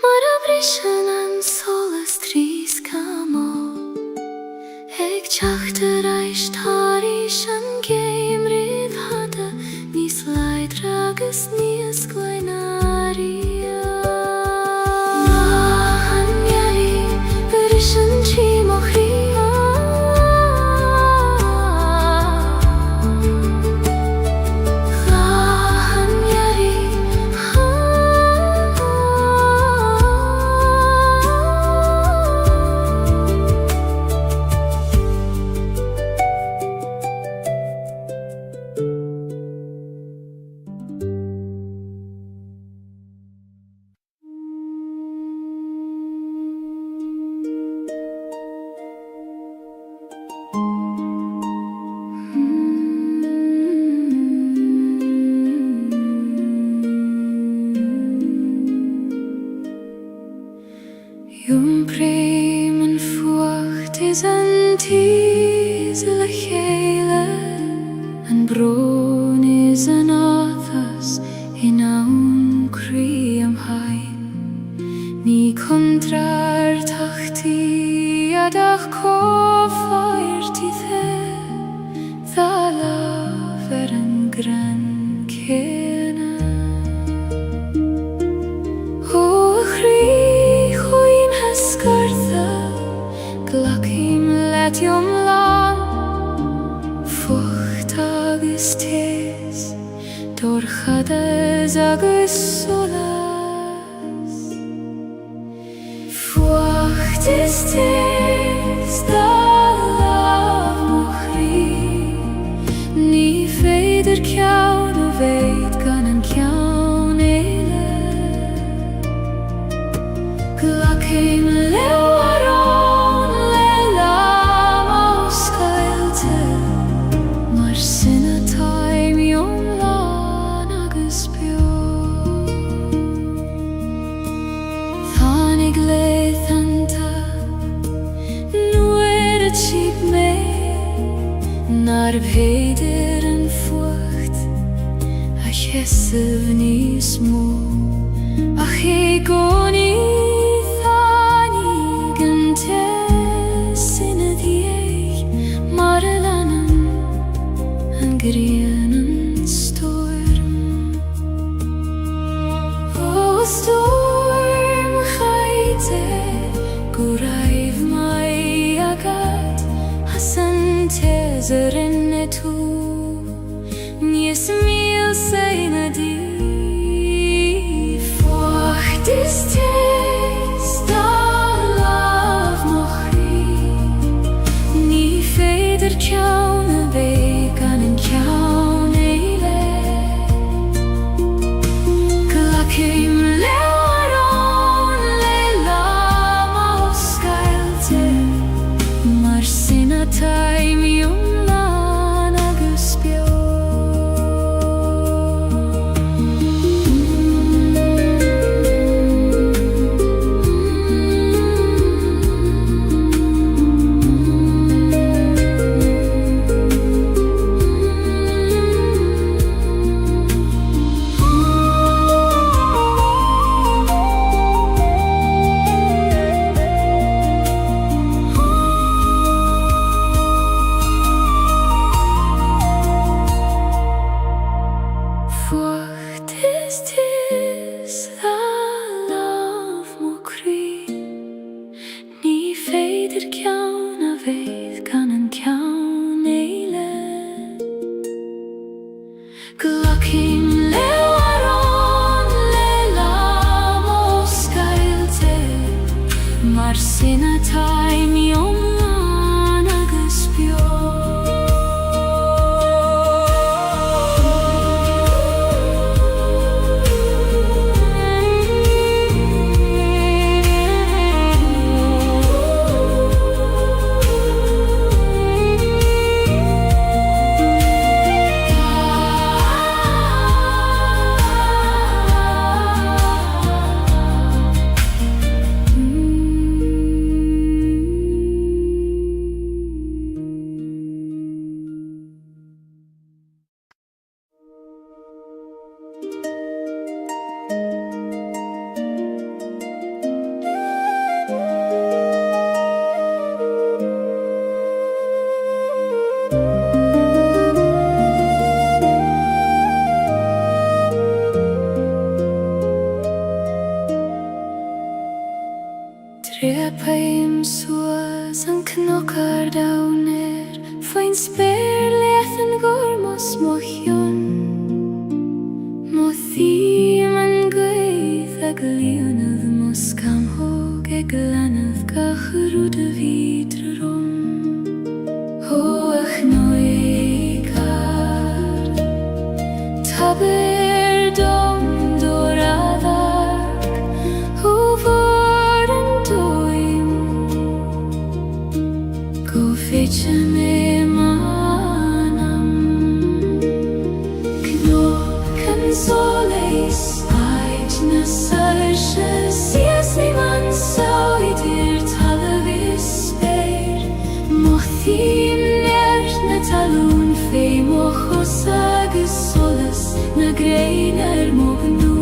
mar a bhrisean an solas tríoscamó ag teachtar éis táirís an géim riamh hada níos leidir agus níos gleannarí ná an ghealaí bhrisean trí mo chrí Jum breim an fuacht is an tíos le chéile an brón is an áthas in ann crí am hain ní contrar tachtaí adach cófáirtí dá lámh an gran céanna ó chrí scartha glacim letiom lán fucht agus tés dorchadas agus solas fucht is tés dá lámh mo chrí ní féidir ceann ó bhéid gan an ceann éile glacim nar bhéidir an fuacht a chesamh níos mó ach é gcónaí tháinig an tesanna díobh mar a leanann an ghrian an storm ó storm chaite go raibh mai agad as an rinne tú níos míl saoine dí fuacht is tés dá lámh mo chrí ní féidir ceann a bheith gan an ceann éile glacim leabharán le lám ó scailte mar sin atá miom mar sin atá miom lán agus beo theme and gwaith ag leonydd moscam hog ag lanydd gachrwyd y fydr rom. Ho ach noi gar taber dom doradag ho var en doim go fetcha me soleis ait na sarche sies niman so idir talavis speir mothim nert na talun fe mochos agus solas na greiner mognuich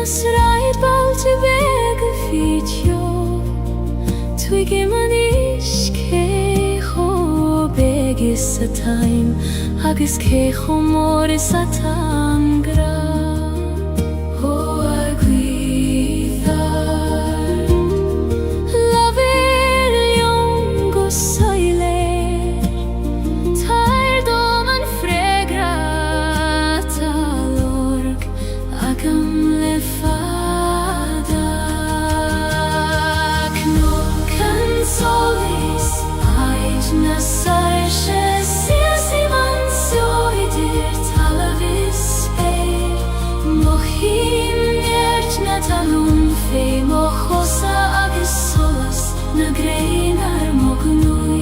Sraid bal te vega fitio Twige man ke cho begis a time Agus ke cho moris a tangra Ho agwithar Laver liongo soiler Tair dom an fregrata lorg Agam solis ait na sarche sies iman so idir talavis speir mochim nert na talun fe mochosa agus solas na greinar mognuich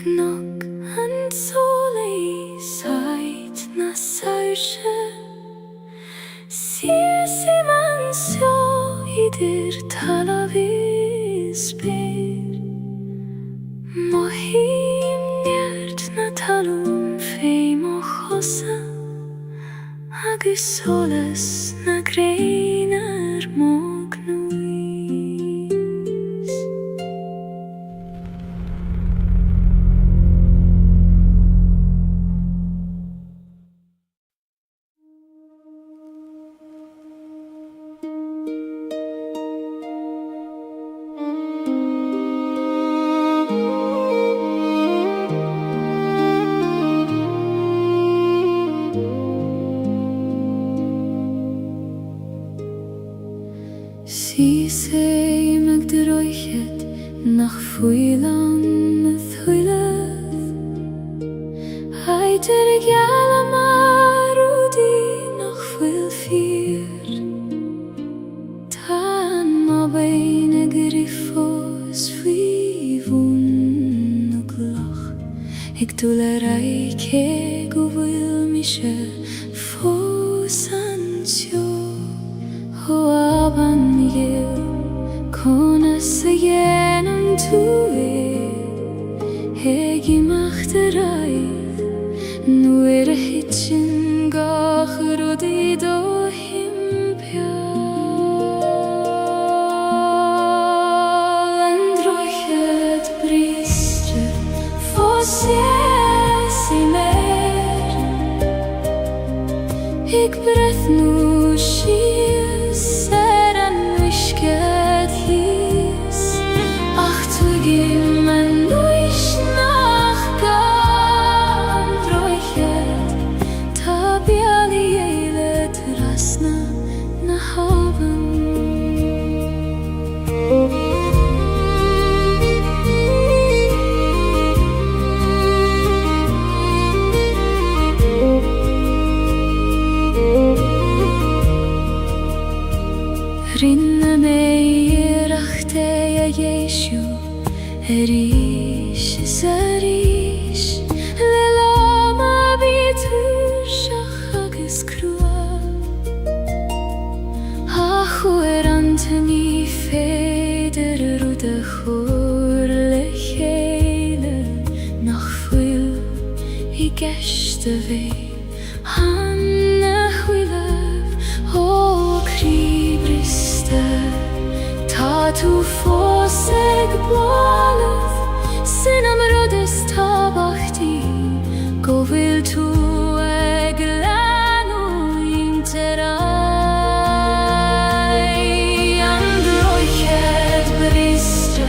Knock and solis ait na sarche Sies iman so idir talavis speir Mohim nert na talun fe mochosa Agus solas na greinar mognuis Si sei meg de roichet nach fuilan na thuileth Haiter ag jala marudi nach fuil fir Tan ma bein ag rifos fivun na glach Ag dula raike go vil mishe fos ansio Ho aban yil kona sayenam tuir Hegi machterai Nuir a hitchin gach rodi do himpial And roichet ses i mer. Ik breth nu skis er en visket his. Ach, tu gim en luis nach gan droichet. Ta biali eilet rasna na haven. Rinne mig rachte Gaeilge Erish zarish Lelama bitur shachagis krua Achueranteni feder rude churle hele Nach fuil I geshte ve Hanne huilev O kribriste Ta tu foseg bolov Sinam rodes tabachti Go vil tu eglanu interai Androichet briste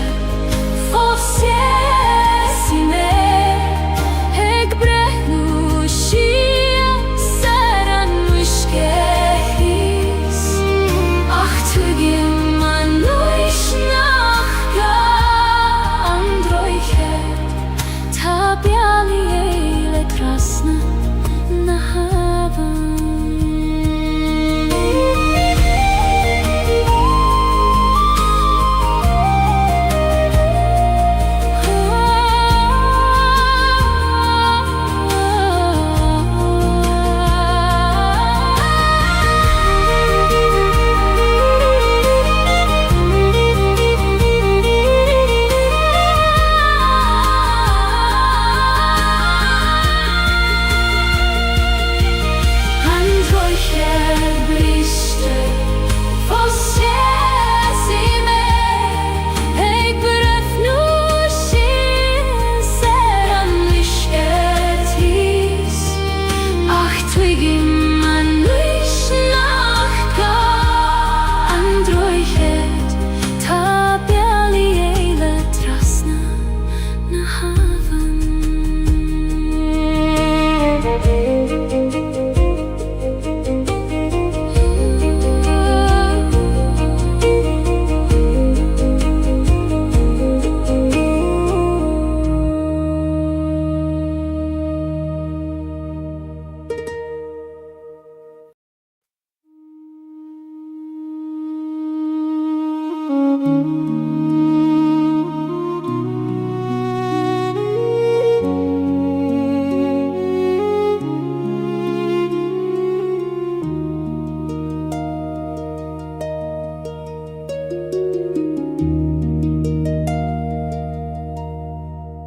Fosjes i mer Eg brehnu shia Seran mushkehis Ach tu gim an luis nachga Androichet Ta biali eilet rasna na haven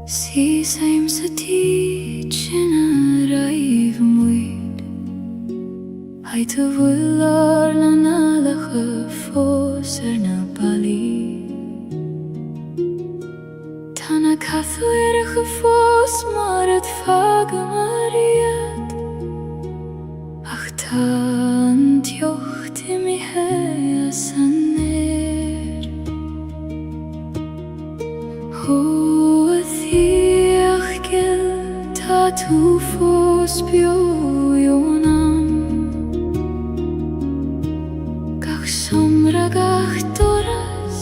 Si same sa teaching arrive muid Hai te vular na nalache fos na bali Tana kathuerige fos maar het vage mariet Ach tan tjocht I mi hea saner Ta tu fos biojonam Gach somra gach doras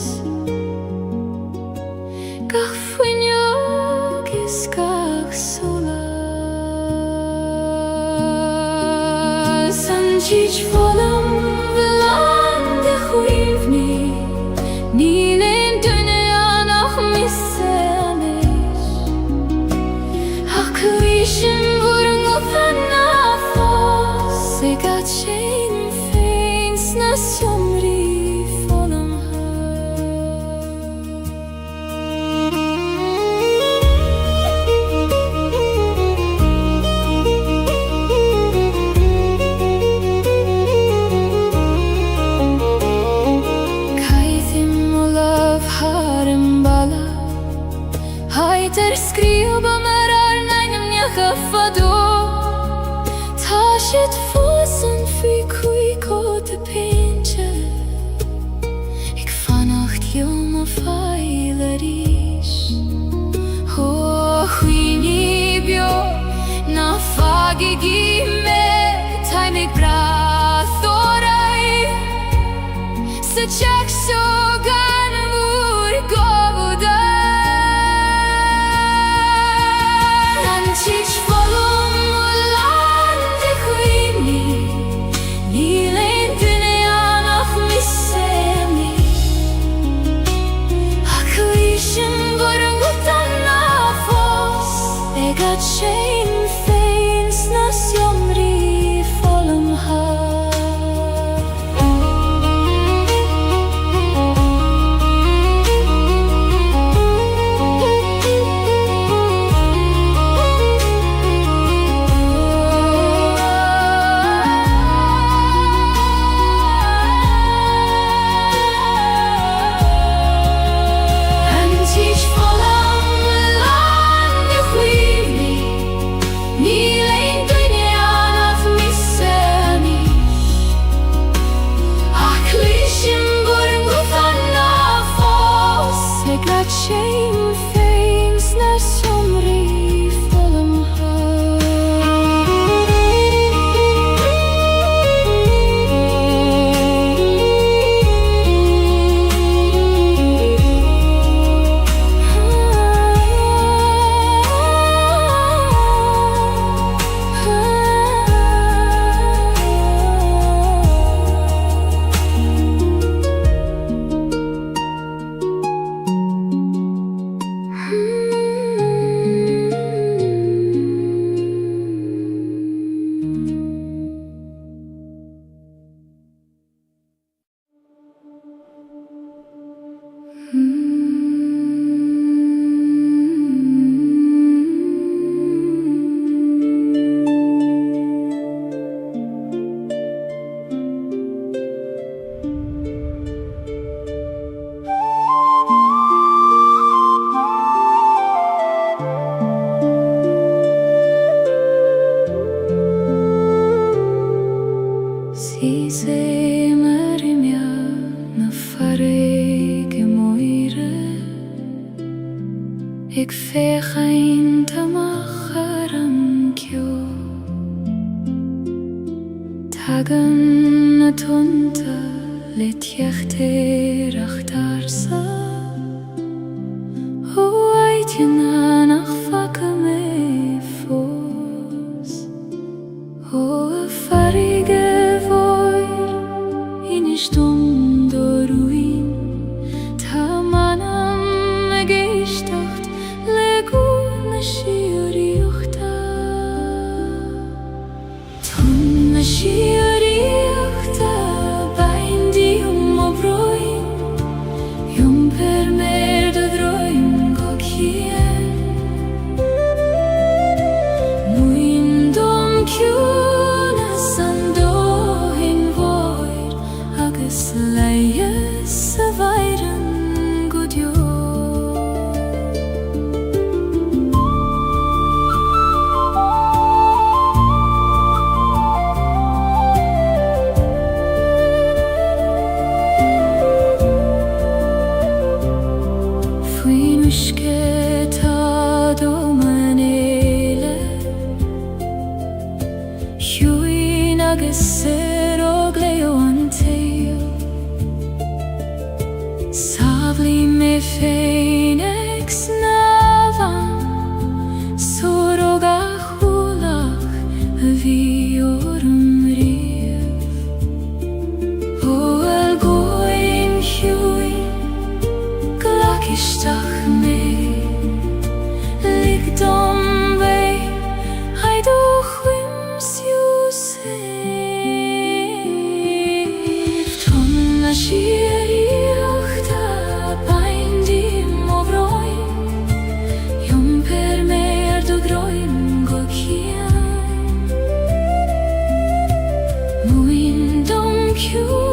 Gach fuignogis gach sola Sanjich volam velande chuivni Ninen dunya nach misse Kuishin vurung op anafos Segat shein feins na somri volam Kaithim olav harem bala Haiter skriva mara خفضو تاشت فوسن في كوي كوت بينجه Ik vannacht jonge feilerisch Hoch wie nibio na fagi gime Taimig brathorai Se čak sogan mur govuda Nančić volum ulande huini Nilen dünyanaf missemi Aklishin burungutan nafos Egat shame feins nas jomri volum har Shame feins när somri volum Si se marimia na farige moire Ik veeg een tamacharam kyo Tagan na tunta let jechter achtarsa O aitjana nach fakame fos O farige Stund ruin Tamanam gestacht Leguna shioriuchta Tunna shioriuchta Baindi obroin Per mer do droim gokien Muindom kjuna sandohin voir Agus leies a veiren godjo Fui nushketa do manele Huin agus serogleo anteo Savli me feinex navan Soroga hulach vi orum rev O el goim huin glakishtach me Ligdom vei Haidu chwims Yusef Tonna shieriuchta Baindim ovroim Per mer do groim gokien Muindom kju